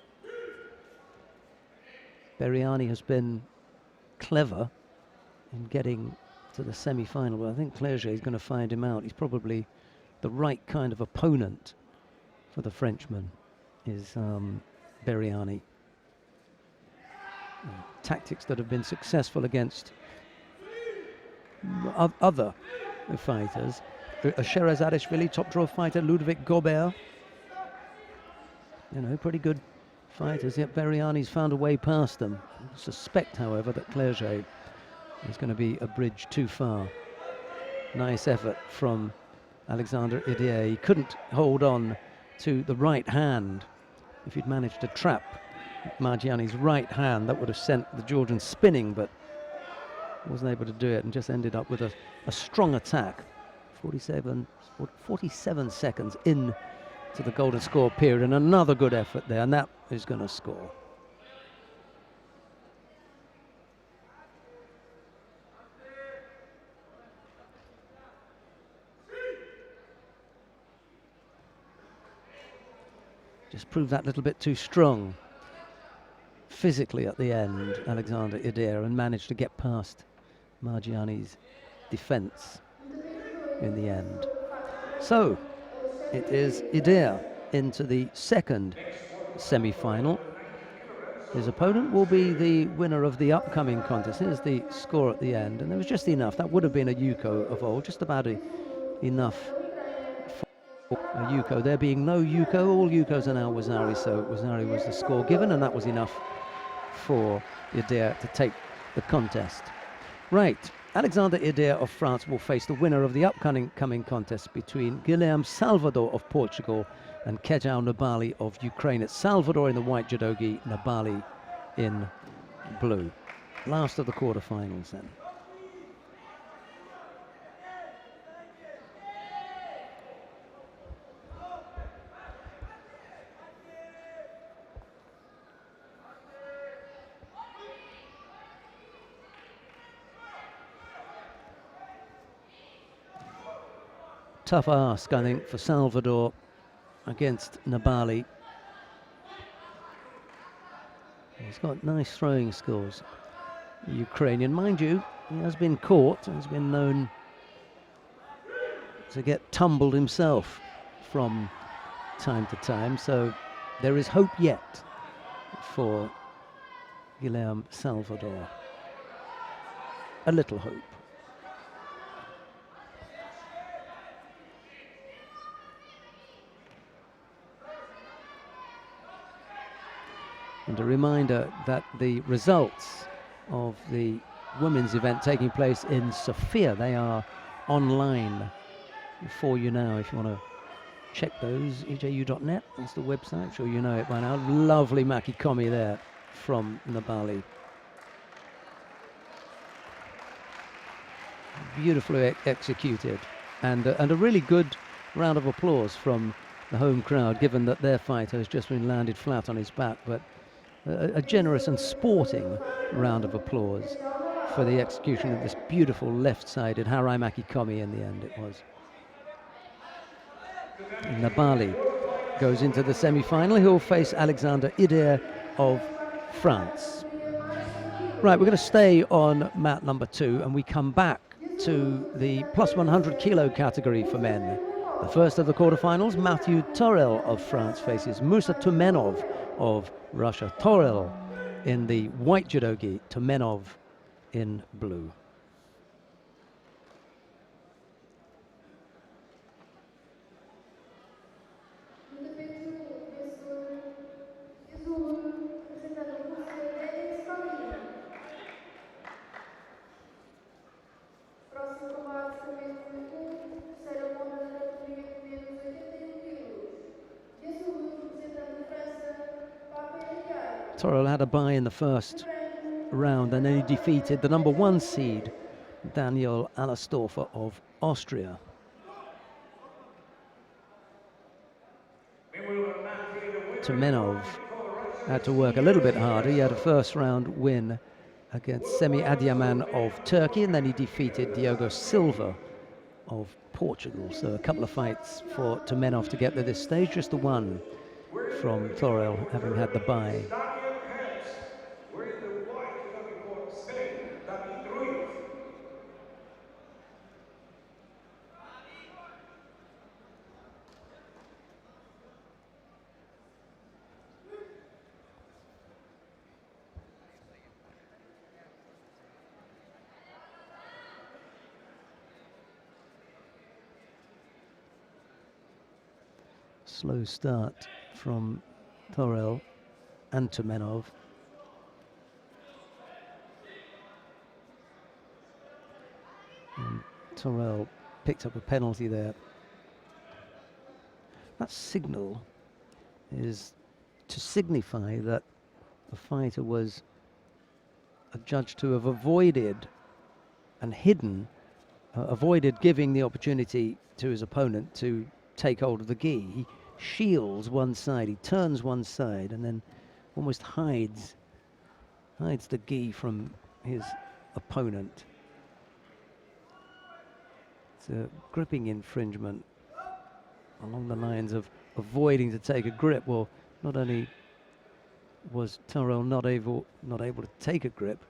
Beriani has been clever in getting to the semi-final, but I think Clerget is going to find him out. He's probably the right kind of opponent for the Frenchman, is Beriani. Tactics that have been successful against other fighters. Sherazadashvili, top draw fighter, Ludovic Gobert. You know, pretty good fighters, yet Beriani's found a way past them. I suspect, however, that Clerget is going to be a bridge too far. Nice effort from Alexander Yadir. He couldn't hold on to the right hand. If he'd managed to trap Margiani's right hand, that would have sent the Georgian spinning, but wasn't able to do it and just ended up with a strong attack. 47 seconds in to the golden score period, and another good effort there, and that is going to score. Just proved that little bit too strong physically at the end, Alexander Idir, and managed to get past Margiani's defense in the end. So it is Idir into the second semi-final. His opponent will be the winner of the upcoming contest. Here's the score at the end, and there was just enough. That would have been a Yuko of old, just about enough for a Yuko. There being no Yuko, all Yukos are now Wazari, so Wazari was the score given, and that was enough for Idir to take the contest. Right, Alexander Idir of France will face the winner of the upcoming contest between Guilherme Salvador of Portugal and Kejao Nabali of Ukraine. It's Salvador in the white judogi, Nabali in blue. Last of the quarterfinals then. Tough ask, I think, for Salvador against Nabali. He's got nice throwing skills, the Ukrainian. Mind you, he has been caught, has been known to get tumbled himself from time to time, so there is hope yet for Guilherme Salvador. A little hope. And a reminder that the results of the women's event taking place in Sofia, they are online for you now if you want to check those. eju.net, that's the website, I'm sure you know it by now. Lovely Makikomi there from Nabali. Beautifully executed, and a really good round of applause from the home crowd, given that their fighter has just been landed flat on his back, but a generous and sporting round of applause for the execution of this beautiful left-sided Harai Makikomi in the end it was. Nabali goes into the semi-final. He'll face Alexander Idir of France. Right, we're going to stay on mat number 2, and we come back to the plus 100 kilo category for men. The first of the quarterfinals, Matthew Torel of France faces Musa Tumenov of Russia. Torel in the white judogi, Tumenov in blue. Torel had a bye in the first round, and then he defeated the number 1 seed, Daniel Allastorfer of Austria. Tumenov had to work a little bit harder. He had a first round win against Semi Adiaman of Turkey, and then he defeated Diogo Silva of Portugal. So a couple of fights for Tumenov to get to this stage, just the one from Torel having had the bye. Slow start from Torel and Tumenov. And Torel picked up a penalty there. That signal is to signify that the fighter was adjudged to have avoided and hidden, avoided giving the opportunity to his opponent to take hold of the gi. shields one side, he turns one side, and then almost hides the gi from his opponent. It's a gripping infringement along the lines of avoiding to take a grip. Well, not only was Tyrrell not able to take a grip,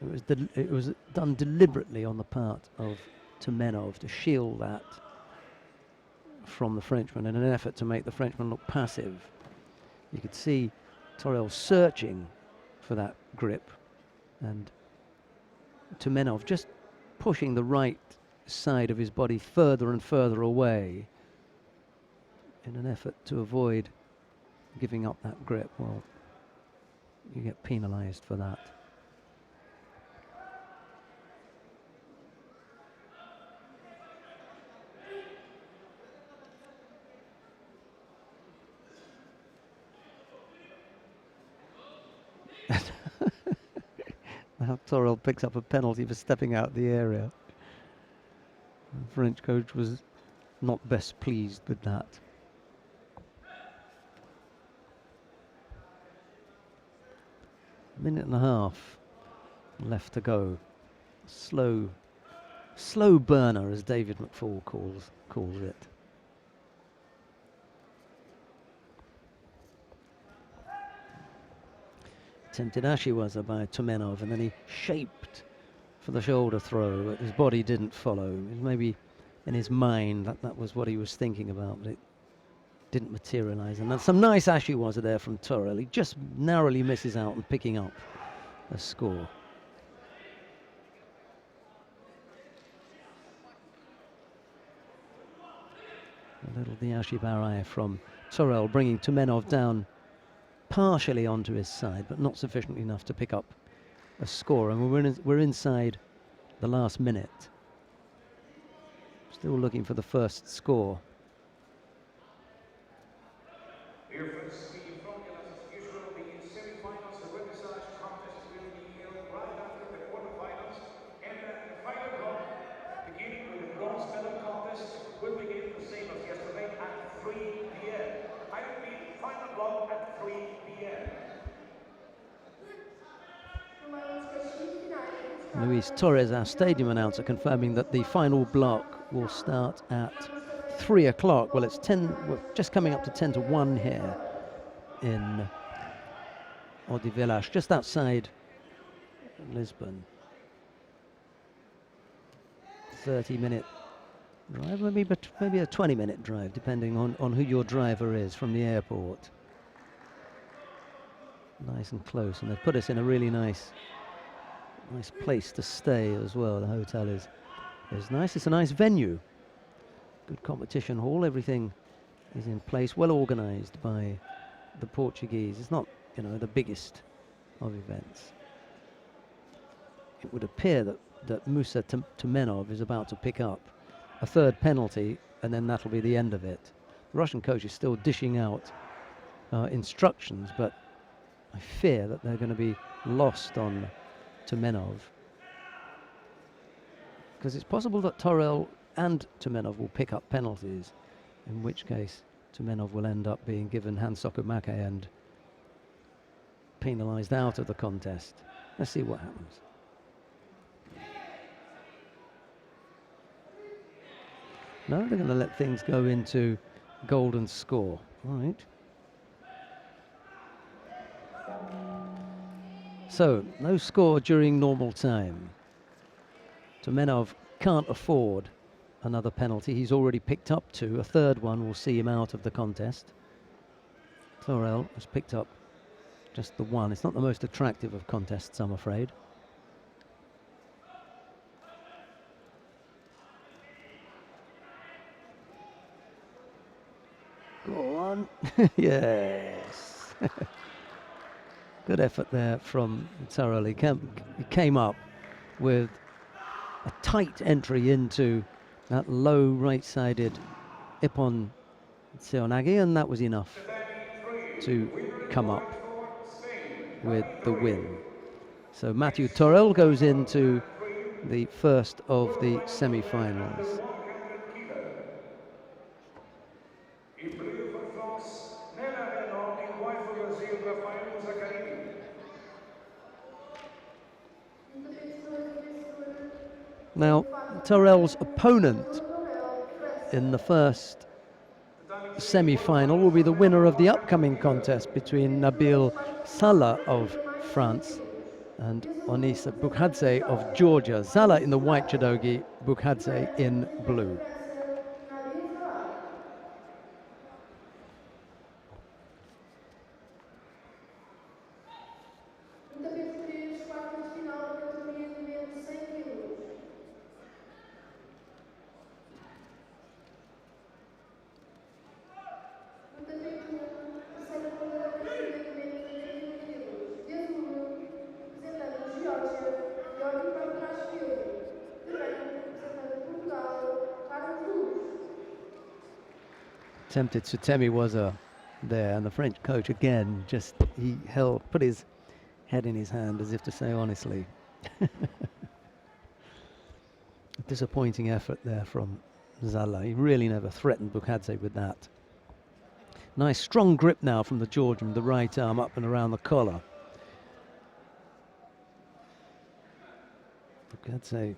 it was done deliberately on the part of Tumenov to shield that from the Frenchman in an effort to make the Frenchman look passive. You could see Tyrrell searching for that grip, and Tumenov just pushing the right side of his body further and further away in an effort to avoid giving up that grip. Well, you get penalized for that. Now Tyrrell picks up a penalty for stepping out the area. The French coach was not best pleased with that. Minute and a half left to go. Slow burner, as David McFall calls it. Attempted Ashiwaza by Tumenov, and then he shaped for the shoulder throw, but his body didn't follow. It was maybe in his mind that was what he was thinking about, but it didn't materialize. And that's some nice Ashiwaza there from Tyrrell. He just narrowly misses out on picking up a score. A little Diashi Barai from Tyrrell, bringing Tumenov down partially onto his side, but not sufficiently enough to pick up a score. And we're inside the last minute. Still looking for the first score. Here first, the Odivelas, as usual, the semi-finals, the reprisage contest will be held right after the quarterfinals, and the final block, beginning with the bronze medal contest, will begin the same as yesterday at 3 p.m. I repeat, final block at 3 p.m. Luis Torres, our stadium announcer, confirming that the final block will start at 3 o'clock. Well, it's 10, we're just coming up to 10 to 1 here in Odivelas, just outside Lisbon. 30-minute drive, maybe a 20-minute drive, depending on who your driver is from the airport. Nice and close, and they've put us in a really nice place to stay as well. The hotel is nice. It's a nice venue. Good competition hall. Everything is in place, well organized by the Portuguese. It's not, the biggest of events. It would appear that Musa Tumenov is about to pick up a third penalty, and then that'll be the end of it. The Russian coach is still dishing out instructions, but I fear that they're going to be lost on Tumenov, because it's possible that Tyrrell and Tumenov will pick up penalties, in which case Tumenov will end up being given Hansoku-make and penalised out of the contest. Let's see what happens. No, they're going to let things go into golden score. All right. So, no score during normal time. Tumenov can't afford another penalty. He's already picked up 2. A third one will see him out of the contest. Tyrrell has picked up just the 1. It's not the most attractive of contests, I'm afraid. Go on. Yes. Good effort there from Tyrrell. He came up with a tight entry into that low right-sided Ippon Seoinage, and that was enough to come up with the win. So Matthew Tyrrell goes into the first of the semi-finals. In blue for France, cross nell'areno in white for Brazil, Rafael Zaccarini. Now, Torell's opponent in the first semi-final will be the winner of the upcoming contest between Nabil Salah of France and Onisa Bukhadze of Georgia. Salah in the white judogi, Bukhadze in blue. Tempted Sutemi was there, and the French coach again put his head in his hand as if to say honestly. A disappointing effort there from Zala. He really never threatened Bukhadze with that. Nice strong grip now from the Georgian, the right arm up and around the collar. Bukhadze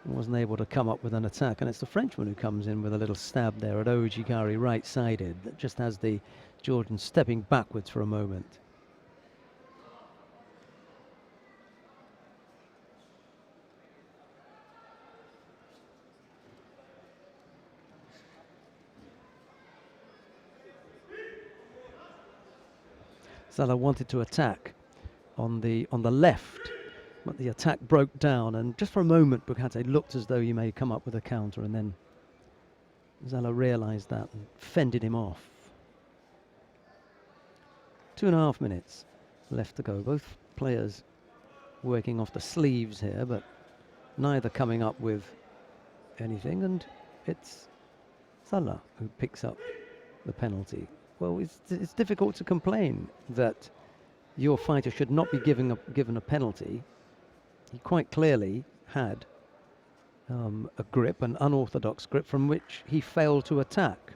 wasn't able to come up with an attack, and it's the Frenchman who comes in with a little stab there at Ojigari right-sided, that just has the Georgian stepping backwards for a moment. Zala wanted to attack on the left, but the attack broke down, and just for a moment Bukhadze looked as though he may come up with a counter, and then Zala realised that and fended him off. 2.5 minutes left to go. Both players working off the sleeves here, but neither coming up with anything, and it's Zala who picks up the penalty. Well, it's difficult to complain that your fighter should not be given a penalty. He quite clearly had a grip, an unorthodox grip, from which he failed to attack.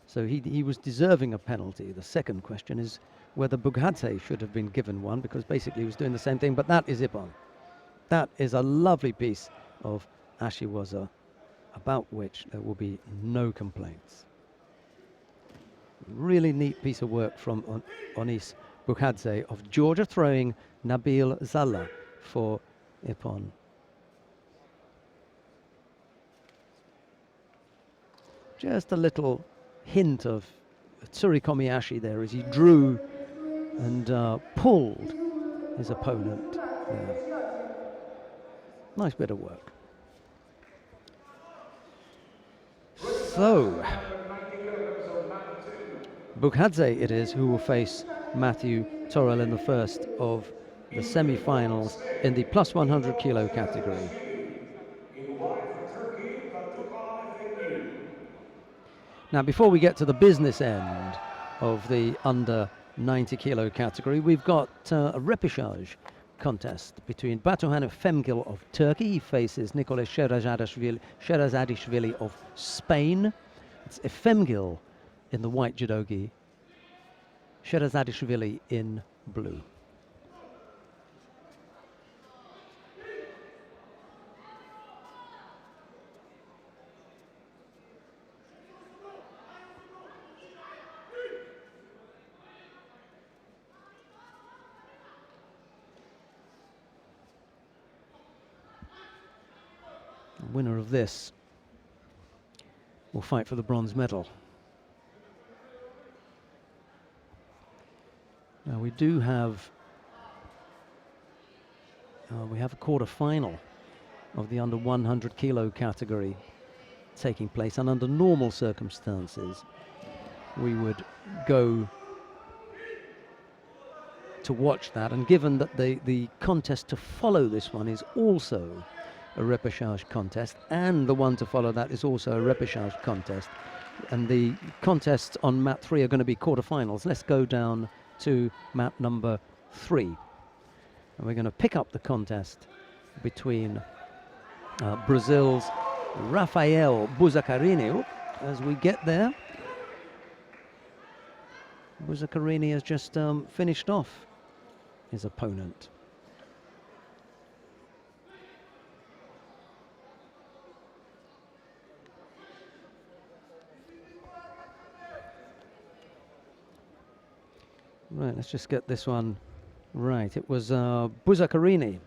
So he was deserving a penalty. The second question is whether Bukhadze should have been given one, because basically he was doing the same thing, but that is Ippon. That is a lovely piece of Ashiwaza, about which there will be no complaints. Really neat piece of work from Onis Bukhadze of Georgia, throwing Nabil Zala for Ippon. Just a little hint of Tsurikomi there as he drew and pulled his opponent there. Nice bit of work. So, Bukhadze it is who will face Matthew Torell in the first of the semi-finals in the plus 100 kilo category. Now, before we get to the business end of the under 90 kilo category, we've got a repechage contest between Batuhan Femgil of Turkey. He faces Nicolas Sherazadishvili of Spain. It's Efemgil in the white judogi, Sherazadishvili in blue. The winner of this will fight for the bronze medal. Now we do have a quarter final of the under 100 kilo category taking place, and under normal circumstances we would go to watch that, and given that the contest to follow this one is also a repechage contest, and the one to follow that is also a repechage contest, and the contests on mat 3 are going to be quarterfinals. Let's go down to mat number 3, and we're going to pick up the contest between Brazil's Rafael Buzaccarini. As we get there, Buzzacarini has just finished off his opponent. Right, let's just get this one right. It was Buzzacarini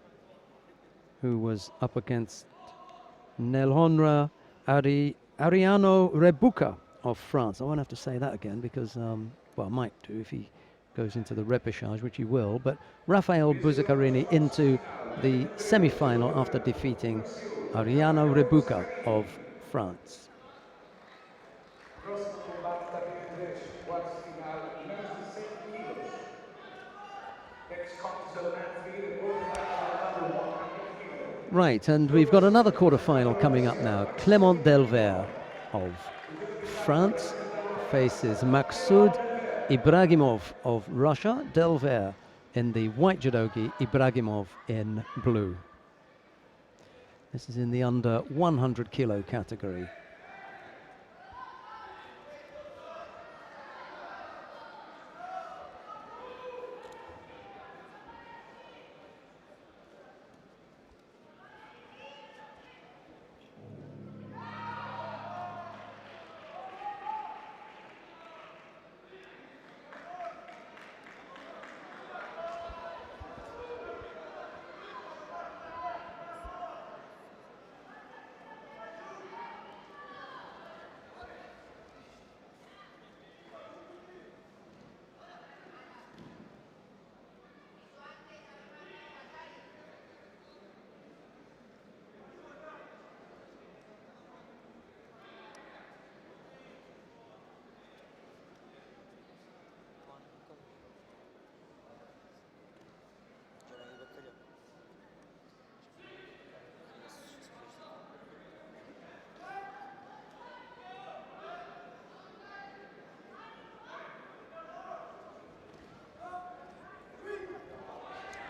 who was up against Nelhonra Ariano Rebuca of France. I won't have to say that again because, well, I might do if he goes into the repechage, which he will. But Rafael Buzzacarini into the semi-final after defeating Ariano Rebuca of France. Right, and we've got another quarter-final coming up now. Clément Delvert of France faces Maksud Ibragimov of Russia. Delvert in the white judogi, Ibragimov in blue. This is in the under 100 kilo category.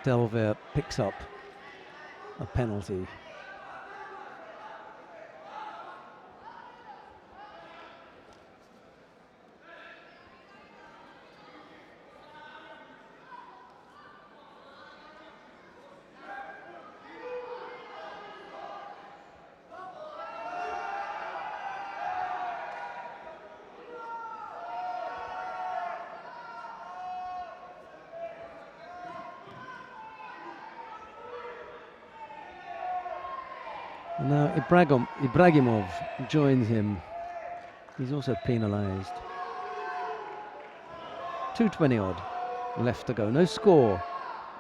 Delvert picks up a penalty. Now Ibragimov joins him. He's also penalised. 2:20 odd left to go. No score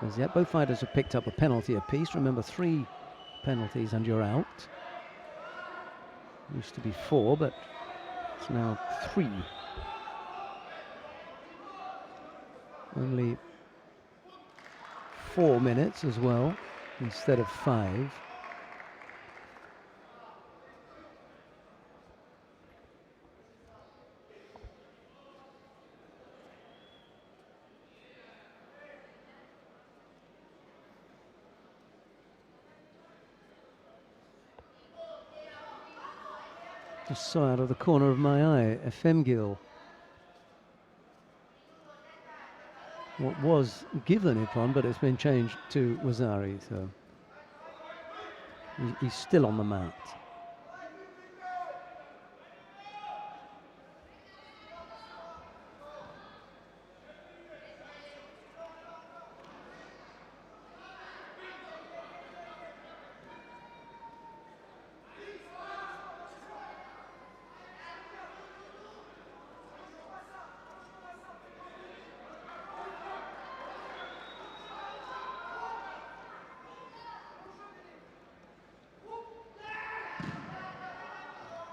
as yet. Both fighters have picked up a penalty apiece. Remember, 3 penalties and you're out. Used to be 4, but it's now 3. Only 4 minutes as well instead of 5. Just saw out of the corner of my eye, Efemgil. What was given Ippon, but it's been changed to Wazari, so he's still on the mat.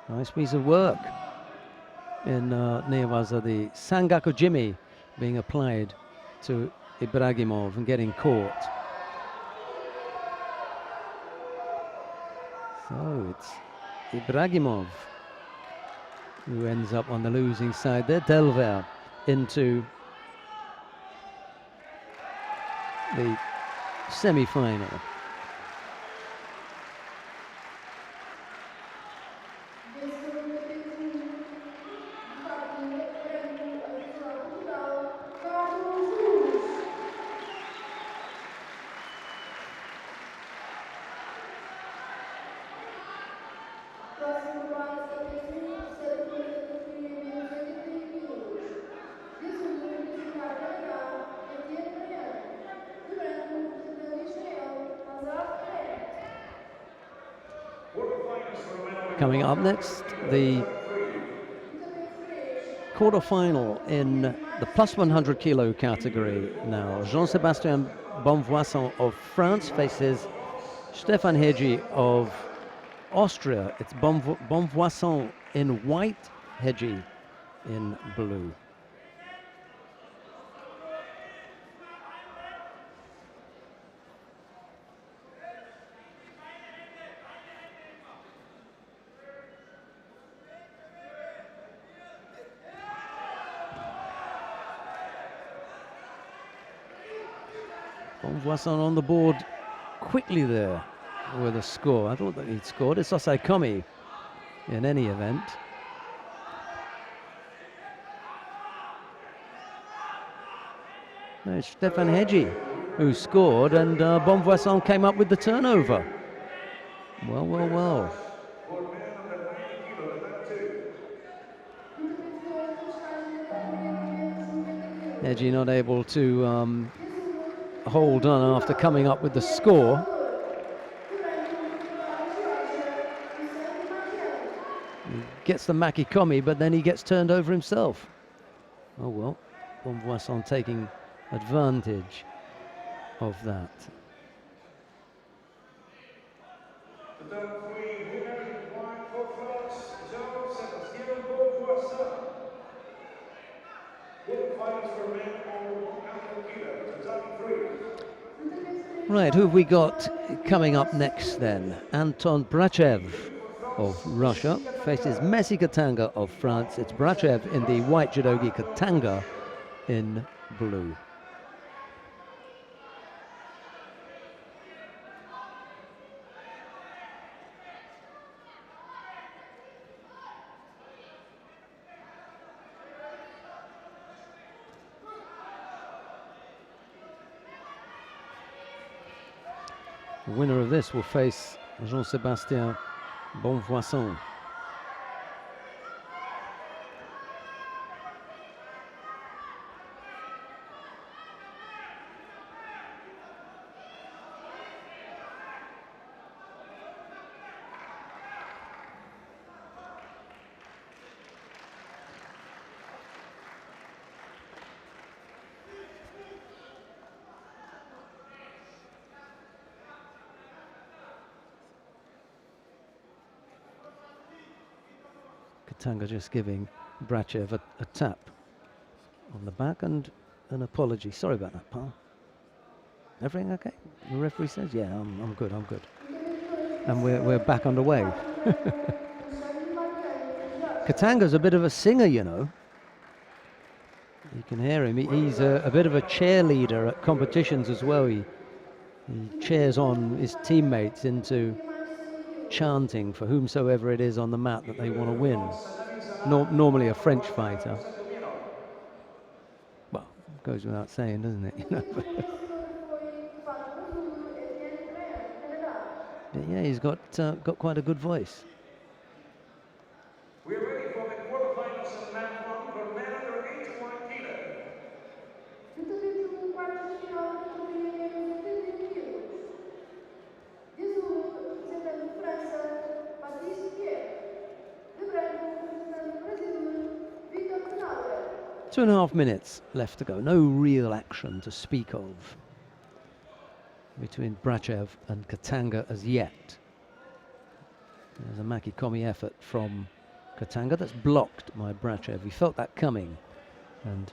Nice piece of work in Newaza, the Sangaku Jimmy being applied to Ibragimov and getting caught. So it's Ibragimov who ends up on the losing side there. Delvert into the semi-final. Coming up next, the quarter-final in the plus 100 kilo category now. Jean-Sébastien Bonvoisson of France faces Stefan Hegyi of Austria. It's Bonvoisson in white, Hegyi in blue. Bonvoisson on the board quickly there with a score. I thought that he'd scored. It's Osei Komi in any event. There's Stefan Hegyi who scored, and Bonvoisson came up with the turnover. Well, well, well. Hegyi not able to hold on after coming up with the score. He gets the Makikomi, but then he gets turned over himself. Oh well, Bonvoisson taking advantage of that. Right, who have we got coming up next then? Anton Brachev of Russia faces Messi Katanga of France. It's Brachev in the white judogi, Katanga in blue. The winner of this will face Jean-Sébastien Bonvoisson. Katanga just giving Brachev a tap on the back and an apology. Sorry about that, pal. Everything okay? The referee says, yeah, I'm good, I'm good. And we're back underway. Katanga's a bit of a singer, you know. You can hear him. He's a bit of a cheerleader at competitions as well. He cheers on his teammates into chanting for whomsoever it is on the mat that they want to win. Normally a French fighter. Well, goes without saying, doesn't it? You know? But yeah, he's got quite a good voice. We're ready for the quarterfinals of mat one for men under 81 kilos. Two and a half minutes left to go. No real action to speak of between Brachev and Katanga as yet. There's a Makikomi effort from Katanga that's blocked by Brachev. He felt that coming and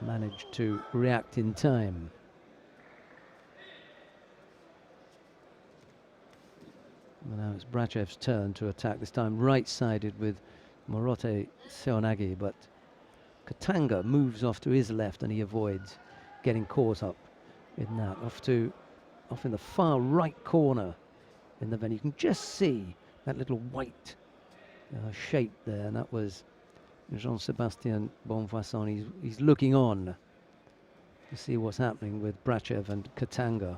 managed to react in time. But now it's Brachev's turn to attack, this time right-sided with Morote Seonagi, but Katanga moves off to his left and he avoids getting caught up in that. Off in the far right corner in the venue. You can just see that little white shape there, and that was Jean-Sébastien Bonvoisson. He's looking on to see what's happening with Brachev and Katanga.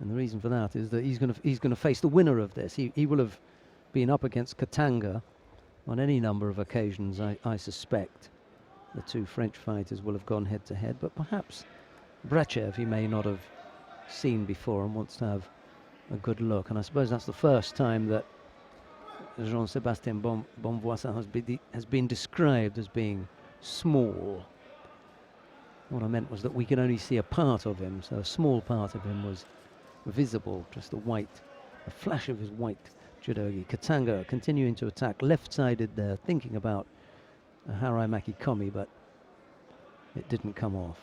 And the reason for that is that he's going to face the winner of this. He will have been up against Katanga on any number of occasions, I suspect. The two French fighters will have gone head to head, but perhaps Brachev he may not have seen before and wants to have a good look. And I suppose that's the first time that Jean-Sébastien Bonvoisin has been described as being small. What I meant was that we could only see a part of him, so a small part of him was visible, just a flash of his white judogi. Katanga continuing to attack, left-sided there, thinking about a Harai Maki Komi, but it didn't come off.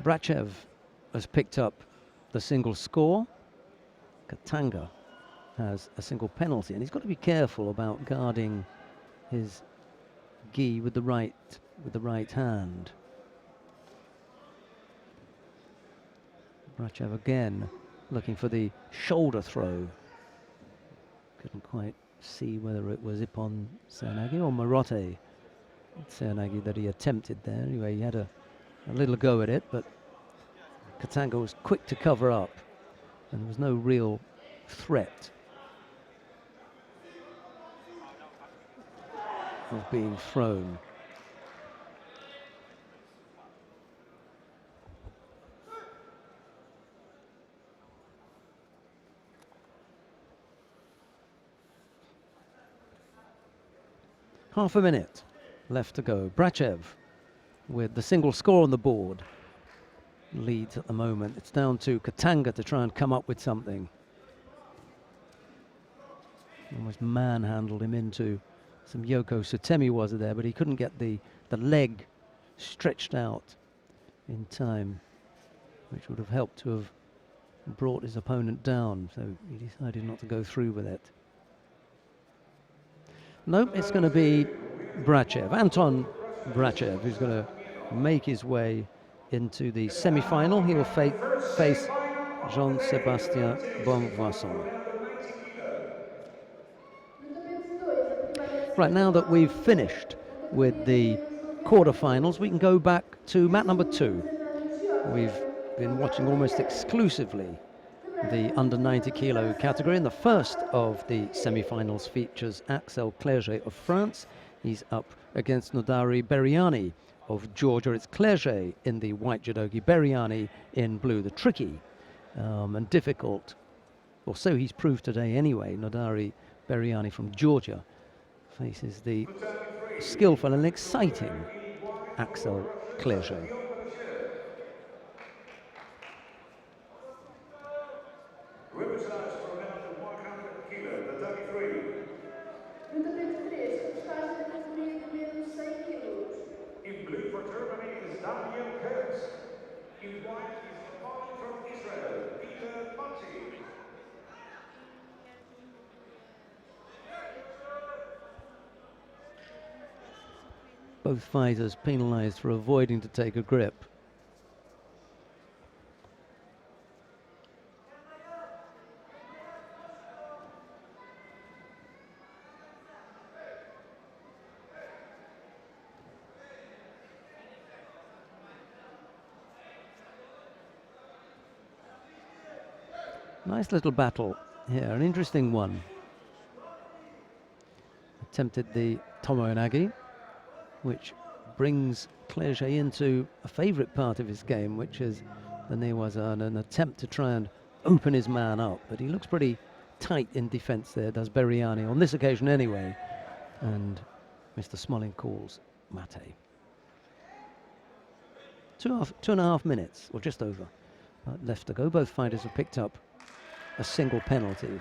Brachev has picked up the single score. Katanga has a single penalty, and he's got to be careful about guarding his gi with the right hand. Brachev again looking for the shoulder throw. Couldn't quite see whether it was Ippon Seoinage or Morote Seoinage that he attempted there. Anyway, he had a little go at it, but Katanga was quick to cover up, and there was no real threat of being thrown. Half a minute left to go. Brachev with the single score on the board leads at the moment. It's down to Katanga to try and come up with something. Almost manhandled him into some Yoko Sutemi was there, but he couldn't get the leg stretched out in time, which would have helped to have brought his opponent down, so he decided not to go through with it. Nope, it's going to be Brachev, Anton Brachev, who's going to make his way into the semi-final. He will face Jean-Sébastien Bonvoisin. Right, now that we've finished with the quarterfinals, we can go back to mat number 2. We've been watching almost exclusively the under 90 kilo category, and the first of the semi-finals features Axel Clerget of France. He's up against Nodari Beriani of Georgia. It's Clerget in the white judogi, Beriani in blue. The tricky and difficult, or so he's proved today anyway, Nodari Beriani from Georgia faces the skillful and exciting Axel Clerget. Both fighters penalized for avoiding to take a grip. Nice little battle here, an interesting one. Attempted the Tomoe-nage, which brings Clerget into a favourite part of his game, which is the Newazan, an attempt to try and open his man up. But he looks pretty tight in defence there, does Beriani, on this occasion anyway. And Mr. Smolin calls mate. 2.5 minutes, or just over, left to go. Both fighters have picked up a single penalty.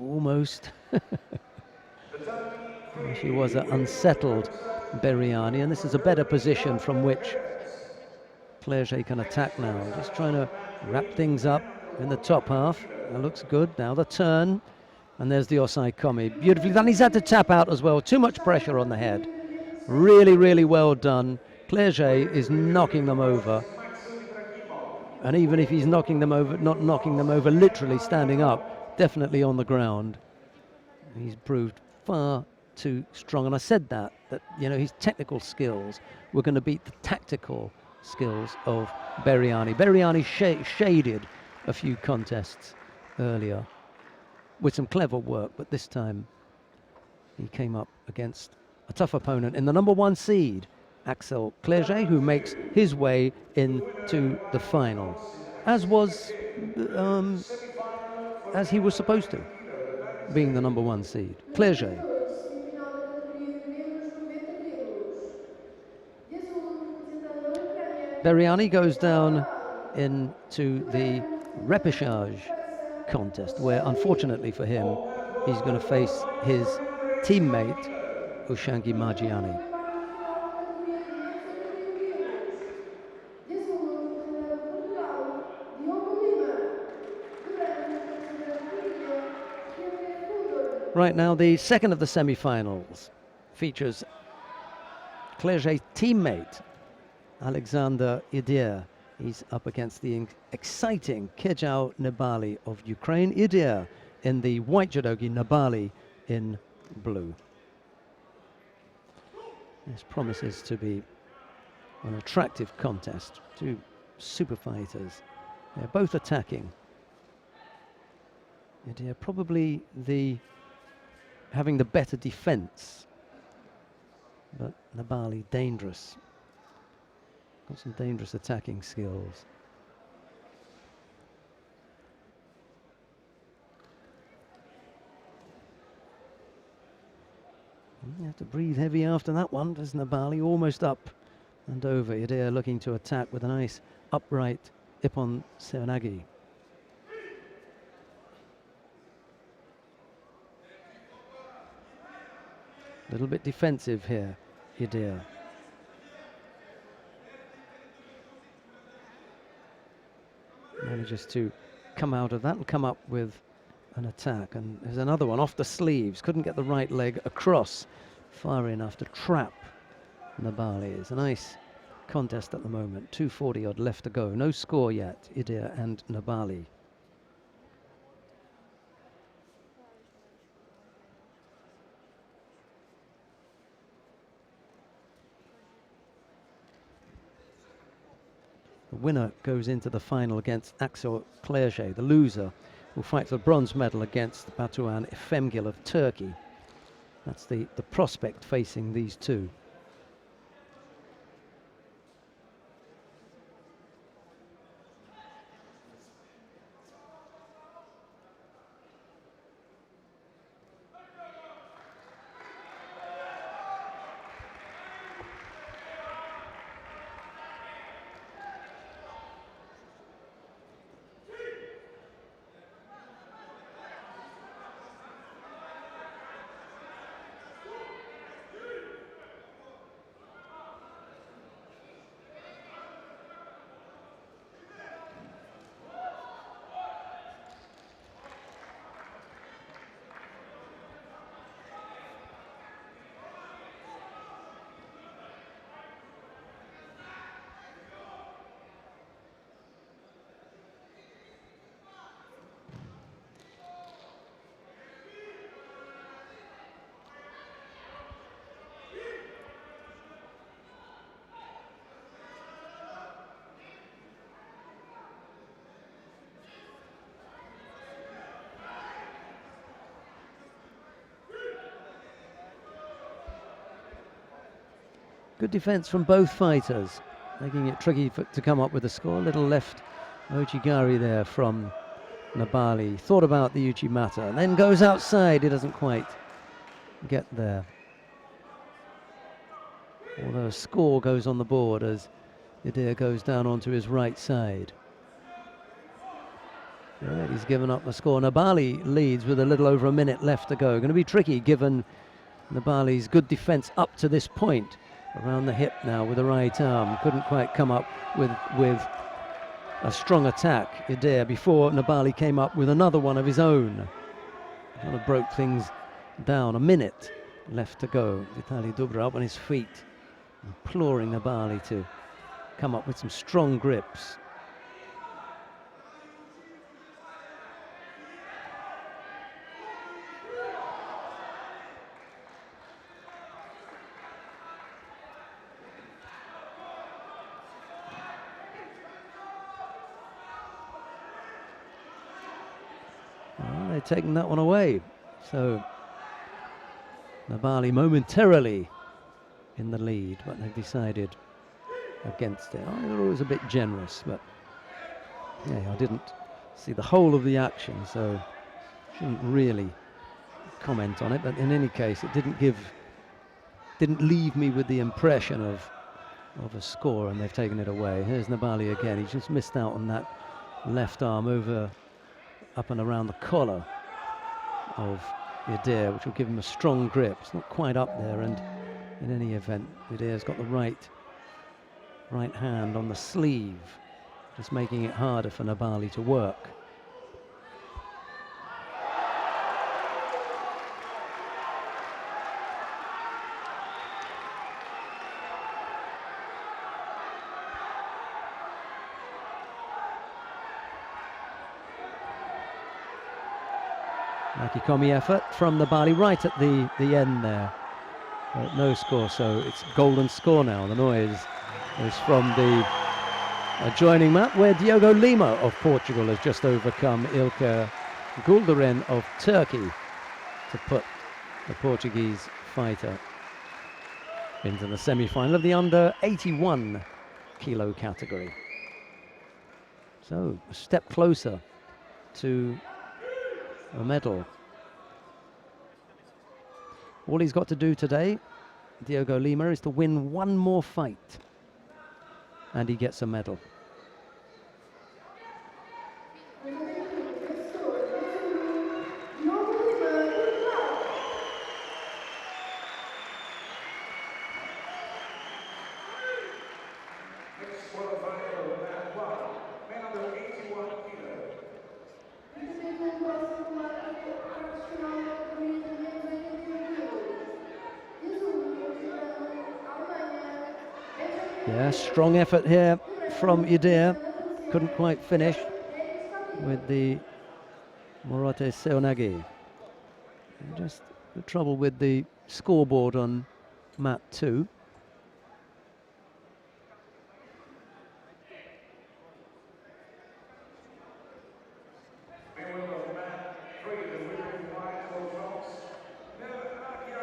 Almost. She was an unsettled Beriani, and this is a better position from which Clerget can attack now. Just trying to wrap things up in the top half. That looks good. Now the turn, and there's the Osai Komi. Beautifully done. He's had to tap out as well. Too much pressure on the head Really, really well done. Clerget is knocking them over. And even if he's knocking them over, not knocking them over, literally standing up, definitely on the ground, he's proved far too strong. And I said that his technical skills were going to beat the tactical skills of Beriani. Beriani shaded a few contests earlier with some clever work, but this time he came up against a tough opponent in the number 1 seed, Axel Clerget, who makes his way into the final, as he was supposed to, being the number 1 seed. Clerget. Semifinal da categoria de menos 90 quilos. De azul, representando a Ucrânia. Beriani goes down into the repechage contest, where unfortunately for him, he's going to face his teammate Ushangi Margiani. Right now, the second of the semi-finals features Clerget's teammate Alexander Idir. He's up against the exciting Kejao Nabali of Ukraine. Idir in the white judogi, Nabali in blue. This promises to be an attractive contest. Two super fighters. They're both attacking. Idir probably having the better defense, but Nabali dangerous. Got some dangerous attacking skills. You have to breathe heavy after that one. There's Nabali almost up and over. Idir looking to attack with a nice upright Ippon Seoinage. A little bit defensive here, Idir. Manages to come out of that and come up with an attack. And there's another one off the sleeves. Couldn't get the right leg across far enough to trap Nabali. It's a nice contest at the moment. 2:40 odd left to go. No score yet, Idir and Nabali. The winner goes into the final against Axel Clerget. The loser will fight for the bronze medal against Batuhan Efemgil of Turkey. That's the prospect facing these two. Good defense from both fighters, making it tricky to come up with a score. Little left Ojigari there from Nabali. Thought about the Uchimata and then goes outside. He doesn't quite get there. Although a score goes on the board as Idir goes down onto his right side. Yeah, he's given up the score. Nabali leads with a little over a minute left to go. Going to be tricky given Nabali's good defense up to this point. Around the hip now with the right arm. Couldn't quite come up with a strong attack, Idir, before Nabali came up with another one of his own. Kind of broke things down. A minute left to go. Vitaly Dubra up on his feet, imploring Nabali to come up with some strong grips. Well, they've taken that one away. So Nabali momentarily in the lead, but they've decided against it. I thought it was a bit generous, but yeah, I didn't see the whole of the action, so shouldn't really comment on it. But in any case, it didn't leave me with the impression of a score, and they've taken it away. Here's Nabali again. He's just missed out on that left arm over, up and around the collar of Yadir, which will give him a strong grip. It's not quite up there, and in any event, Yadir's got the right hand on the sleeve, just making it harder for Nabali to work. Makikomi effort from Nabali right at the end there. No score, so it's golden score now. The noise is from the adjoining mat, where Diogo Lima of Portugal has just overcome Ilker Gulderin of Turkey to put the Portuguese fighter into the semi-final of the under 81 kilo category. So a step closer to a medal. All he's got to do today, Diogo Lima, is to win one more fight, and he gets a medal. Yeah, strong effort here from Yadir. Couldn't quite finish with the Morote Seonagi. Just the trouble with the scoreboard on mat 2.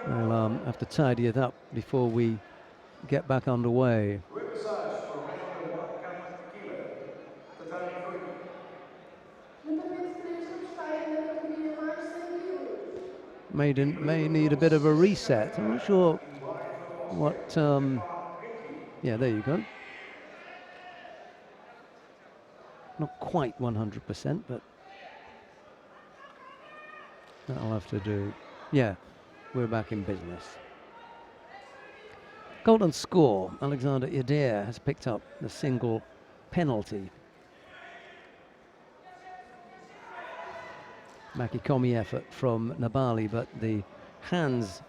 We'll have to tidy it up before we get back underway. May need a bit of a reset. I'm not sure what. Yeah, there you go. Not quite 100%, but that'll have to do. Yeah, we're back in business. Golden score. Alexander Yadir has picked up the single penalty. Makikomi effort from Nabali, but the hands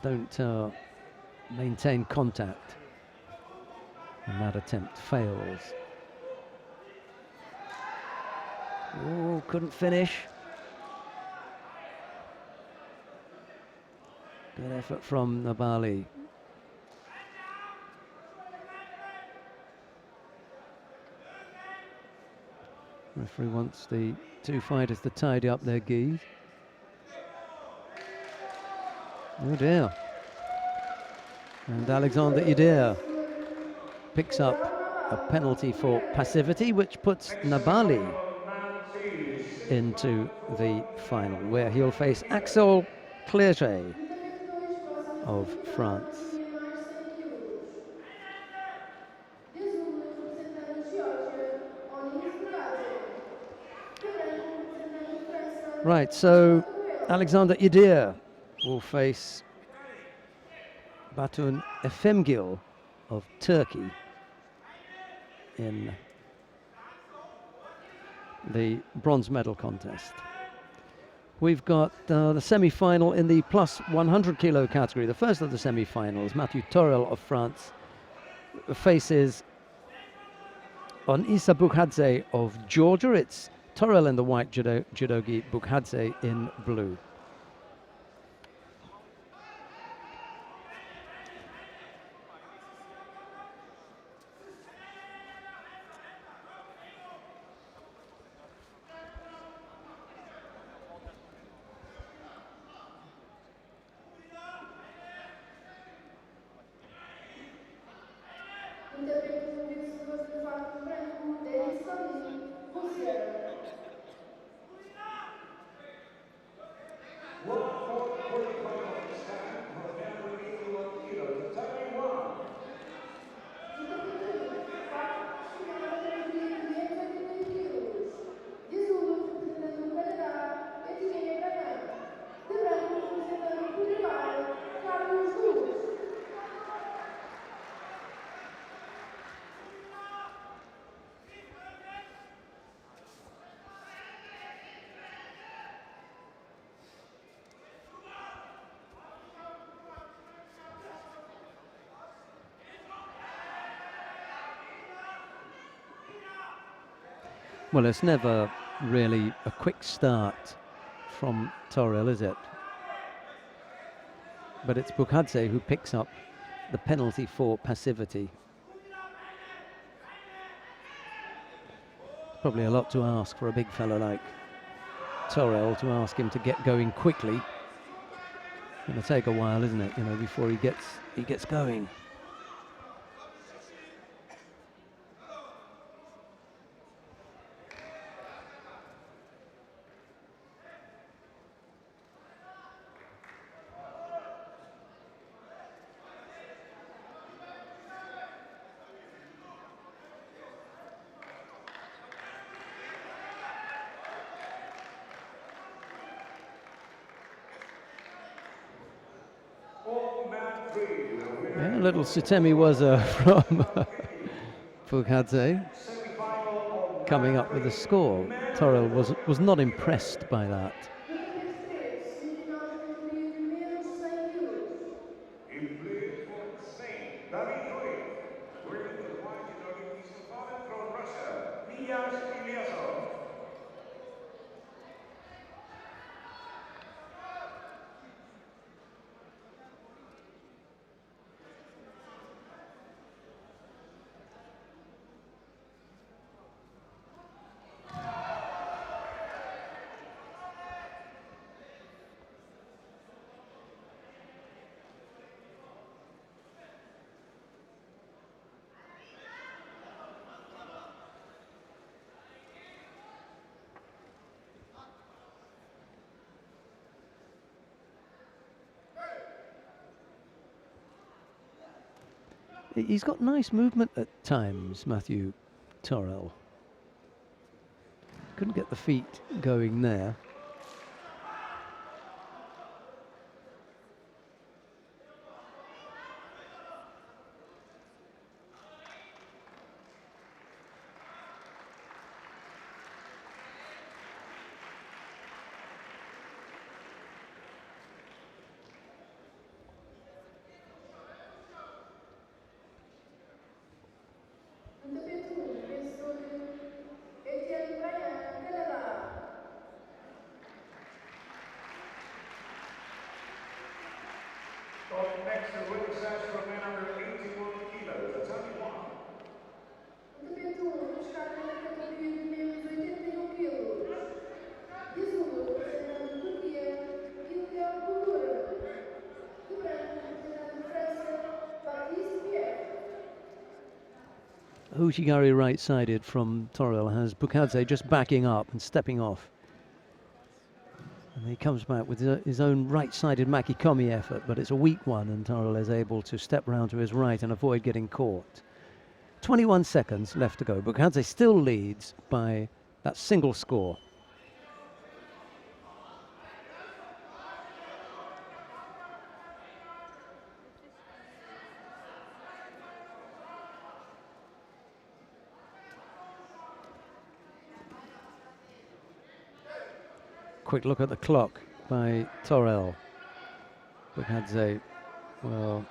don't maintain contact, and that attempt fails. Oh, couldn't finish. Good effort from Nabali. Referee wants the two fighters to tidy up their gis. Oh dear. And Alexander Yadir picks up a penalty for passivity, which puts Nabali into the final, where he'll face Axel Clerget of France. Right, so Alexander Yadir will face Batun Efemgil of Turkey in the bronze medal contest. we've got the semi-final in the plus 100 kilo category. The first of the semi-finals, Mathieu Torel of France faces on Issa Bukhadze of Georgia. It's Torel in the white judogi, Bukhadze in blue. Interpreta um vencedor de fato branco, Day2, Rússia. Interpreta fato chegando à categoria de menos 81 quilos. De azul, representando o Canadá, Etienne Bernard. De branco, representando Portugal, Carlos Luz. Well, it's never really a quick start from Torel, is it? But it's Bukhadze who picks up the penalty for passivity. Probably a lot to ask for a big fellow like Torel, to ask him to get going quickly. It's going to take a while, isn't it? You know, before he gets going. Yeah, a little Sutemi Waza from Bukhadze coming up with a score. Torel was not impressed by that. He's got nice movement at times, Mathieu Torel. Couldn't get the feet going there. Vencedor Etienne Bernard, Canadá. Up next, the winner says for men under 81 kilos, the 21. Interpretou buscar na categoria de menos 81 quilos. De azul, representando Turquia, Ilya Bulura. De branco, representando França, Baptiste Pierre. Hoshigari right-sided from Torel has Bukhadze just backing up and stepping off. And he comes back with his own right-sided Makikomi effort, but it's a weak one, and Torel is able to step round to his right and avoid getting caught. 21 seconds left to go. Bukhadze still leads by that single score. Quick look at the clock by Torel. Bukhadze, well,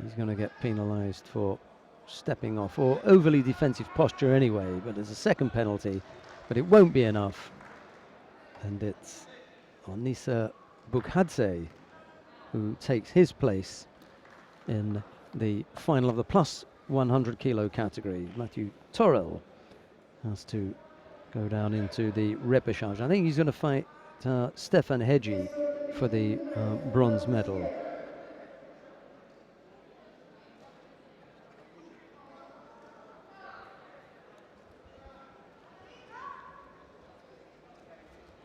he's going to get penalised for stepping off, or overly defensive posture anyway, but there's a second penalty, but it won't be enough. And it's Onisa Bukhadze who takes his place in the final of the plus 100 kilo category. Matthew Torel has to go down into the repechage. I think he's going to fight Stefan Hedji for the bronze medal.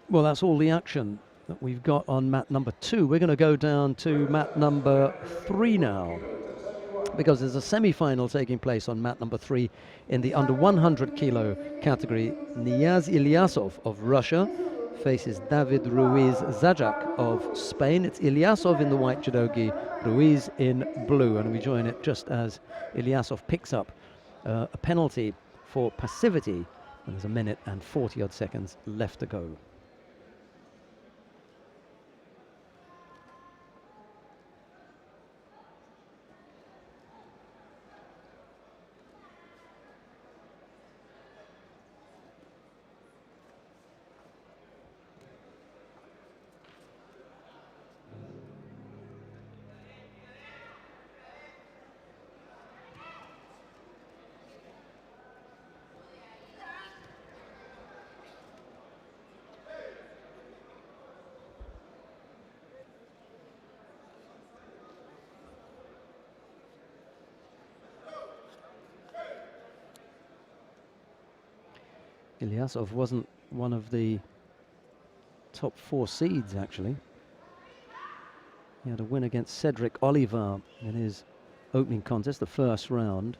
Well, that's all the action that we've got on mat number 2. We're going to go down to mat number 3 now, because there's a semi-final taking place on mat number 3 in the under 100 kilo category. Niyaz Ilyasov of Russia faces David Ruiz Zajak of Spain. It's Ilyasov in the white judogi, Ruiz in blue, and we join it just as Ilyasov picks up a penalty for passivity, and there's a minute and 40 odd seconds left to go. Ilyasov wasn't one of the top 4 seeds, actually. He had a win against Cedric Olivar in his opening contest, the first round.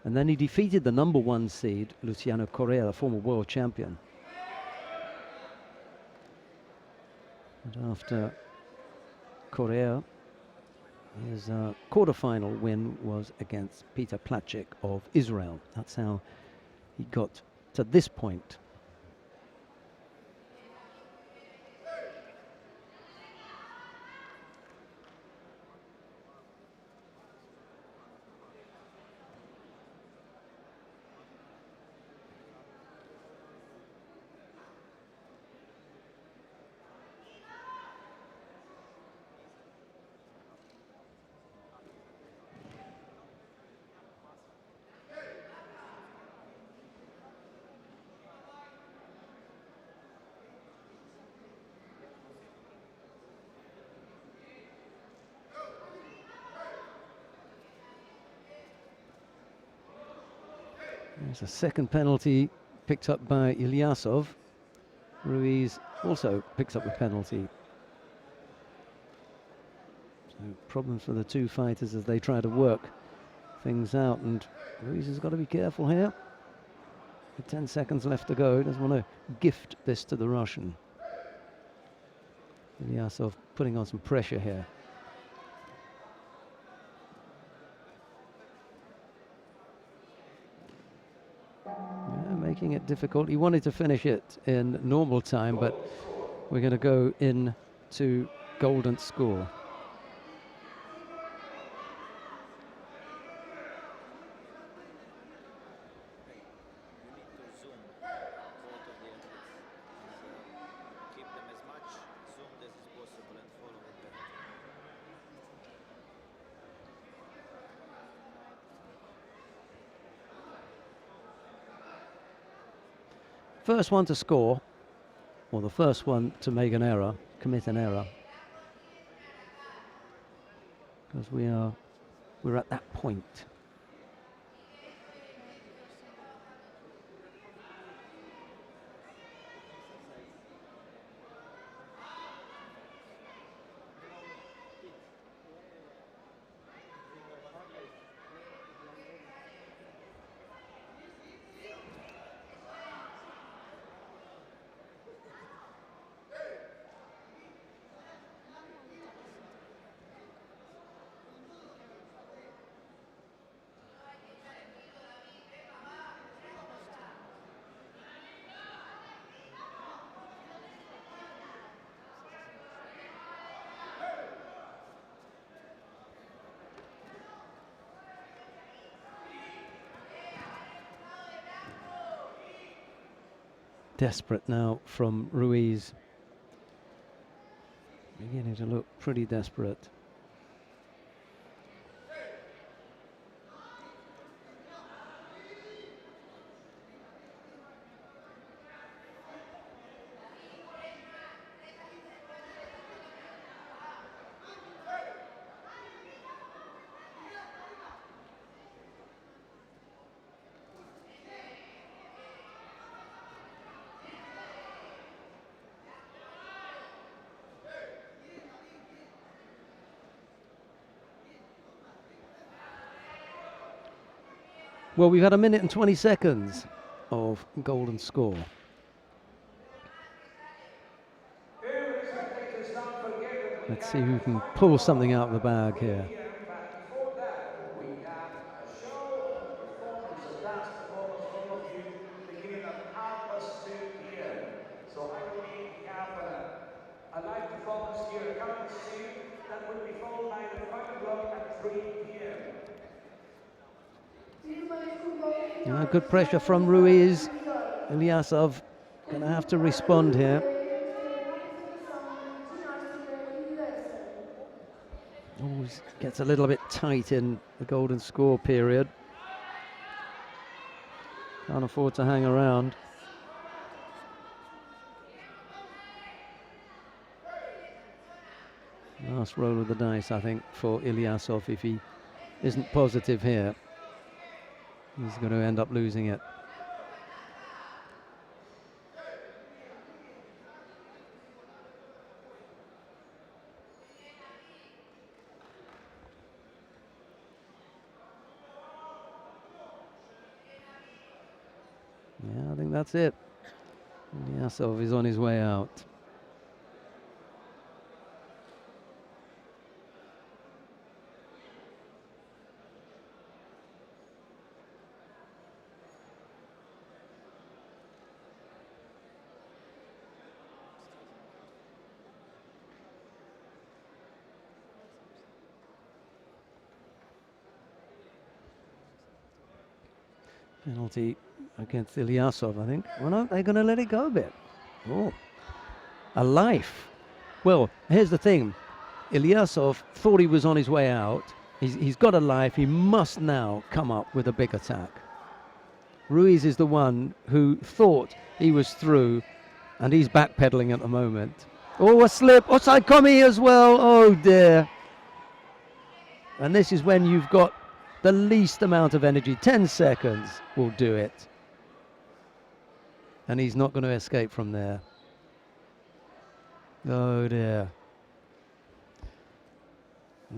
And then he defeated the number 1 seed, Luciano Correa, the former world champion. And after Correa, his quarterfinal win was against Peter Platchik of Israel. That's how he got to this point. There's a second penalty picked up by Ilyasov. Ruiz also picks up a penalty. So problems for the two fighters as they try to work things out, and Ruiz has got to be careful here. With 10 seconds left to go, he doesn't want to gift this to the Russian. Ilyasov putting on some pressure here. Making it difficult. He wanted to finish it in normal time, but we're going to go in to golden score. First one to score, or the first one to make an error, commit an error, because we're at that point. desperate now from Ruiz. Beginning to look pretty desperate. Well, we've had 1 minute and 20 seconds of golden score. Let's see who can pull something out of the bag here. A live performance here coming soon. That will be followed by the final block at 3 p.m. Good pressure from Ruiz. Ilyasov going to have to respond here. Always gets a little bit tight in the golden score period. Can't afford to hang around. Last roll of the dice, I think, for Ilyasov. If he isn't positive here, he's going to end up losing it. Yeah, I think that's it. Ilyasov is on his way out. Penalty against Ilyasov, I think. Well, no, they're going to let it go a bit. Oh, a life. Well, here's the thing. Ilyasov thought he was on his way out. He's got a life. He must now come up with a big attack. Ruiz is the one who thought he was through, and he's backpedaling at the moment. Oh, a slip. Offside Komi as well. Oh, dear. And this is when you've got the least amount of energy. 10 seconds will do it. And he's not going to escape from there. Oh dear.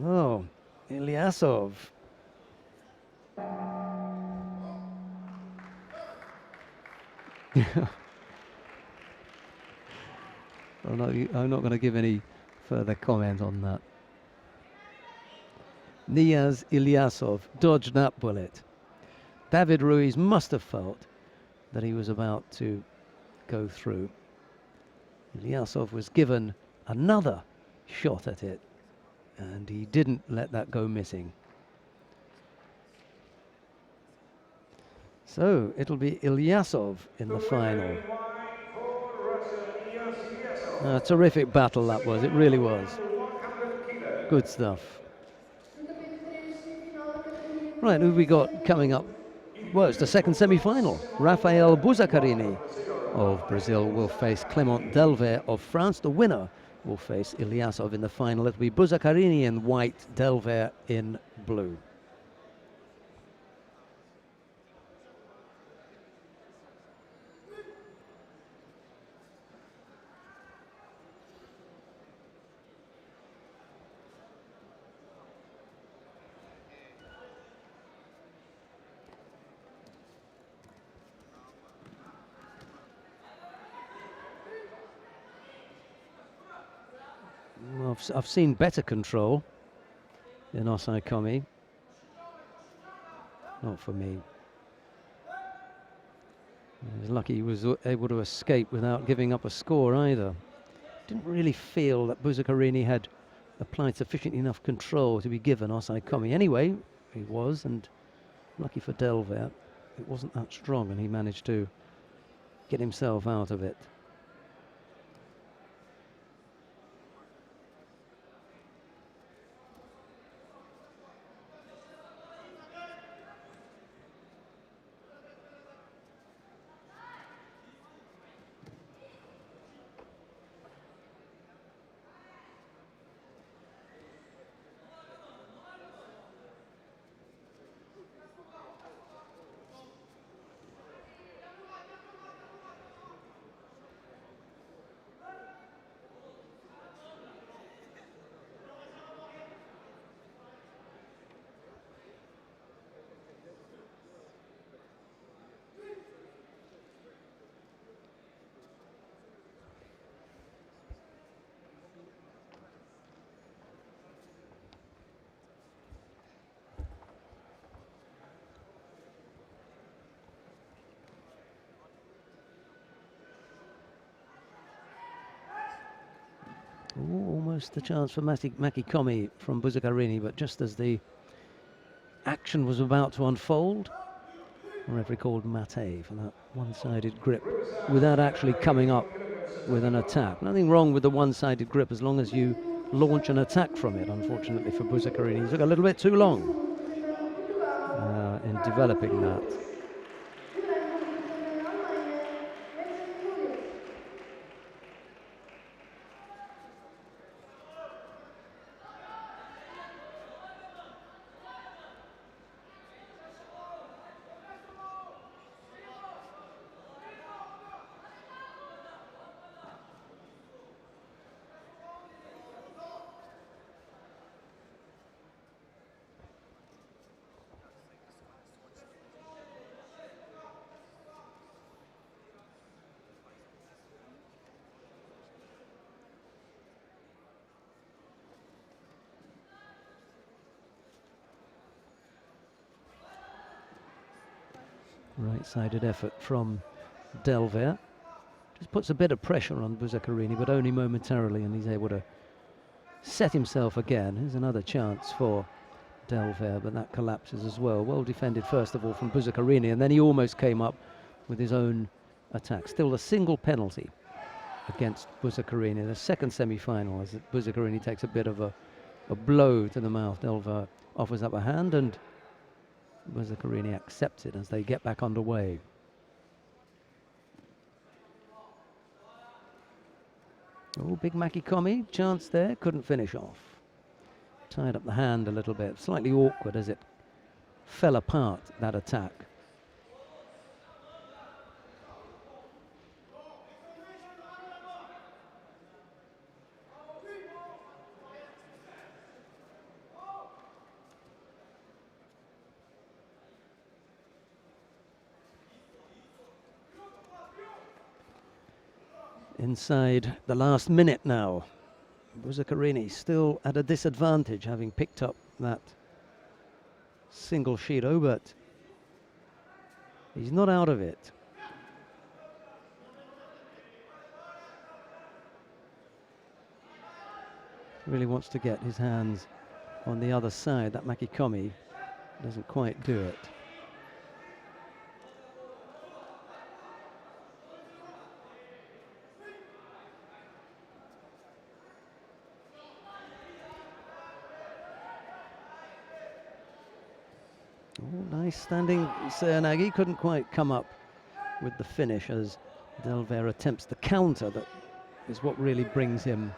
Oh, Ilyasov. I'm not going to give any further comment on that. Niaz Ilyasov dodged that bullet. David Ruiz must have felt that he was about to go through. Ilyasov was given another shot at it, and he didn't let that go missing. So it'll be Ilyasov in the final. A terrific battle that was, it really was. Good stuff. Right, who have we got coming up? Well, it's the second semi-final. Rafael Buzzacarini of Brazil will face Clément Delvert of France. The winner will face Ilyasov in the final. It'll be Buzzacarini in white, Delvert in blue. I've seen better control in Osai Komi. Not for me. He was lucky he was able to escape without giving up a score either. Didn't really feel that Buzzacarini had applied sufficient enough control to be given Osai Komi. Anyway, he was, and lucky for Delvert, it wasn't that strong, and he managed to get himself out of it. Ooh, almost a chance for Maki Komi from Buzakarini, but just as the action was about to unfold, the referee called Mate for that one-sided grip without actually coming up with an attack. Nothing wrong with the one-sided grip as long as you launch an attack from it. Unfortunately for Buzakarini, he took a little bit too long in developing that. Right-sided effort from Delver. Just puts a bit of pressure on Buzakarini, but only momentarily, and he's able to set himself again. Here's another chance for Delver, but that collapses as well. Well defended, first of all, from Buzakarini, and then he almost came up with his own attack. Still a single penalty against Buzakarini in the second semi-final, as Buzakarini takes a bit of a blow to the mouth. Delver offers up a hand, and Buzakarini accepts it as they get back underway. Oh, big Maki Komi, chance there, couldn't finish off. Tied up the hand a little bit, slightly awkward as it fell apart, that attack. Inside the last minute now. Buzakarini still at a disadvantage, having picked up that single Shido, but he's not out of it. Really wants to get his hands on the other side. That Maki Komi doesn't quite do it. Oh, nice standing Seoinage, couldn't quite come up with the finish as Delver attempts the counter. That is what really brings him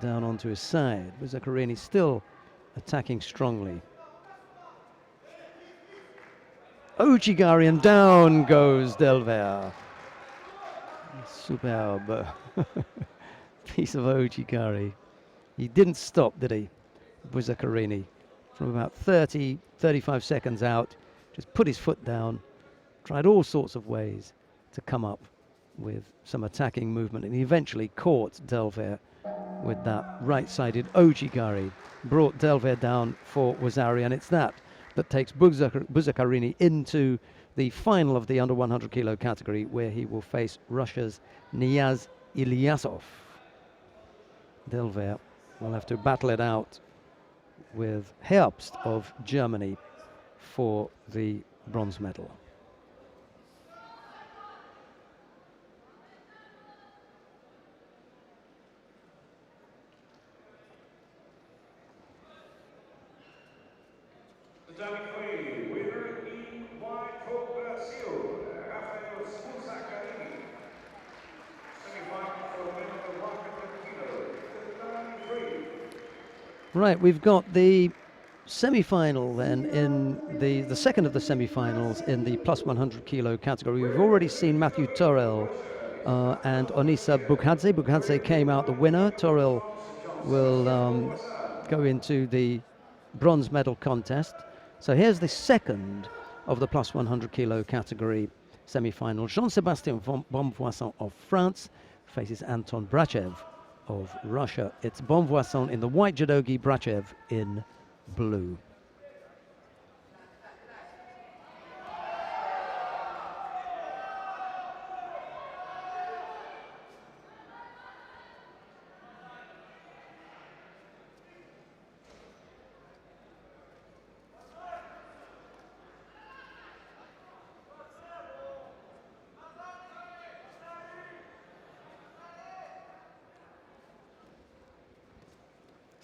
down onto his side. Buzakarini still attacking strongly. Ochigari, and down goes Delver. Superb piece of Ochigari. He didn't stop, did he, Buzakarini? From about 35 seconds out, just put his foot down, tried all sorts of ways to come up with some attacking movement, and he eventually caught Delver with that right-sided Ochigari, brought Delver down for Wazari, and it's that takes Buzakarini into the final of the under 100 kilo category, where he will face Russia's Niyaz Ilyasov. Delver will have to battle it out with Herbst of Germany for the bronze medal. Day2, winner in white coat Brazil, Rafael Souza-Carini. Semi-final for men under 100 kilos, Day3. Right, we've got the semi-final then in the second of the semi-finals in the plus 100 kilo category. We've already seen Matthew Torel and Onisa Bukhadze. Bukhadze came out the winner. Torel will go into the bronze medal contest. So here's the second of the plus 100 kilo category semi-final. Jean-Sébastien Bonvoisson of France faces Anton Brachev of Russia. It's Bonvoisson in the white judogi, Brachev in blue.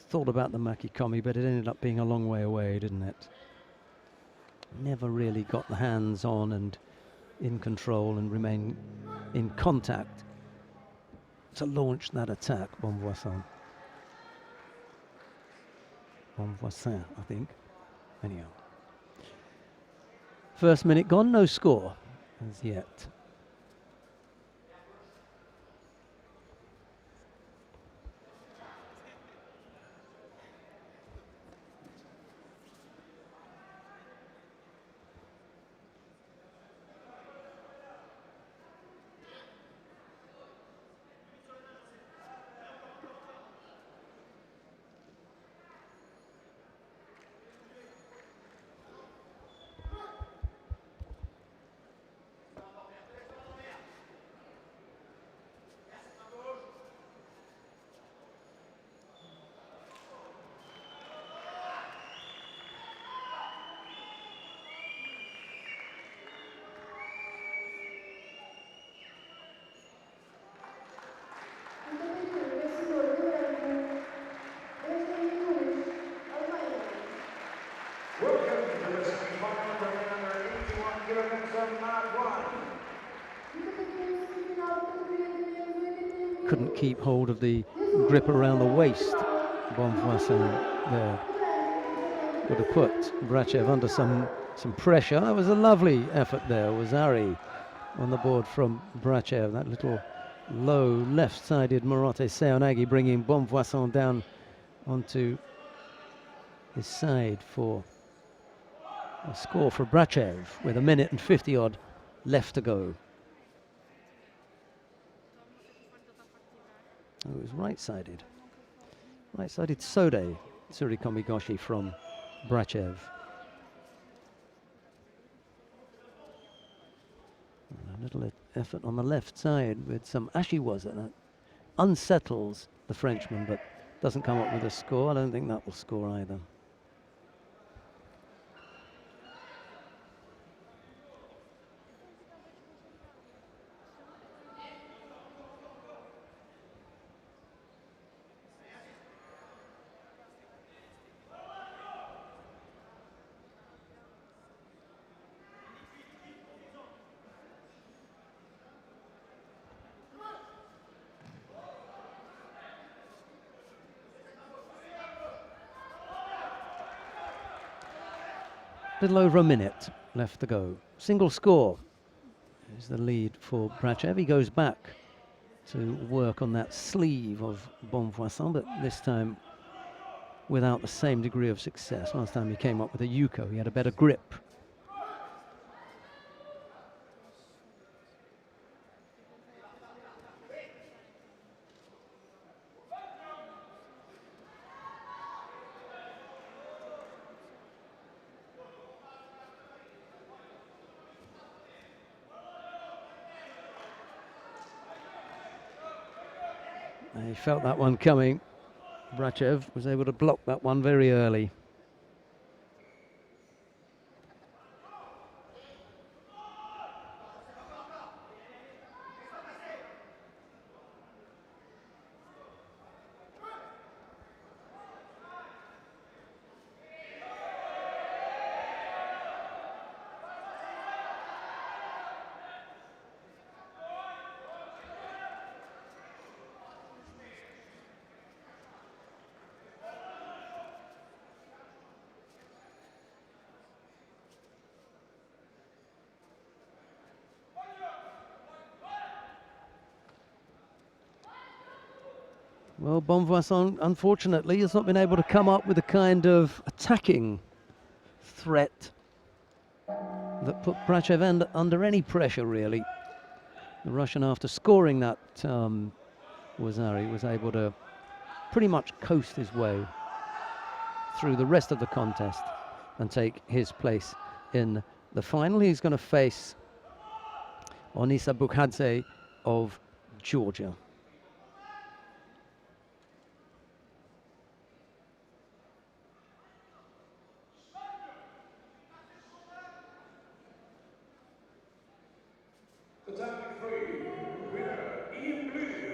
Thought about the Makikomi, but it ended up being a long way away, didn't it? Never really got the hands on and in control and remain in contact to launch that attack, Bonvoisson. Bonvoissin, I think. Anyhow. First minute gone, no score as yet. Couldn't keep hold of the grip around the waist. Bonvoissin there would have put Brachev under some pressure. That was a lovely effort there. Wazari on the board from Brachev. That little low left-sided Morote Seonagi bringing Bonvoissin down onto his side for a score for Brachev with 1 minute and 50 odd left to go. Oh, it was right-sided. Right-sided Sode, Tsurikomi Goshi from Brachev. And a little effort on the left side with some Ashiwaza that unsettles the Frenchman, but doesn't come up with a score. I don't think that will score either. Little over a minute left to go. Single score is the lead for Brachev. He goes back to work on that sleeve of Bonvoissin, but this time without the same degree of success. Last time he came up with a yuko, he had a better grip. He felt that one coming. Brachev was able to block that one very early. Well, Bonvoisin, unfortunately, has not been able to come up with the kind of attacking threat that put Brachev under any pressure, really. The Russian, after scoring that Wazari, was able to pretty much coast his way through the rest of the contest and take his place in the final. He's going to face Onisa Bukhadze of Georgia.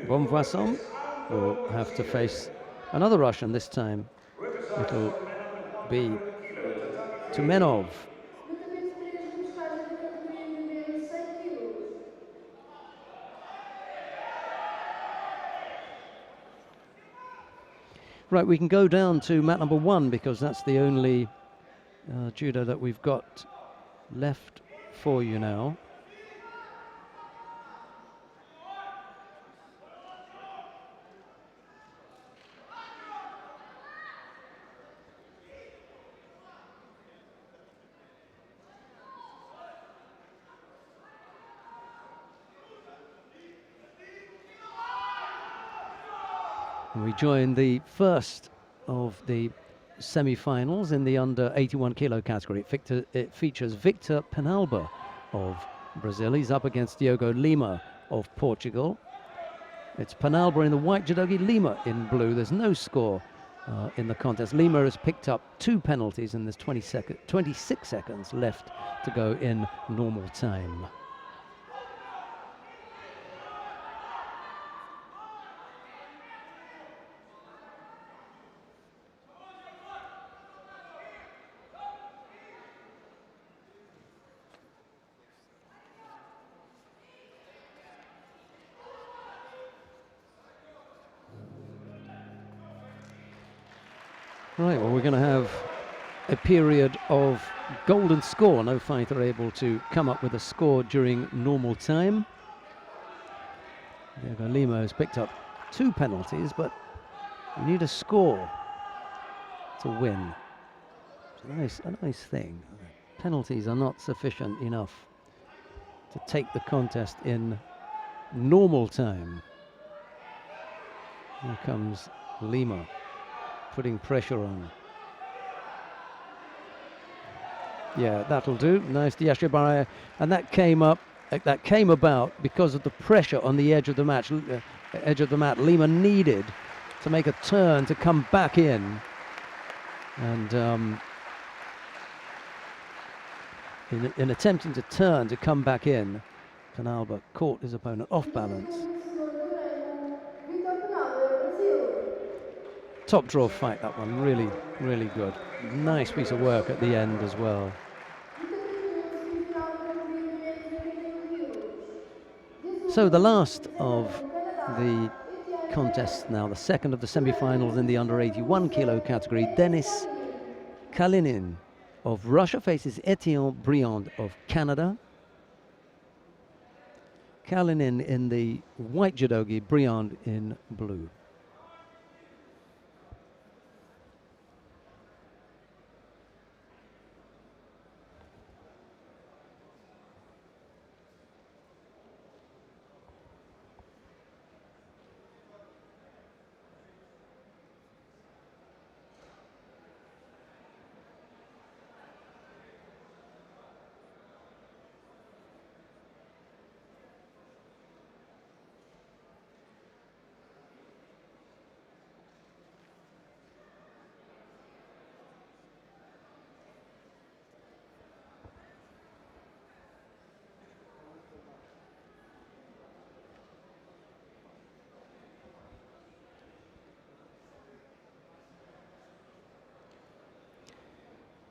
Bonvoisin will have to face another Russian this time. It'll be Tumenov. Right, we can go down to mat number 1 because that's the only judo that we've got left for you now. We join the first of the semi-finals in the under 81 kilo category. It features Victor Penalba of Brazil. He's up against Diogo Lima of Portugal. It's Penalba in the white judogi, Lima in blue. There's no score in the contest. Lima has picked up 2 penalties and there's 26 seconds left to go in normal time. Right, well, we're going to have a period of golden score. No fighter able to come up with a score during normal time. Diego Lima has picked up 2 penalties, but you need a score to win. It's a nice thing. Penalties are not sufficient enough to take the contest in normal time. Here comes Lima, putting pressure on. Yeah, that'll do. Nice Diashibara, and that came about because of the pressure on the edge of the match, edge of the mat. Lima needed to make a turn to come back in, and in attempting to turn to come back in, Penalba caught his opponent off balance. Top draw fight, that one. Really, really good. Nice piece of work at the end as well. So the last of the contests now, the second of the semi-finals in the under 81 kilo category. Denis Kalinin of Russia faces Etienne Briand of Canada. Kalinin in the white judogi, Briand in blue.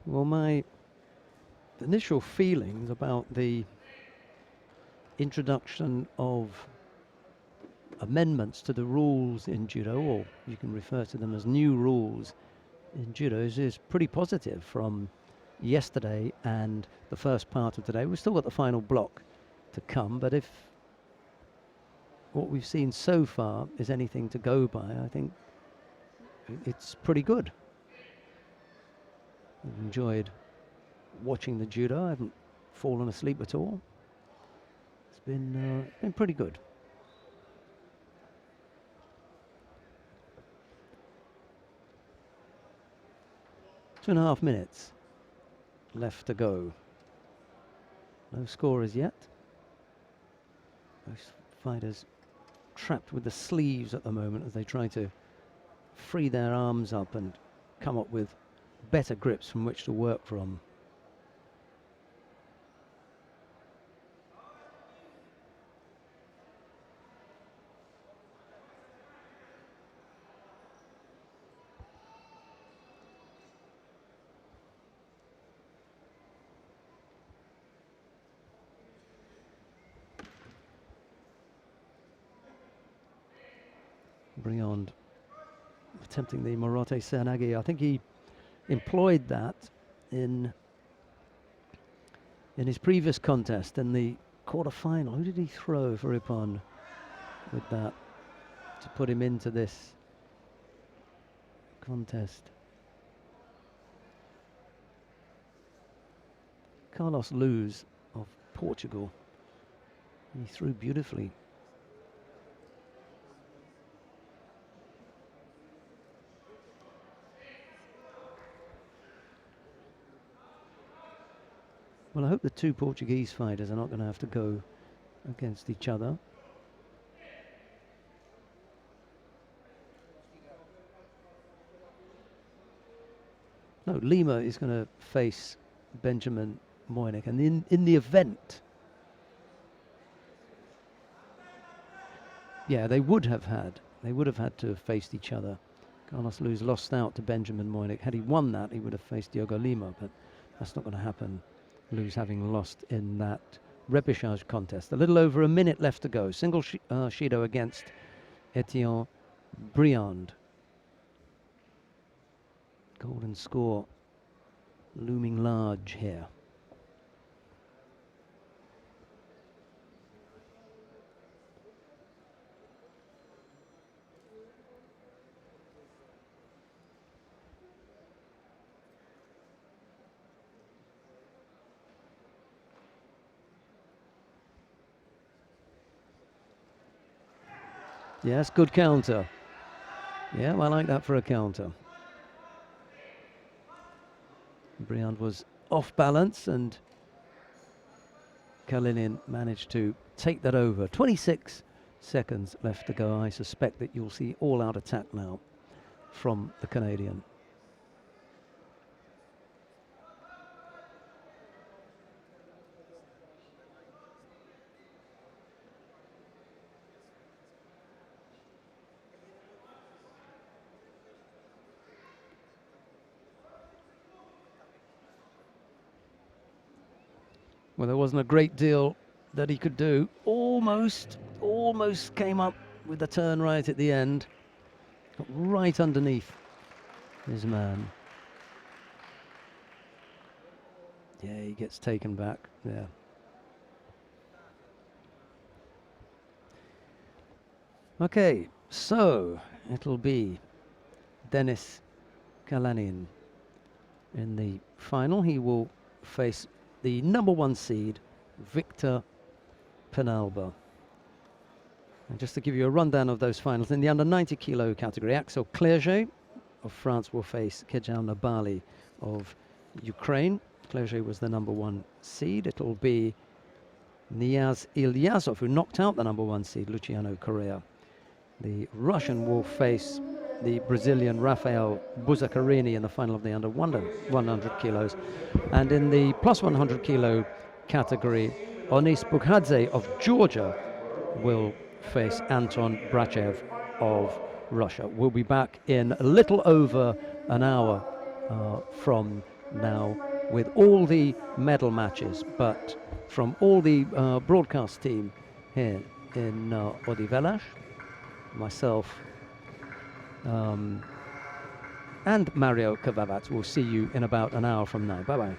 Well, my initial feelings about the introduction of amendments to the rules in judo, or you can refer to them as new rules in judo, is pretty positive from yesterday and the first part of today. We've still got the final block to come, but if what we've seen so far is anything to go by, I think it's pretty good. I've enjoyed watching the judo. I haven't fallen asleep at all. It's been pretty good. Two and a half minutes left to go. No scorers yet. Those fighters trapped with the sleeves at the moment as they try to free their arms up and come up with better grips from which to work from. Briand attempting the Morote Seanagi. I think he employed that in his previous contest in the quarter-final. Who did he throw for Ippon with that to put him into this contest? Carlos Luz of Portugal. He threw beautifully. Well, I hope the two Portuguese fighters are not going to have to go against each other. No, Lima is going to face Benjamin Moynick, and in the event, yeah, they would have had to have faced each other. Carlos Luz lost out to Benjamin Moynick. Had he won that, he would have faced Diogo Lima, but that's not going to happen. Luz having lost in that repechage contest. A little over a minute left to go. Single Shido against Etienne Briand. Golden score looming large here. Yes, good counter. Yeah, I like that for a counter. Briand was off balance and Kalinin managed to take that over. 26 seconds left to go. I suspect that you'll see all-out attack now from the Canadian. Well, there wasn't a great deal that he could do. Almost came up with the turn right at the end. Got right underneath his man. Yeah, he gets taken back there. Okay, so it'll be Denis Kalanin in the final. He will face the #1 seed, Victor Penalba. And just to give you a rundown of those finals, in the under 90 kilo category, Axel Clerget of France will face Kejal Nabali of Ukraine. Clerget was the #1 seed. It'll be Niaz Ilyasov, who knocked out the #1 seed, Luciano Correa. The Russian will face the Brazilian Rafael Buzzacarini in the final of the under 100 kilos. And in the plus 100 kilo category, Onis Bukhadze of Georgia will face Anton Brachev of Russia. We'll be back in a little over an hour from now with all the medal matches, but from all the broadcast team here in Odivelas, myself, and Mario Kavavat. We'll see you in about an hour from now. Bye-bye.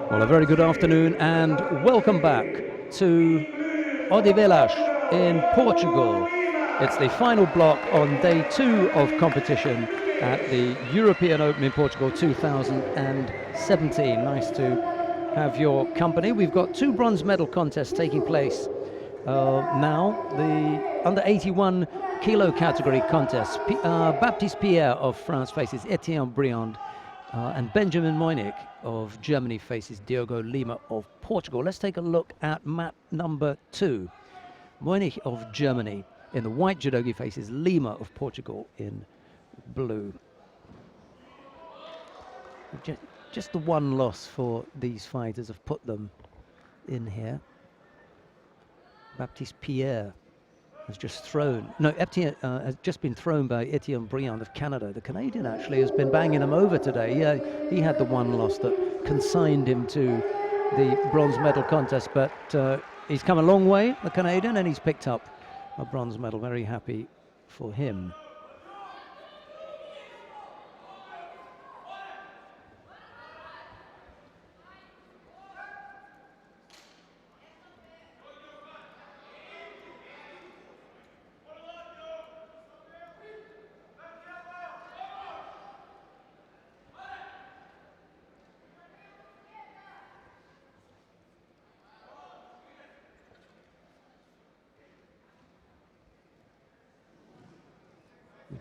Well, a very good afternoon and welcome back to Odivelas in Portugal. It's the final block on day 2 of competition at the European Open in Portugal 2017. Nice to have your company. We've got 2 bronze medal contests taking place now. The under 81 kilo category contest. Baptiste Pierre of France faces Etienne Briand. And Benjamin Moynick of Germany faces Diogo Lima of Portugal. Let's take a look at map number 2. Moynick of Germany in the white judogi faces Lima of Portugal in blue. Just the one loss for these fighters have put them in here. Baptiste Pierre has just thrown. No, Etienne has just been thrown by Etienne Briand of Canada. The Canadian actually has been banging him over today. He had the one loss that consigned him to the bronze medal contest, but he's come a long way, the Canadian, and he's picked up a bronze medal. Very happy for him.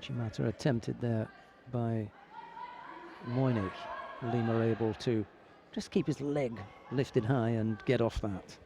Uchimata attempted there by Moynick. Lima able to just keep his leg lifted high and get off that.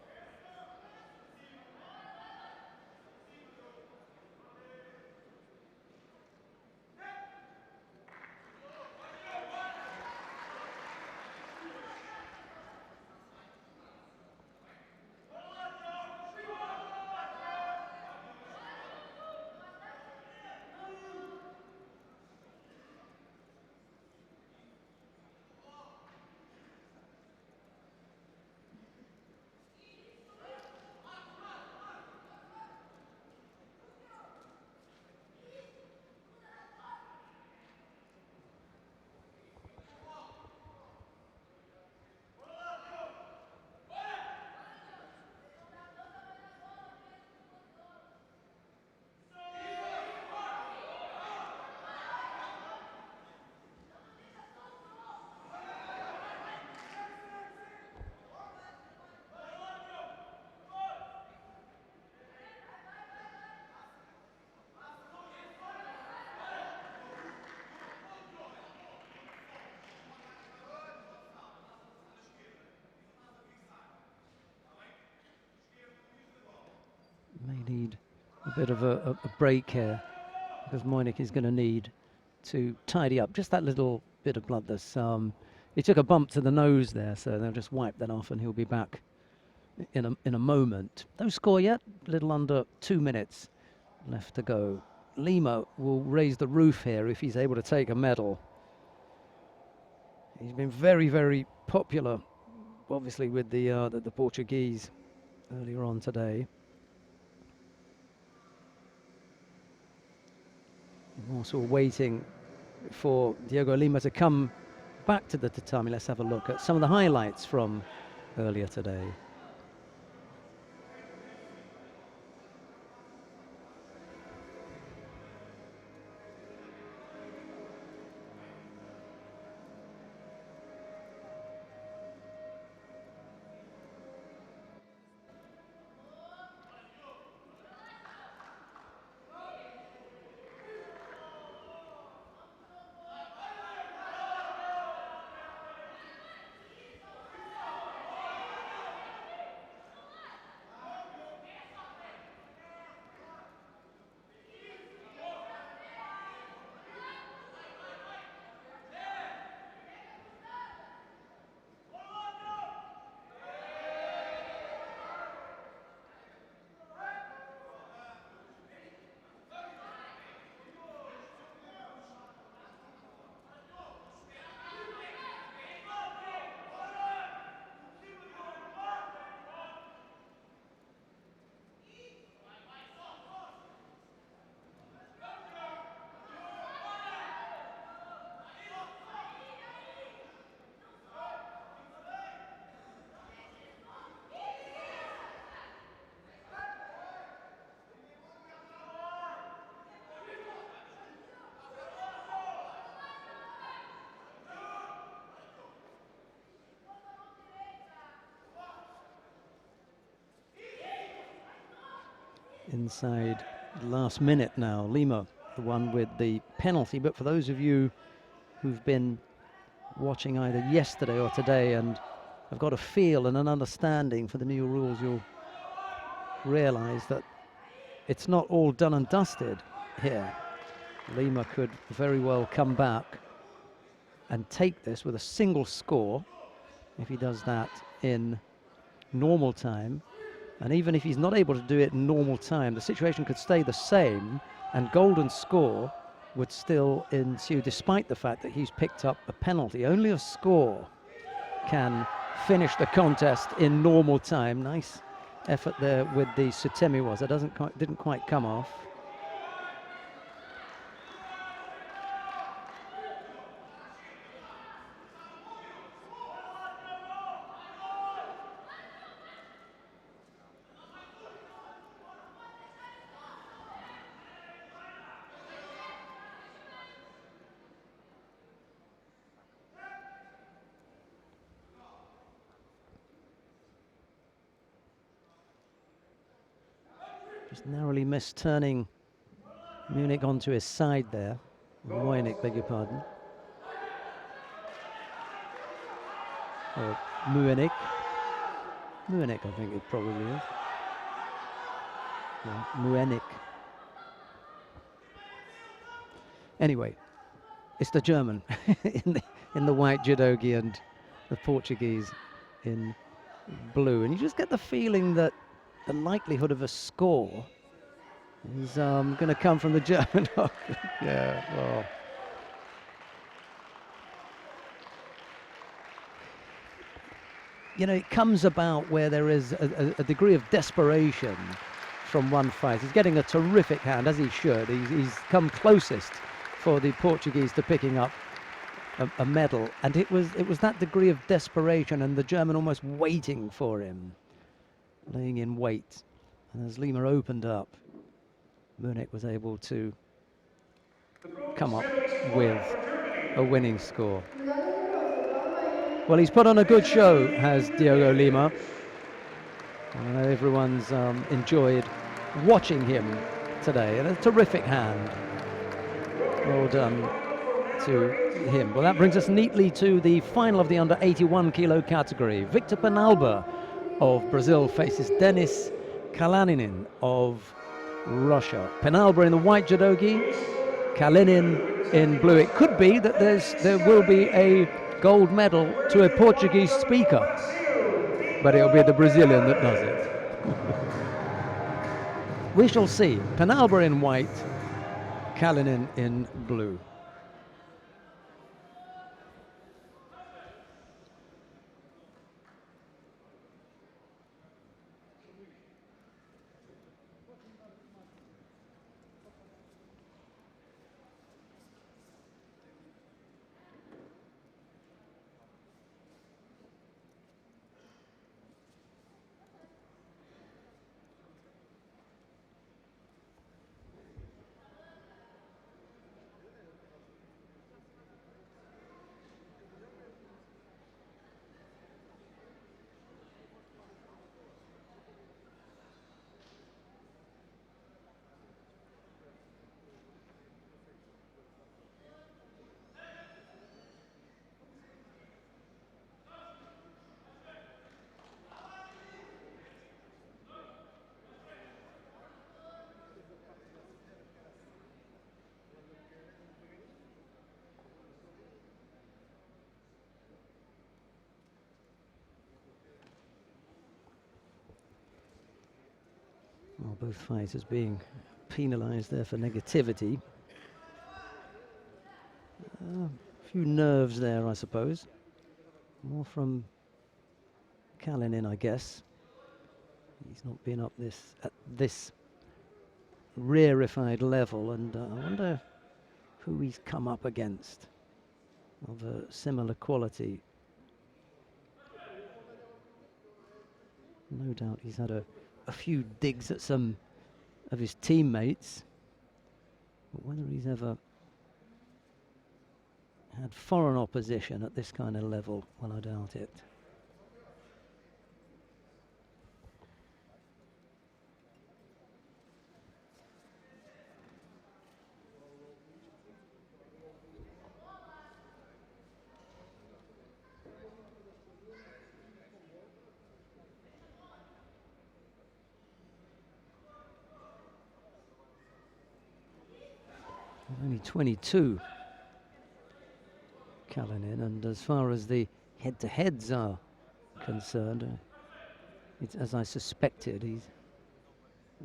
May need a bit of a break here, because Moynick is going to need to tidy up just that little bit of blood. He took a bump to the nose there, so they'll just wipe that off and he'll be back in a moment. No score yet, a little under 2 minutes left to go. Lima will raise the roof here if he's able to take a medal. He's been very, very popular, obviously, with the Portuguese earlier on today. Also waiting for Diogo Lima to come back to the tatami. Let's have a look at some of the highlights from earlier today. inside the last minute now. Lima, the one with the penalty, but for those of you who've been watching either yesterday or today and have got a feel and an understanding for the new rules, you'll realize that it's not all done and dusted here. Lima could very well come back and take this with a single score if he does that in normal time. And even if he's not able to do it in normal time, the situation could stay the same and golden score would still ensue, despite the fact that he's picked up a penalty. Only a score can finish the contest in normal time. Nice effort there with the Sutemi It didn't quite come off. Just narrowly missed turning Munich onto his side there. Moynick, beg your pardon. Or Munich. Munich, I think it probably is. Yeah, Munich. Anyway, it's the German in the white judogi and the Portuguese in blue. And you just get the feeling that the likelihood of a score is going to come from the German. Yeah, well. You know, it comes about where there is a degree of desperation from one fight. He's getting a terrific hand, as he should. He's come closest for the Portuguese to picking up a medal. And it was that degree of desperation and the German almost waiting for him, laying in wait. And as Lima opened up, Munich was able to come up with a winning score. Well, he's put on a good show, has Diogo Lima. I know everyone's enjoyed watching him today, and a terrific hand. Well done to him. Well, that brings us neatly to the final of the under 81 kilo category. Victor Penalba of Brazil faces Denis Kalaninin of Russia. Penalba in the white judogi, Kalinin in blue. It could be that there will be a gold medal to a Portuguese speaker, but it'll be the Brazilian that does it. We shall see. Penalba in white, Kalinin in blue. Well, both fighters being penalised there for negativity. A few nerves there, I suppose. More from Kalinin, I guess. He's not been up at this rarefied level, and I wonder who he's come up against of a similar quality. No doubt he's had a few digs at some of his teammates, but whether he's ever had foreign opposition at this kind of level, well, I doubt it. Only 22, Kalinin, and as far as the head-to-heads are concerned, it's as I suspected. He's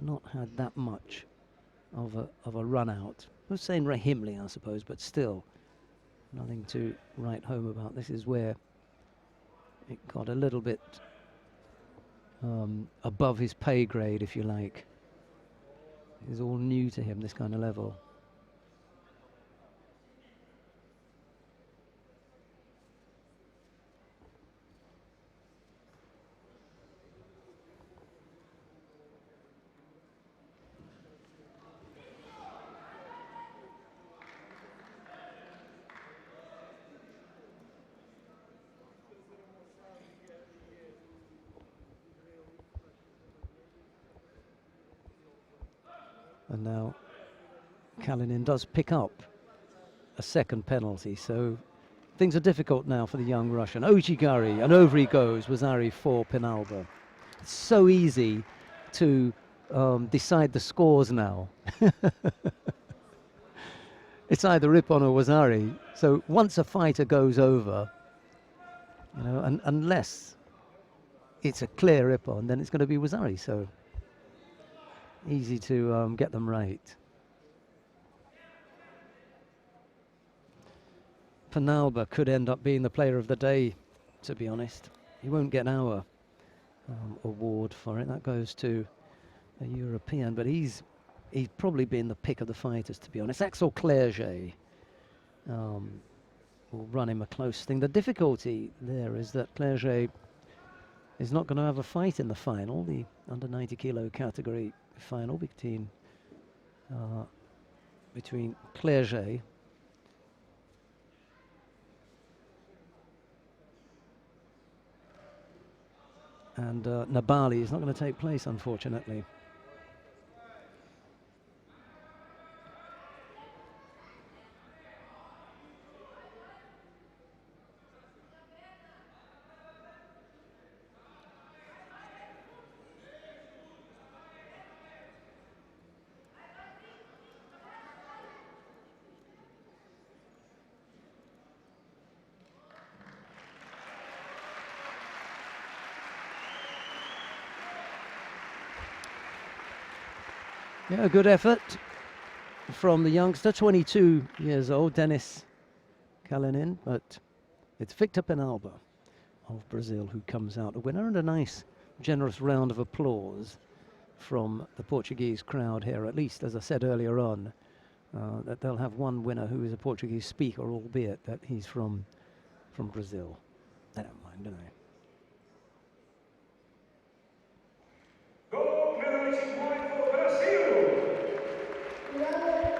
not had that much of a run out. I was saying Rahimli, I suppose, but still nothing to write home about. This is where it got a little bit above his pay grade, if you like. It's all new to him, this kind of level. And now Kalinin does pick up a second penalty, so things are difficult now for the young Russian. Ojigari, and over he goes, Wazari for Penalba. It's so easy to decide the scores now. It's either Rippon or Wazari. So once a fighter goes over, you know, and unless it's a clear Rippon, then it's going to be Wazari. So easy to get them right. Penalba could end up being the player of the day, to be honest. He won't get our award for it. That goes to a European, but he's probably been the pick of the fighters, to be honest. Axel Clerget will run him a close thing. The difficulty there is that Clerget is not going to have a fight in the final, the under 90 kilo category final between Clerget and Nabali. Is not going to take place, unfortunately. Yeah, a good effort from the youngster, 22 years old, Denis Kalinin, but it's Victor Penalba of Brazil who comes out a winner, and a nice, generous round of applause from the Portuguese crowd here, at least, as I said earlier on, that they'll have one winner who is a Portuguese speaker, albeit that he's from Brazil. They don't mind, do they?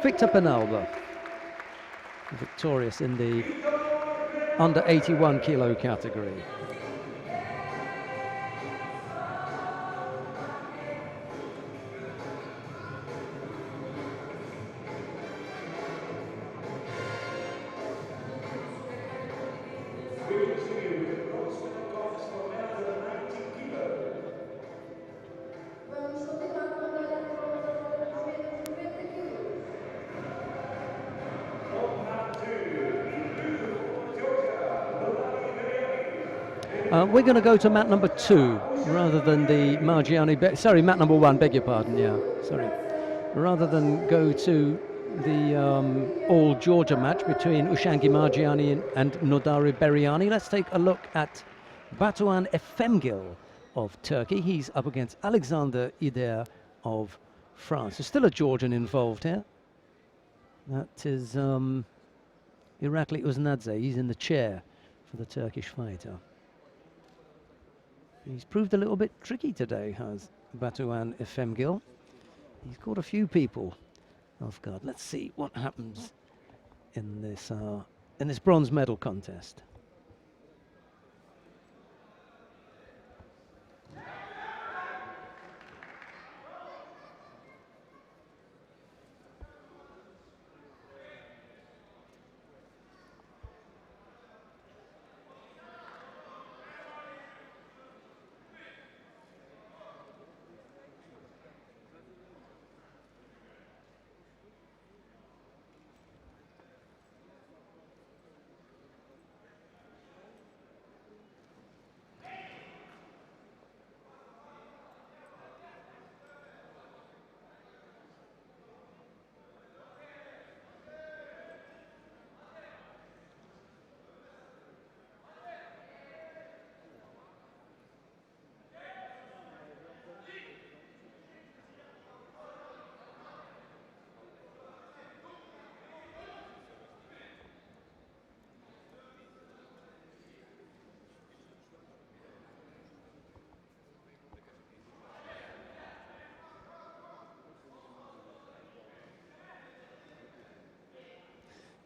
Victor Penalba, victorious in the under 81 kilo category. Vamos continuar com a medalha de bronze agora nos menos 90 quilos. We're going to go to mat number 2 rather than the Margiani. Sorry, mat number 1. Beg your pardon. Yeah, sorry. Rather than go to the all Georgia match between Ushangi Margiani and Nodari Beriani, let's take a look at Batuhan Efemgil of Turkey. He's up against Alexander Ider of France. There's still a Georgian involved here. That is Irakli Uznadze. He's in the chair for the Turkish fighter. He's proved a little bit tricky today, has Batuhan Efemgil. He's caught a few people off guard. Let's see what happens in this bronze medal contest.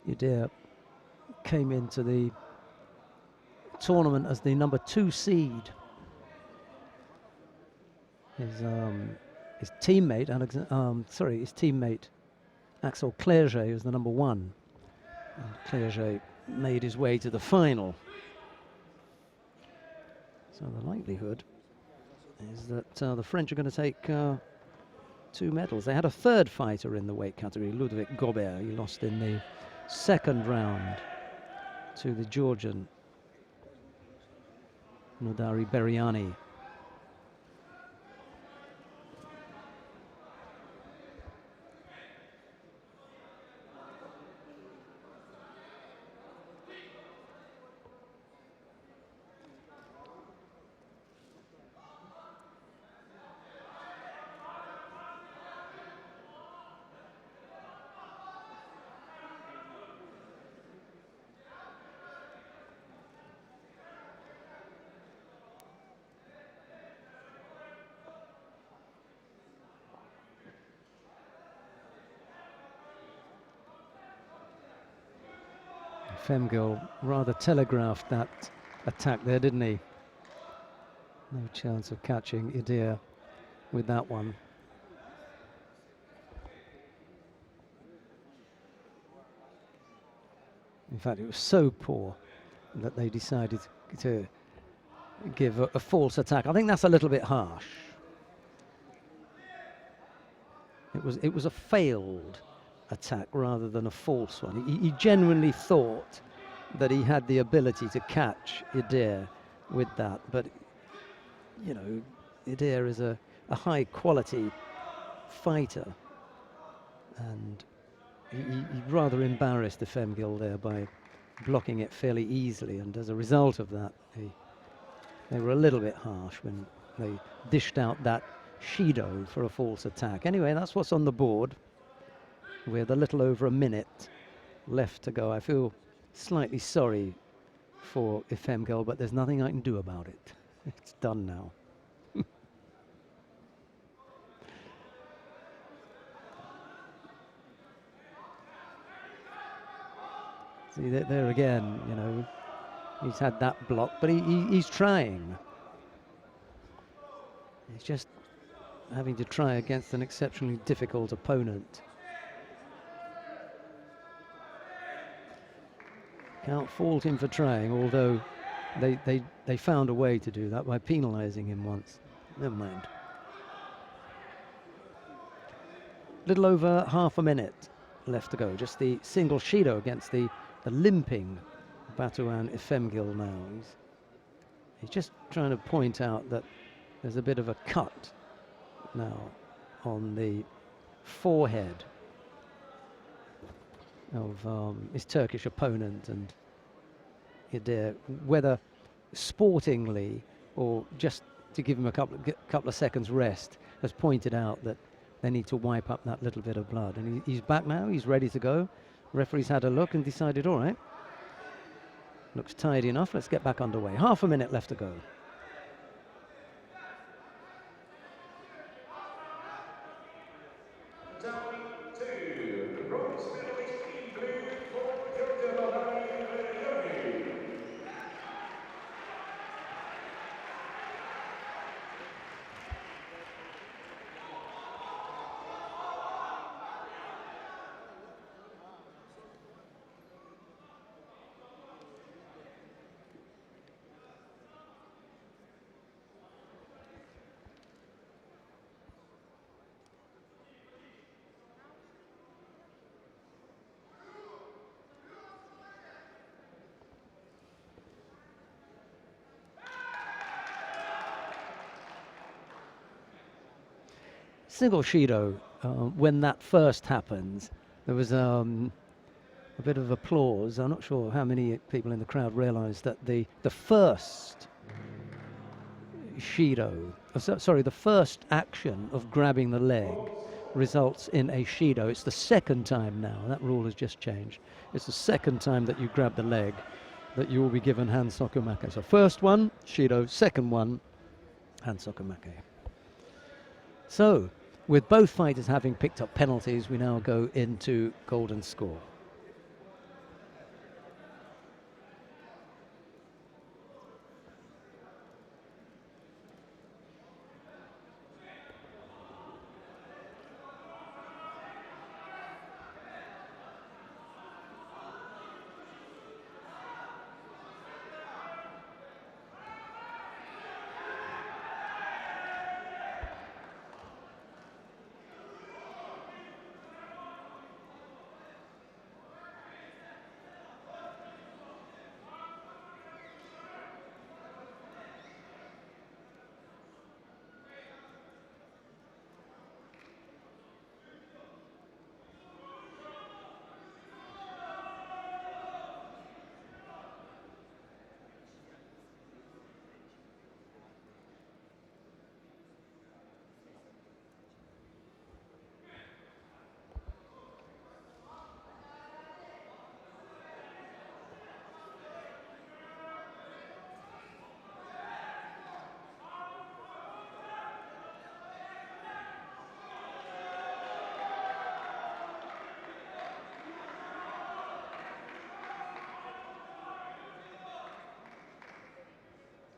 Udir came into the tournament as the number 2 seed. His teammate, his teammate Axel Clerget was the number 1. And Clerget made his way to the final. So the likelihood is that the French are going to take 2 medals. They had a third fighter in the weight category, Ludovic Gobert. He lost in the second round to the Georgian Nodari Beriani. Femgul rather telegraphed that attack there, didn't he? No chance of catching Udir with that one. In fact, it was so poor that they decided to give a false attack. I think that's a little bit harsh. It was a failed attack rather than a false one. He genuinely thought that he had the ability to catch Udir with that, but you know, Udir is a high quality fighter, and he rather embarrassed the Femgul there by blocking it fairly easily, and as a result of that they were a little bit harsh when they dished out that Shido for a false attack. Anyway, that's what's on the board with a little over a minute left to go. I feel slightly sorry for Femgul, but there's nothing I can do about it. It's done now. See, there again, you know, he's had that block, but he's trying. He's just having to try against an exceptionally difficult opponent. Can't fault him for trying, although they found a way to do that by penalising him once. Never mind. Little over half a minute left to go. Just the single Shido against the limping Batuan Femgul now. He's just trying to point out that there's a bit of a cut now on the forehead of his Turkish opponent, and Udir, whether sportingly or just to give him a couple of seconds rest, has pointed out that they need to wipe up that little bit of blood. And he's back now, he's ready to go. Referee's had a look and decided, all right, looks tidy enough, let's get back underway. Half a minute left to go. Single Shido, when that first happened, there was a bit of applause. I'm not sure how many people in the crowd realised that the first Shido, sorry, the first action of grabbing the leg results in a Shido. It's the second time now, that rule has just changed. It's the second time that you grab the leg that you will be given hand sokumake. So first one, Shido, second one, hand sokumake. So, with both fighters having picked up penalties, we now go into golden score.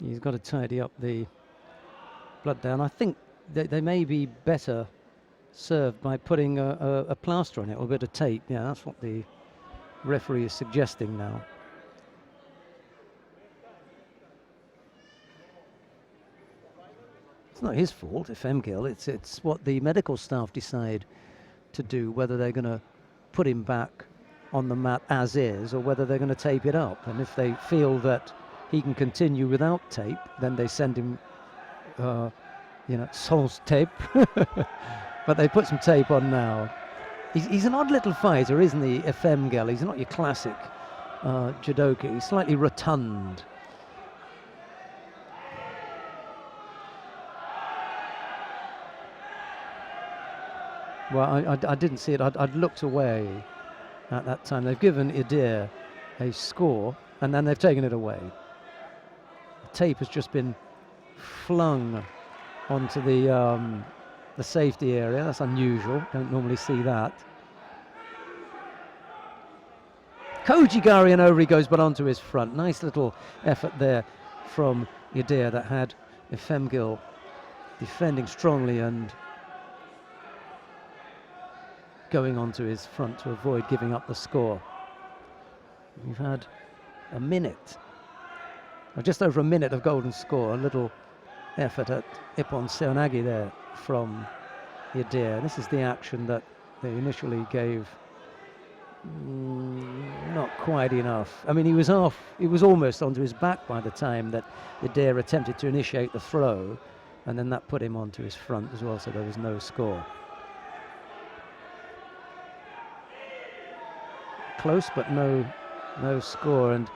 He's got to tidy up the blood down. I think they may be better served by putting a plaster on it or a bit of tape. Yeah, that's what the referee is suggesting now. It's not his fault, if Emgil. It's what the medical staff decide to do, whether they're going to put him back on the mat as is or whether they're going to tape it up. And if they feel that he can continue without tape, then they send him, sans tape. But they put some tape on now. He's an odd little fighter, isn't he, Efemgel? He's not your classic judoka. He's slightly rotund. Well, I didn't see it. I'd looked away at that time. They've given Idir a score, and then they've taken it away. The tape has just been flung onto the safety area. That's unusual. Don't normally see that. Kojigari and over he goes, but onto his front. Nice little effort there from Idir that had Efemgil defending strongly and going onto his front to avoid giving up the score. We've had a minute, or just over a minute of golden score. A little effort at Ippon Seoinage there from Idir. This is the action that they initially gave not quite enough. I mean, he was almost onto his back by the time that Idir attempted to initiate the throw, and then that put him onto his front as well, so there was no score. Close, but no score, and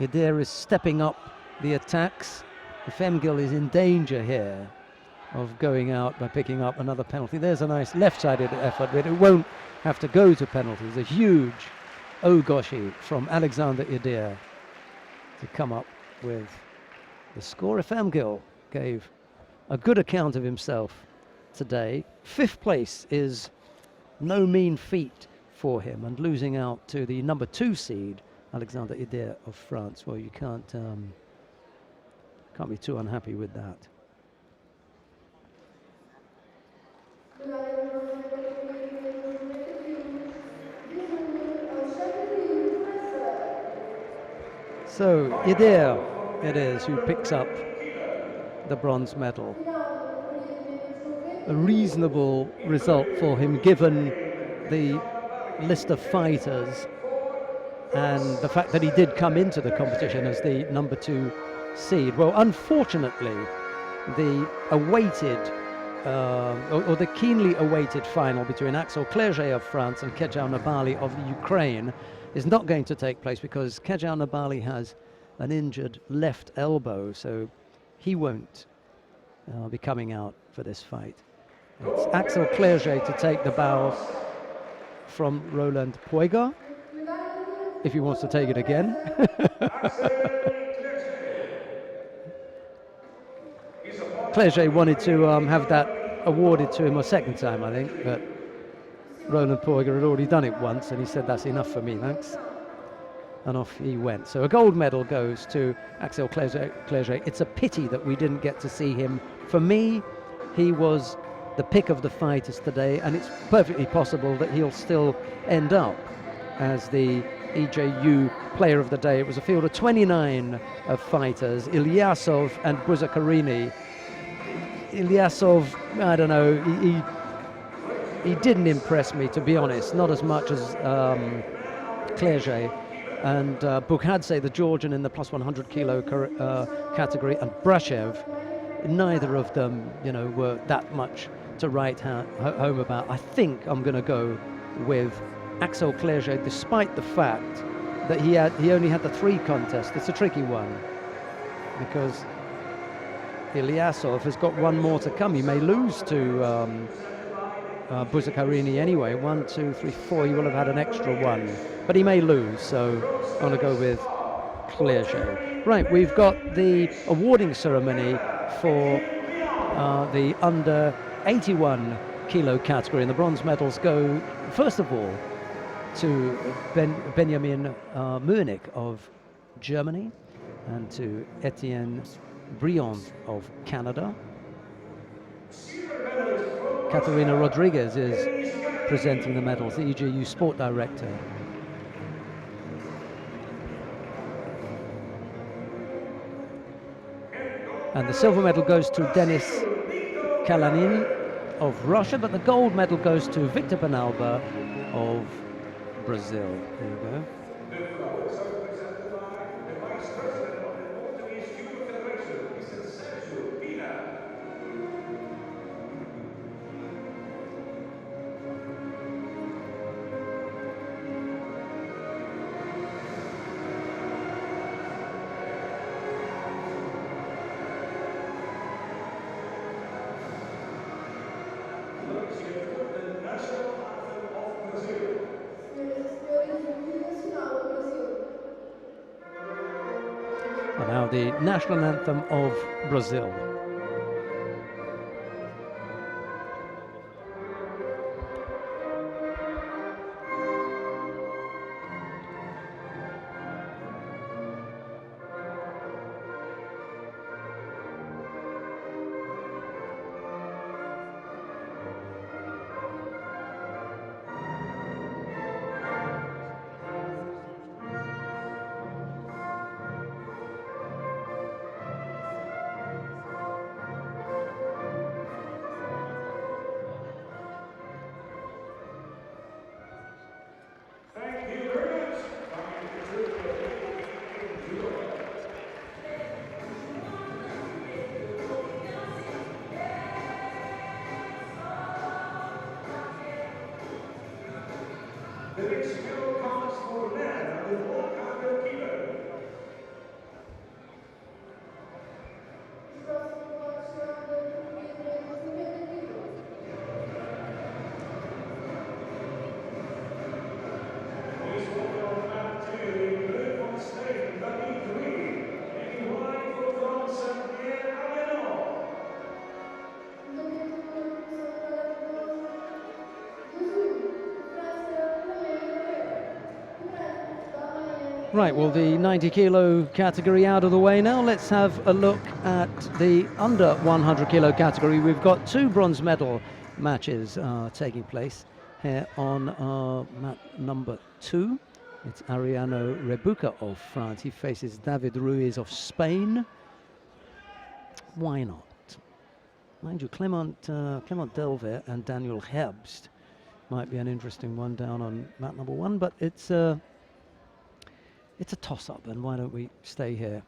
Idir is stepping up the attacks. Efemgil is in danger here of going out by picking up another penalty. There's a nice left-sided effort, but it won't have to go to penalties. A huge ogoshi from Alexander Idir to come up with the score. Efemgil gave a good account of himself today. 5th place is no mean feat for him, and losing out to the number 2 seed, Alexander Idir of France, well, you can't be too unhappy with that. So Idir it is who picks up the bronze medal. A reasonable result for him given the list of fighters and the fact that he did come into the competition as the number 2 seed. Well, unfortunately, the awaited or the keenly awaited final between Axel Clerget of France and Kedjao Nabali of the Ukraine is not going to take place because Kedjao Nabali has an injured left elbow, so he won't be coming out for this fight. It's Axel Clerget to take the bow from Roland Poigar, if he wants to take it again. Clerget wanted to have that awarded to him a second time, I think, but Roland Poigar had already done it once, and he said, "That's enough for me, thanks." And off he went. So a gold medal goes to Axel Clerget. It's a pity that we didn't get to see him. For me, he was the pick of the fighters today, and it's perfectly possible that he'll still end up as the EJU player of the day. It was a field of 29 of fighters, Ilyasov and Buzakarini. Ilyasov, I don't know, he didn't impress me, to be honest, not as much as Clerget. And Bukhadze, the Georgian, in the plus 100 kilo category, and Brashev, neither of them, were that much to write home about. I think I'm going to go with Axel Clerget, despite the fact that he only had the 3 contests. It's a tricky one because Ilyasov has got one more to come. He may lose to Buzakarini anyway. 1, 2, 3, 4. He will have had an extra one, but he may lose. So I'm going to go with Clerget. Right, we've got the awarding ceremony for the under 81 kilo category, and the bronze medals go first of all to Benjamin Munich of Germany and to Etienne Briand of Canada. Katerina Rodriguez is presenting the medals, the EJU sport director. And the silver medal goes to Denis Kalanin of Russia, but the gold medal goes to Victor Penalba of Brazil. There you go. The flowers are presented by the Vice President of the Portuguese Judo Federation, Mr. Sergio Pina. Ladies and gentlemen, the national anthem of Brazil. Senhoras e senhores, o hino nacional do Brasil. And now the national anthem of Brazil. Thank you very much. Thank you to Judo. The next medal comes for men under 100 kilos. Os próximos votos serão da categoria de 90 quilos. Please welcome back to the blue on stage, Day2, making way for France and Odivelas. Juntamente com a comissão de França, da Alemanha. Right, well, the 90 kilo category out of the way now. Let's have a look at the under 100 kilo category. We've got two bronze medal matches taking place here on mat number 2. It's Ariano Rebuca of France. He faces David Ruiz of Spain. Why not? Mind you, Clement Delvert and Daniel Herbst might be an interesting one down on mat number 1, but it's a toss-up, and why don't we stay here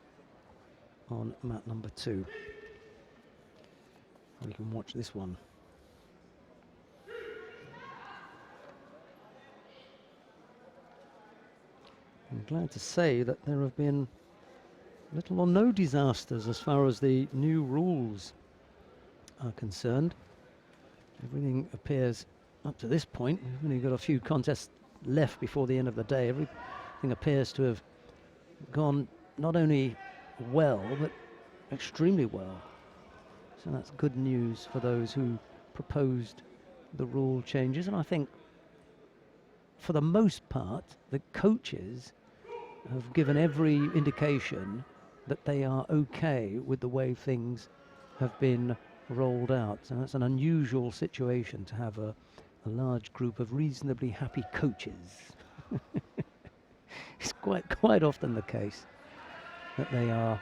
on mat number 2? We can watch this one. I'm glad to say that there have been little or no disasters as far as the new rules are concerned. Everything appears, up to this point, we've only got a few contests left before the end of the day. Everything appears to have gone not only well, but extremely well. So that's good news for those who proposed the rule changes. And I think, for the most part, the coaches have given every indication that they are okay with the way things have been rolled out. So that's an unusual situation to have a large group of reasonably happy coaches. It's quite often the case that they are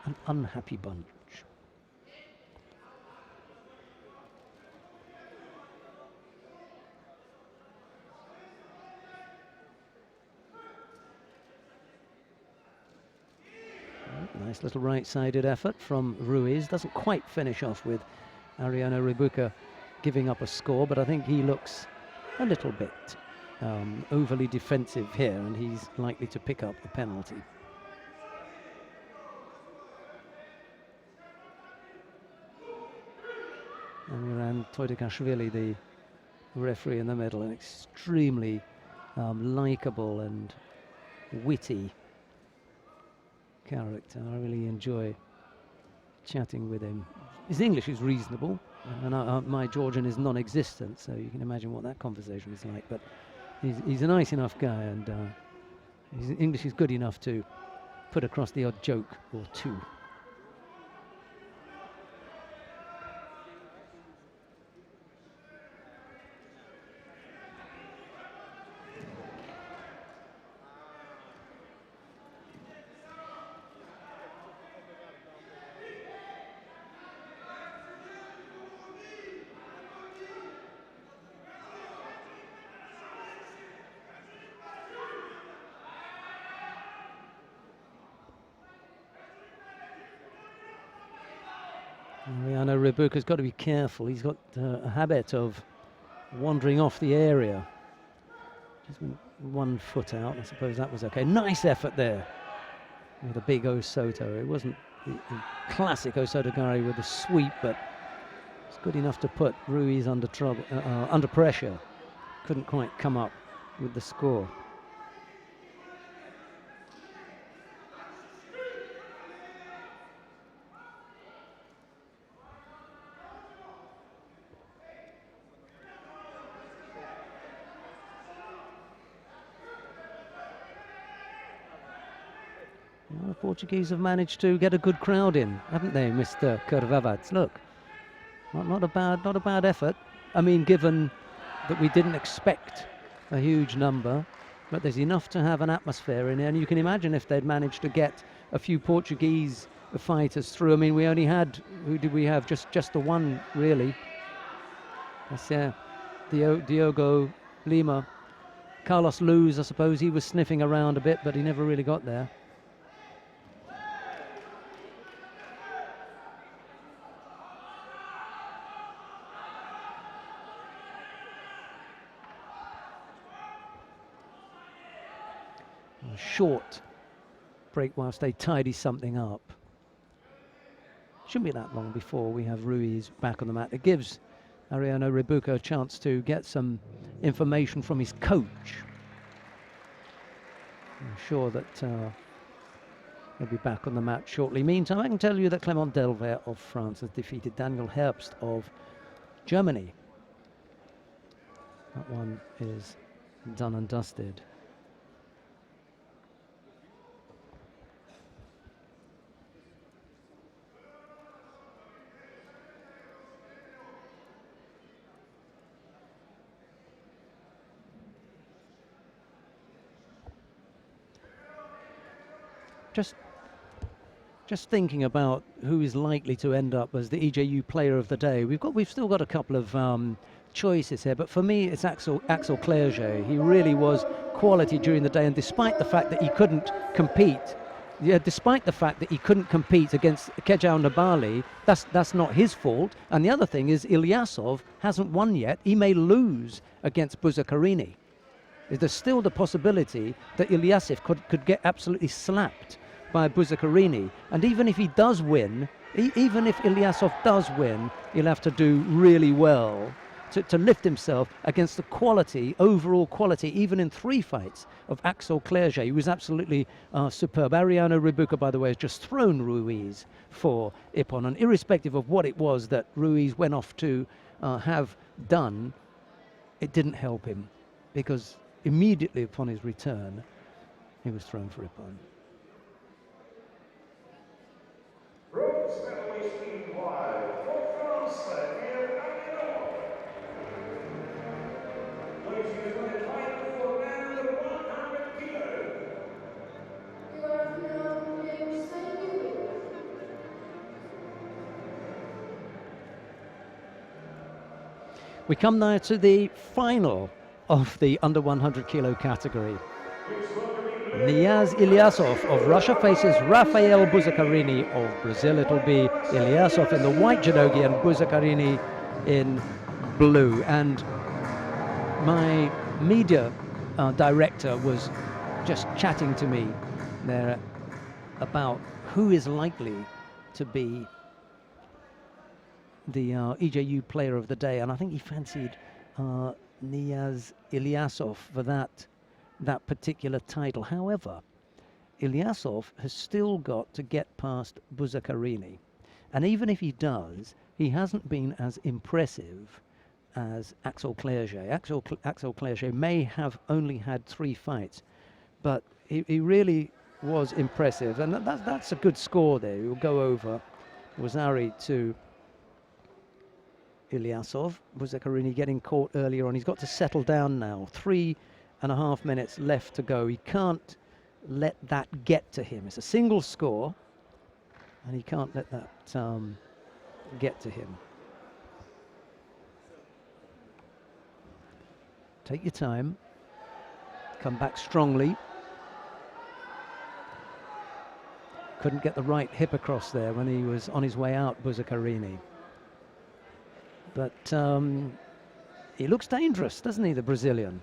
an unhappy bunch. Nice little right-sided effort from Ruiz. Doesn't quite finish off with Ariano Rebuca giving up a score, but I think he looks a little bit overly defensive here, and he's likely to pick up the penalty. And Miran Toidekashvili, the referee in the middle, an extremely likeable and witty character. I really enjoy chatting with him. His English is reasonable, and my Georgian is non-existent, so you can imagine what that conversation is like. But he's a nice enough guy, and his English is good enough to put across the odd joke or two. Mariano Ribuca's got to be careful. He's got a habit of wandering off the area. Just 1 foot out. I suppose that was okay. Nice effort there with a big Osoto. It wasn't the classic Osotogari with the sweep, but it's good enough to put Ruiz under trouble, under pressure. Couldn't quite come up with the score. Well, the Portuguese have managed to get a good crowd in, haven't they, Mr. Kervavac? Look, not a bad effort. I mean, given that we didn't expect a huge number, but there's enough to have an atmosphere in there. And you can imagine if they'd managed to get a few Portuguese fighters through. I mean, we only had, who did we have? Just the one, really. That's Diogo Lima. Carlos Luz, I suppose, he was sniffing around a bit, but he never really got there. A short break whilst they tidy something up. Shouldn't be that long before we have Ruiz back on the mat. It gives Mariano Ribuca a chance to get some information from his coach. I'm sure that he'll be back on the mat shortly. Meantime, I can tell you that Clément Delvert of France has defeated Daniel Herbst of Germany. That one is done and dusted. Just thinking about who is likely to end up as the EJU Player of the Day. We've still got a couple of choices here, but for me, it's Axel Clerget. He really was quality during the day, and despite the fact that he couldn't compete, against Kejao Nabali, that's not his fault. And the other thing is, Ilyasov hasn't won yet. He may lose against Buzakarini. There's still the possibility that Ilyasov could get absolutely slapped by Buzakarini. And even if he does win, even if Ilyasov does win, he'll have to do really well to lift himself against the quality, overall quality, even in 3 fights, of Axel Clerget. He was absolutely superb. Mariano Ribuca, by the way, has just thrown Ruiz for Ippon. And irrespective of what it was that Ruiz went off to have done, it didn't help him, because immediately upon his return, he was thrown for Ippon. Bronze medalist in white for France, ladies and gentlemen, fighting for man under 100 kilos. We come now to the final of the under 100 kilo category. Niaz Ilyasov of Russia faces Rafael Buzakarini of Brazil. It'll be Ilyasov in the white judogi and Buzakarini in blue. And my media director was just chatting to me there about who is likely to be the EJU Player of the Day, and I think he fancied Niaz Ilyasov for that particular title. However, Ilyasov has still got to get past Buzakarini, and even if he does, he hasn't been as impressive as Axel Clerget. Axel Clerget may have only had 3 fights, but he really was impressive, and that's a good score there. We'll go over Wazari to Ilyasov. Buzakarini getting caught earlier on. He's got to settle down now. 3.5 minutes left to go. He can't let that get to him. It's a single score, and he can't let that get to him. Take your time. Come back strongly. Couldn't get the right hip across there when he was on his way out, Buzzacarini. But he looks dangerous, doesn't he, the Brazilian?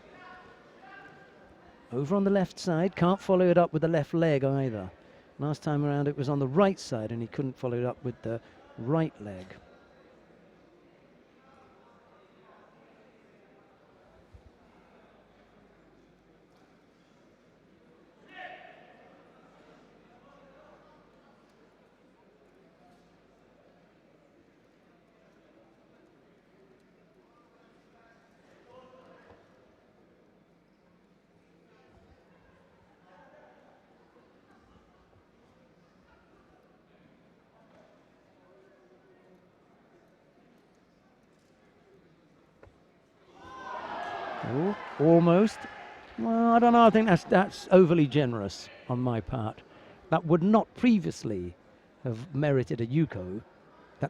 Over on the left side, can't follow it up with the left leg either. Last time around it was on the right side and he couldn't follow it up with the right leg. Ooh, almost. Well, I don't know. I think that's overly generous on my part. That would not previously have merited a Yuko.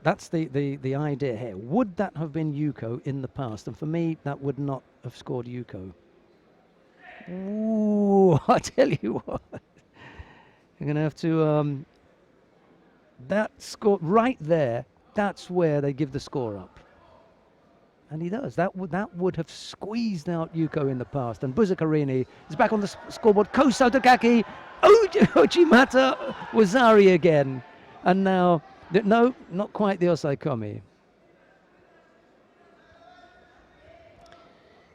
That's the idea here. Would that have been Yuko in the past? And for me, that would not have scored Yuko. Ooh, I tell you what. You're going to have to... that score right there, that's where they give the score up. And he does. That would have squeezed out Yuko in the past. And Buzzacarini is back on the scoreboard. Koso Takaki, Ojimata, Wazari again. And now, no, not quite the Osaikomi.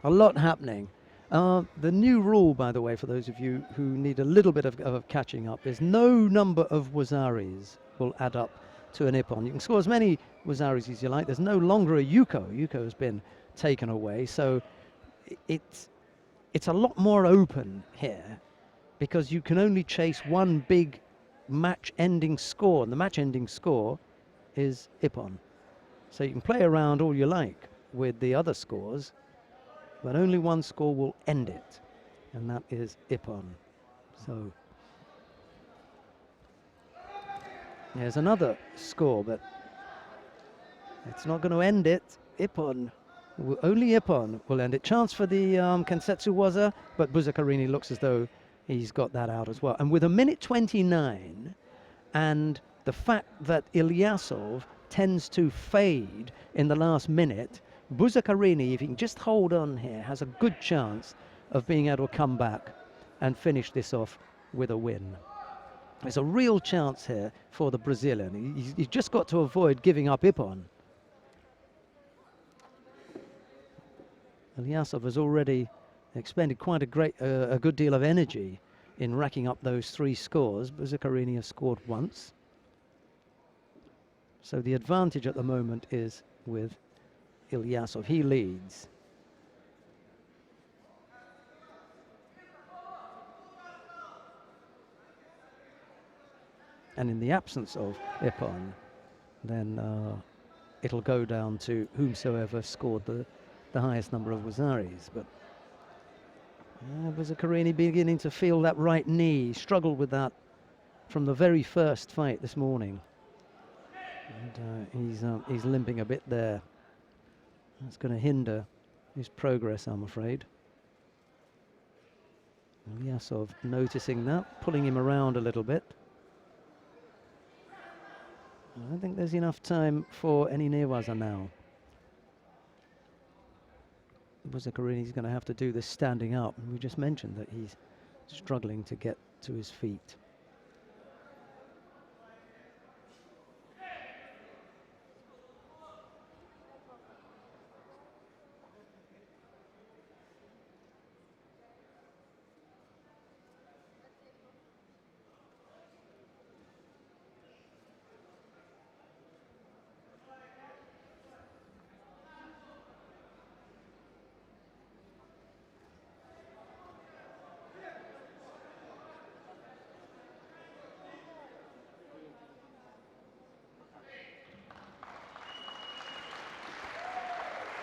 A lot happening. The new rule, by the way, for those of you who need a little bit of catching up, is no number of Wazaris will add up to an Ippon. You can score as many Wazaris as you like. There's no longer a Yuko. Yuko has been taken away. So it's a lot more open here because you can only chase one big match-ending score. And the match-ending score is Ippon. So you can play around all you like with the other scores, but only one score will end it. And that is Ippon. So there's another score, but it's not going to end it. Ippon, only Ippon will end it. Chance for the Kensetsu Waza, but Buzzacarini looks as though he's got that out as well. And with 1:29, and the fact that Ilyasov tends to fade in the last minute, Buzzacarini, if he can just hold on here, has a good chance of being able to come back and finish this off with a win. There's a real chance here for the Brazilian. He's just got to avoid giving up Ippon. Ilyasov has already expended quite a good deal of energy in racking up those 3 scores. Buzzacarini has scored once. So the advantage at the moment is with Ilyasov. He leads. And in the absence of Ippon, then it'll go down to whomsoever scored the highest number of Wazaris. But Buzzacarini beginning to feel that right knee. Struggled with that from the very first fight this morning. And he's limping a bit there. That's going to hinder his progress, I'm afraid. Ilyasov noticing that, pulling him around a little bit. I don't think there's enough time for any newaza now. Buzzacarini's going to have to do this standing up. We just mentioned that he's struggling to get to his feet.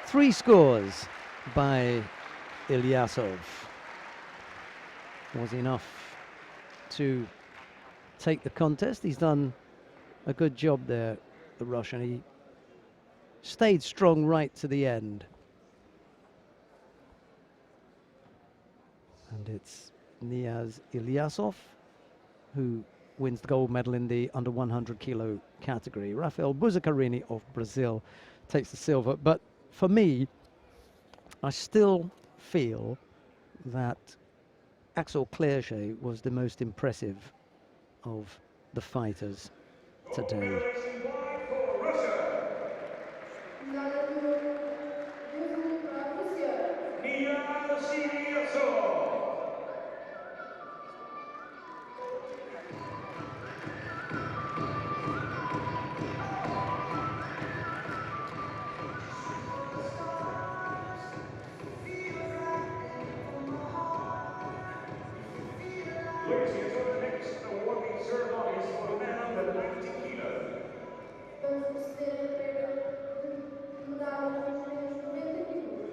Three scores by Ilyasov was enough to take the contest. He's done a good job there, the Russian. He stayed strong right to the end. And it's Niaz Ilyasov who wins the gold medal in the under 100 kilo category. Rafael Buzzacarini of Brazil takes the silver. But for me, I still feel that Axel Clerget was the most impressive of the fighters today. Ladies and gentlemen, the next awarding ceremony is for the men under 90 kilos. Vamos proceder à entrega de medalhas aos menos 90 quilos.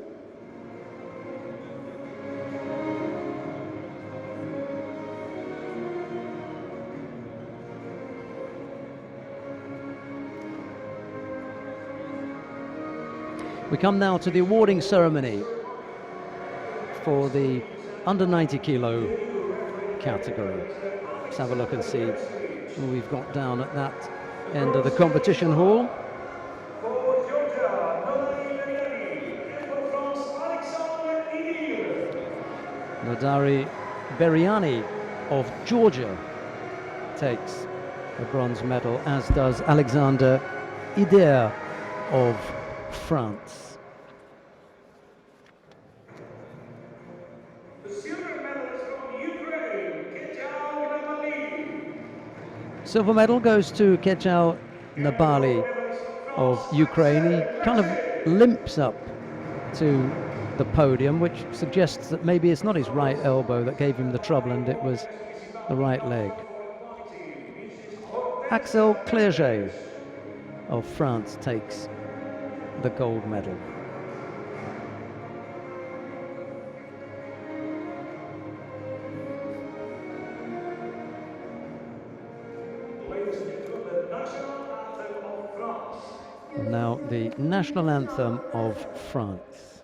We come now to the awarding ceremony for the under 90 kilo category. Let's have a look and see who we've got down at that end of the competition hall. For Georgia, and for France, Alexander Nodari Beriani of Georgia takes the bronze medal, as does Alexander Ider of France. The silver medal is from Ukraine, Kechal Nabali. Silver medal goes to Kechal Nabali of Ukraine. He kind of limps up to the podium, which suggests that maybe it's not his right elbow that gave him the trouble and it was the right leg. Axel Clerget of France takes the gold medal. Ladies and gentlemen, the national anthem of France. And now the national anthem of France.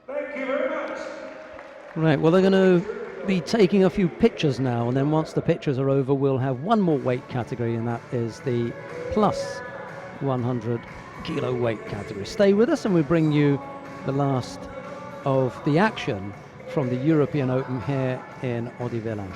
Thank you very much. Right, well, they're going to be taking a few pictures now, and then once the pictures are over, we'll have one more weight category, and that is the plus 100 kilo weight category. Stay with us, and we bring you the last of the action from the European Open here in Odivelas.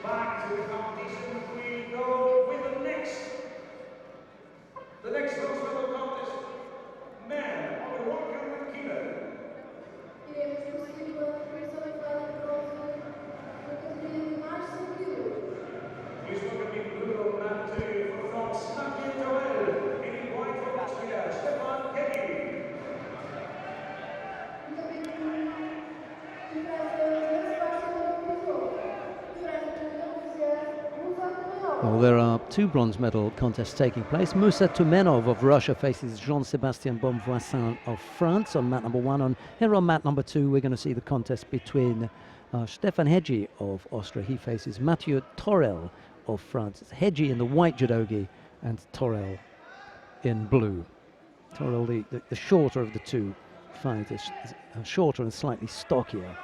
Back to the competition, we go with the next bronze medal contest. Men under 100 kilos. Iremos prosseguir com a competição em medalha de bronze na categoria de mais 100 quilos. Please welcome in blue, man 2 for France, Mathieu Joel. In white for Austria, Stefan Kegi. E também de França, Sebastião Pizot. De França, Well, there are two bronze medal contests taking place. Moussa Toumenov of Russia faces Jean-Sébastien Bonvoisin of France on mat number 1. Here on mat number 2, we're going to see the contest between Stefan Hedji of Austria. He faces Mathieu Torel of France. It's Hedji in the white judogi and Torel in blue. Torel, the shorter of the two fighters, shorter and slightly stockier.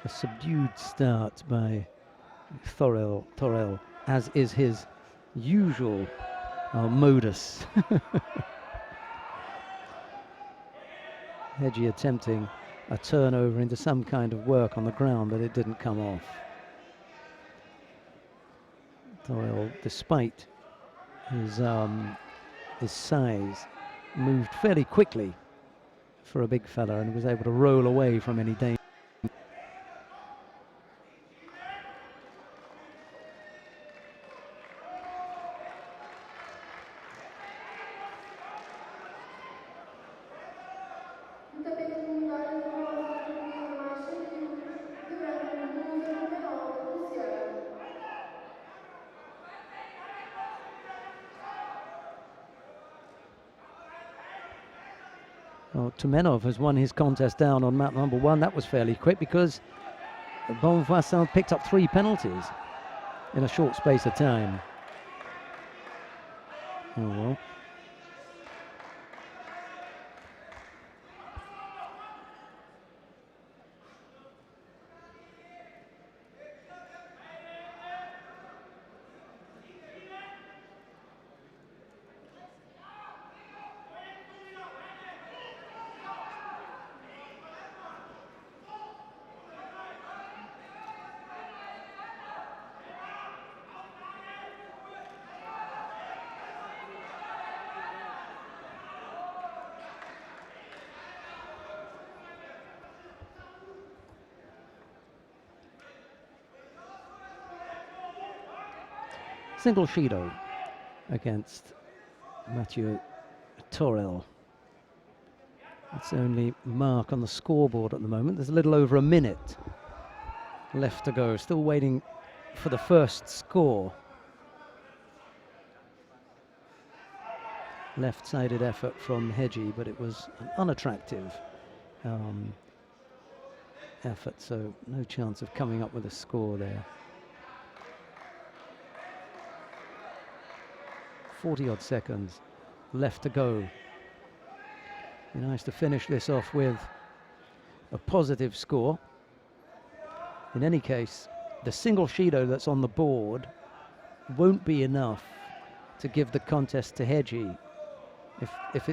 A subdued start by Torel, as is his usual modus. Hedgie attempting a turnover into some kind of work on the ground, but it didn't come off. Torel, despite his size, moved fairly quickly for a big fella and was able to roll away from any danger. No tapete de medalhas da prova da categoria mais 100 quilos, de branco, blusa número 9, Luciana. Well, Tumenov has won his contest down on mat number 1. That was fairly quick because Bonvoisin picked up 3 penalties in a short space of time. Oh well. Single Shido against Mathieu Torel. It's only mark on the scoreboard at the moment. There's a little over a minute left to go. Still waiting for the first score. Left-sided effort from Hedgie, but it was an unattractive effort, so no chance of coming up with a score there. 40-odd seconds left to go. Be nice to finish this off with a positive score. In any case, the single Shido that's on the board won't be enough to give the contest to Hedgie. If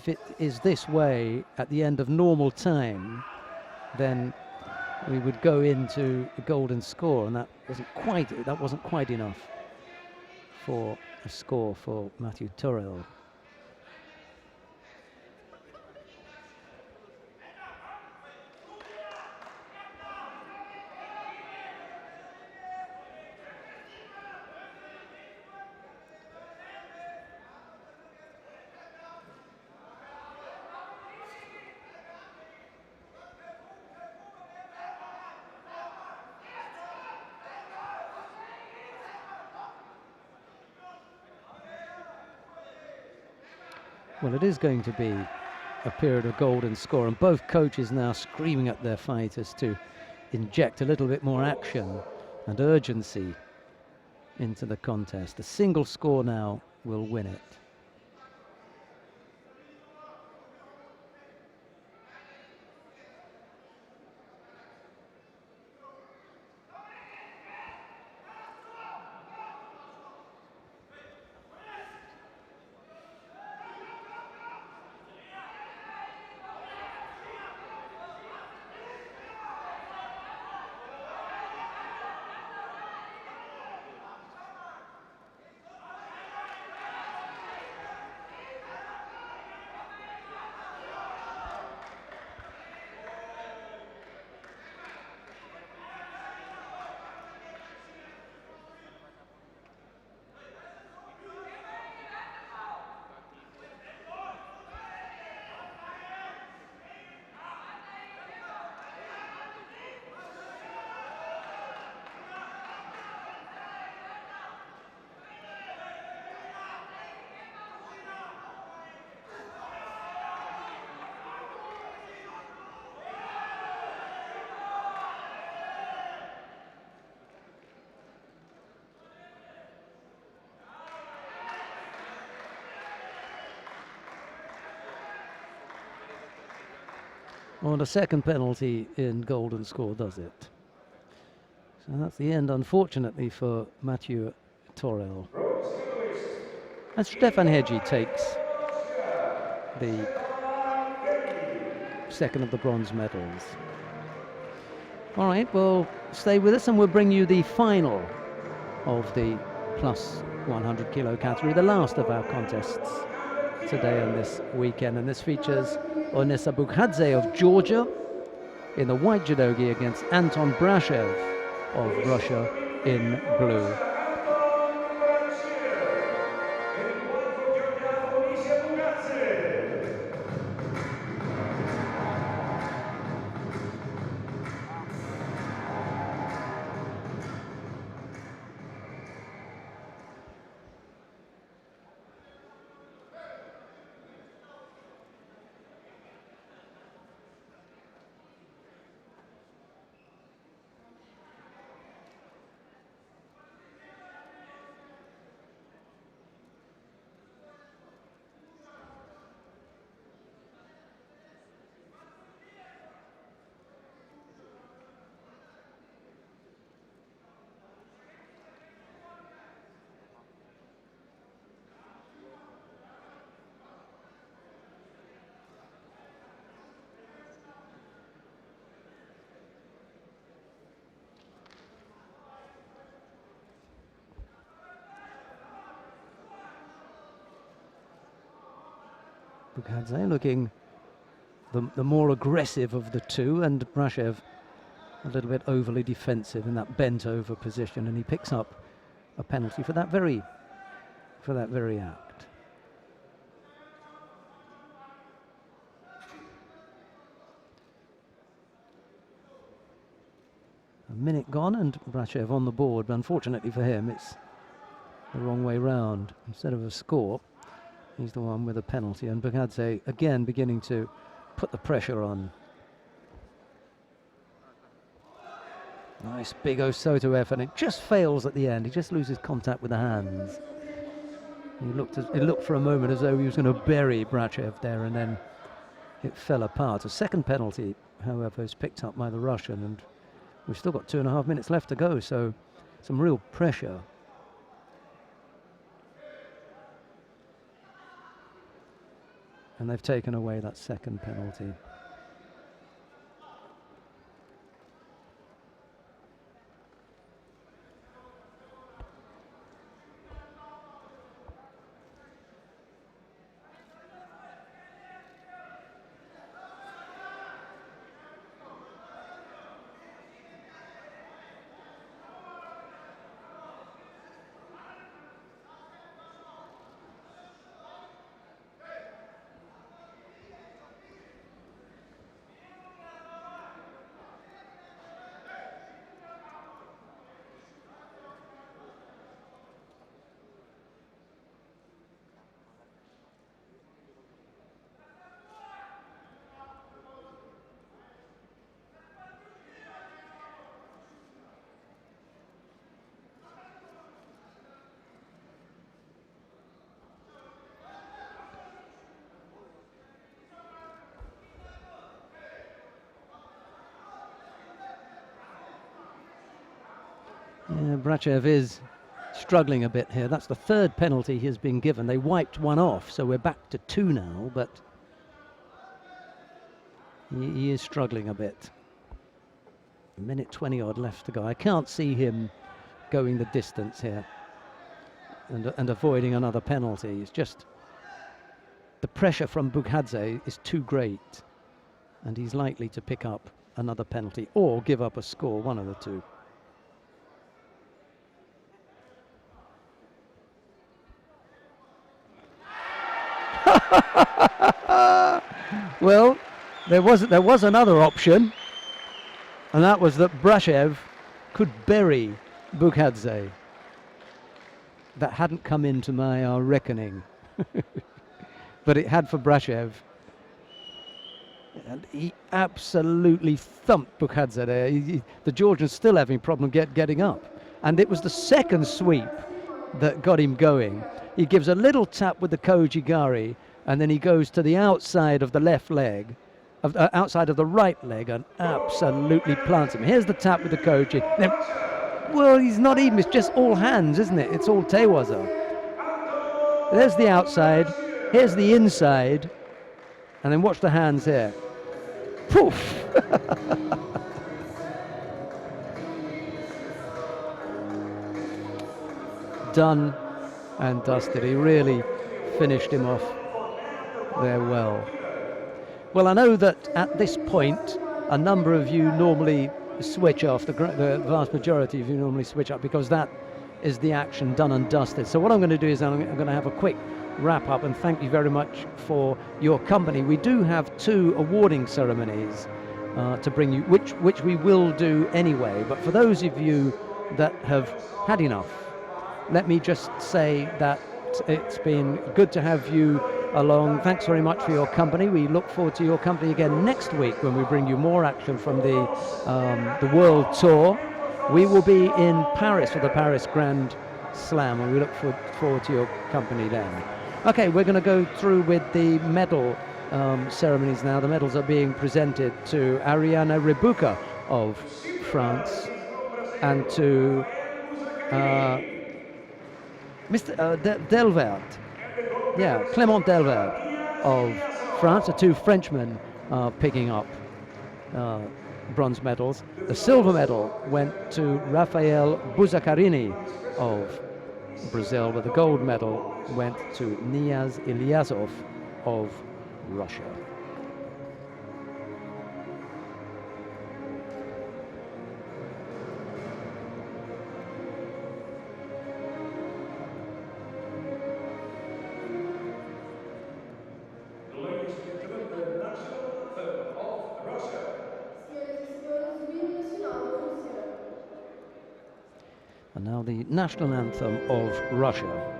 it is this way at the end of normal time, then we would go into a golden score, and that wasn't quite enough for a score for Mathieu Torel. Well, it is going to be a period of golden score, and both coaches now screaming at their fighters to inject a little bit more action and urgency into the contest. A single score now will win it. Well, the second penalty in golden score does it. So that's the end, unfortunately, for Mathieu Torel. And Stefan Hegyi takes the second of the bronze medals. All right, well, stay with us and we'll bring you the final of the plus 100 kilo category, the last of our contests today and this weekend. And this features Onisa Bukhadze of Georgia in the white judogi against Anton Brashev of Russia in blue. Bukhadze looking the more aggressive of the two, and Brashev a little bit overly defensive in that bent over position, and he picks up a penalty for that very act. A minute gone and Brashev on the board, but unfortunately for him it's the wrong way round. Instead of a score, he's the one with a penalty, and Bukhadze again beginning to put the pressure on. Nice big Osoto effort, and it just fails at the end. He just loses contact with the hands. It looked for a moment as though he was going to bury Brashev there, and then it fell apart. A second penalty, however, is picked up by the Russian, and we've still got 2.5 minutes left to go, so some real pressure. And they've taken away that second penalty. Yeah, Brashev is struggling a bit here. That's the third penalty he has been given. They wiped one off, so we're back to 2 now, but he is struggling a bit. A minute 20 odd left to go. I can't see him going the distance here and avoiding another penalty. It's just the pressure from Bukhadze is too great, and he's likely to pick up another penalty or give up a score, one of the two. Well, there was another option, and that was that Brashev could bury Bukhadze. That hadn't come into my reckoning, but it had for Brashev. And he absolutely thumped Bukhadze there. The Georgian's still having a problem getting up, and it was the second sweep that got him going. He gives a little tap with the Kojigari, and then he goes to the outside of the left leg outside of the right leg and absolutely plants him. Here's the tap with the coach. Well, he's not even, it's just all hands, isn't it? It's all tewaza. There's the outside, here's the inside, and then watch the hands here. Poof! Done and dusted. He really finished him off there well. Well, I know that at this point, a number of you normally switch off, the vast majority of you normally switch up, because that is the action done and dusted. So what I'm going to do is I'm going to have a quick wrap up, and thank you very much for your company. We do have 2 awarding ceremonies to bring you, which we will do anyway, but for those of you that have had enough, let me just say that it's been good to have you along. Thanks very much for your company. We look forward to your company again next week when we bring you more action from the World Tour. We will be in Paris for the Paris Grand Slam, and we look forward to your company then. Okay, we're going to go through with the medal ceremonies now. The medals are being presented to Ariana Rebuka of France and to Mr. Delvert, Clément Delvert of France. The 2 Frenchmen are picking up bronze medals. The silver medal went to Rafael Buzacarini of Brazil, but the gold medal went to Niaz Ilyasov of Russia. And now the national anthem of Russia.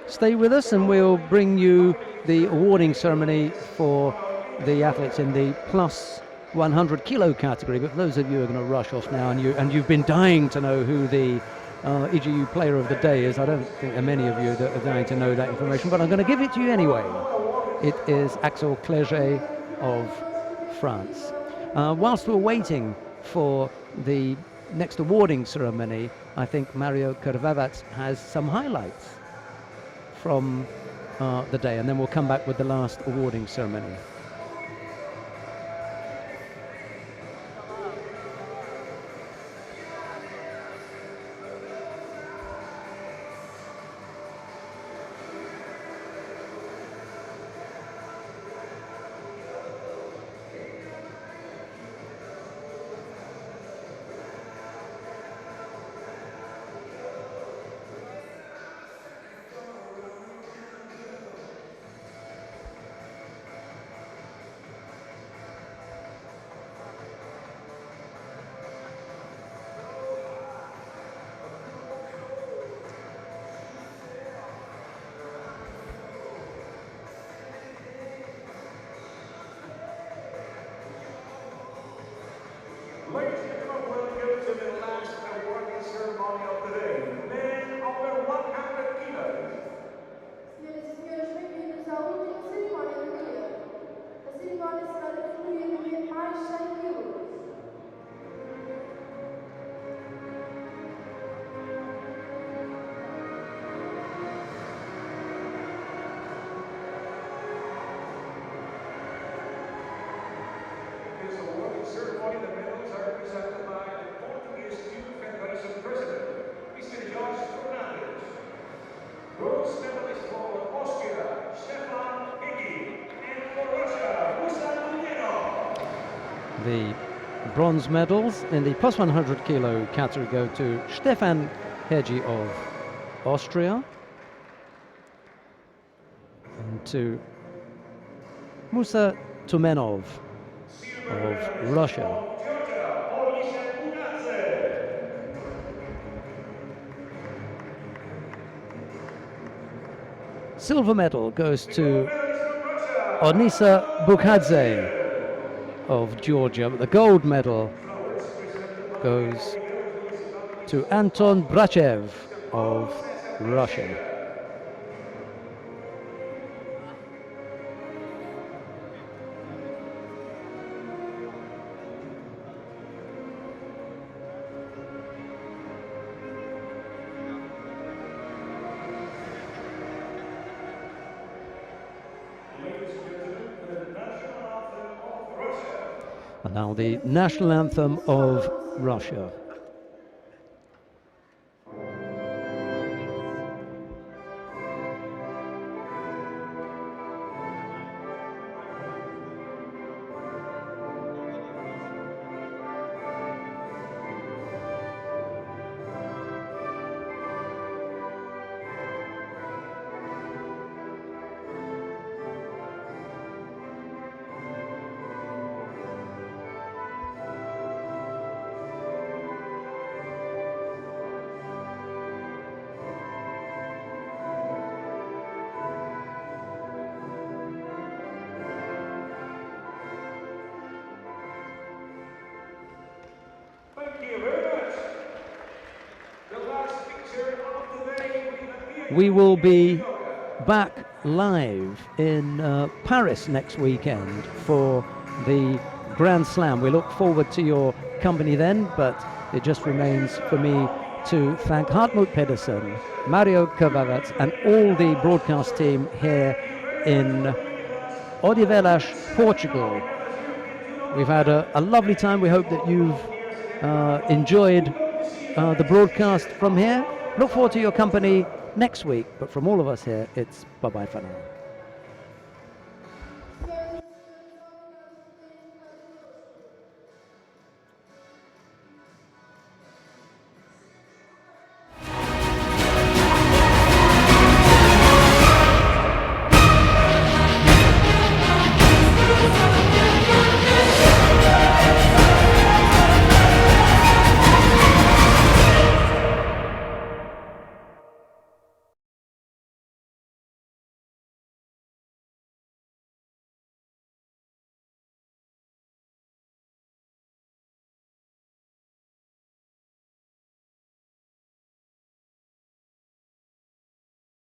Stay with us and we'll bring you the awarding ceremony for the athletes in the plus 100 kilo category. But for those of you who are going to rush off now and you've been dying to know who the EGU player of the day is, I don't think there are many of you that are dying to know that information, but I'm going to give it to you anyway. It is Axel Clerget of France. Whilst we're waiting for the next awarding ceremony, I think Mario Krvavac has some highlights from the day, and then we'll come back with the last awarding ceremony. Ladies and gentlemen, welcome to the last awarding ceremony of the day. Men over 100 kilos. Senhoras e senhores, bem-vindos à última cerimónia do dia. A cerimónia será da categoria de men mais 100 kg. This awarding ceremony, the medals are presented by the Portuguese Judo Federation President, Mr. Jorge Fernandes. Bronze medalist for Austria, Stefan Higi, and for Russia, Musa Dudinov. The Bronze medals in the plus 100 kilo category go to Stefan Hegi of Austria and to Musa Tumenov of Russia. Silver medal goes to Onisa Bukhadze of Georgia, but the gold medal goes to Anton Brachev of Russia. And now the national anthem of Russia. We will be back live in Paris next weekend for the Grand Slam. We look forward to your company then, but it just remains for me to thank Hartmut Pedersen, Mario Kavarat, and all the broadcast team here in Odivelas, Portugal. We've had a lovely time. We hope that you've enjoyed the broadcast from here. Look forward to your company next week, but from all of us here, it's bye-bye for now.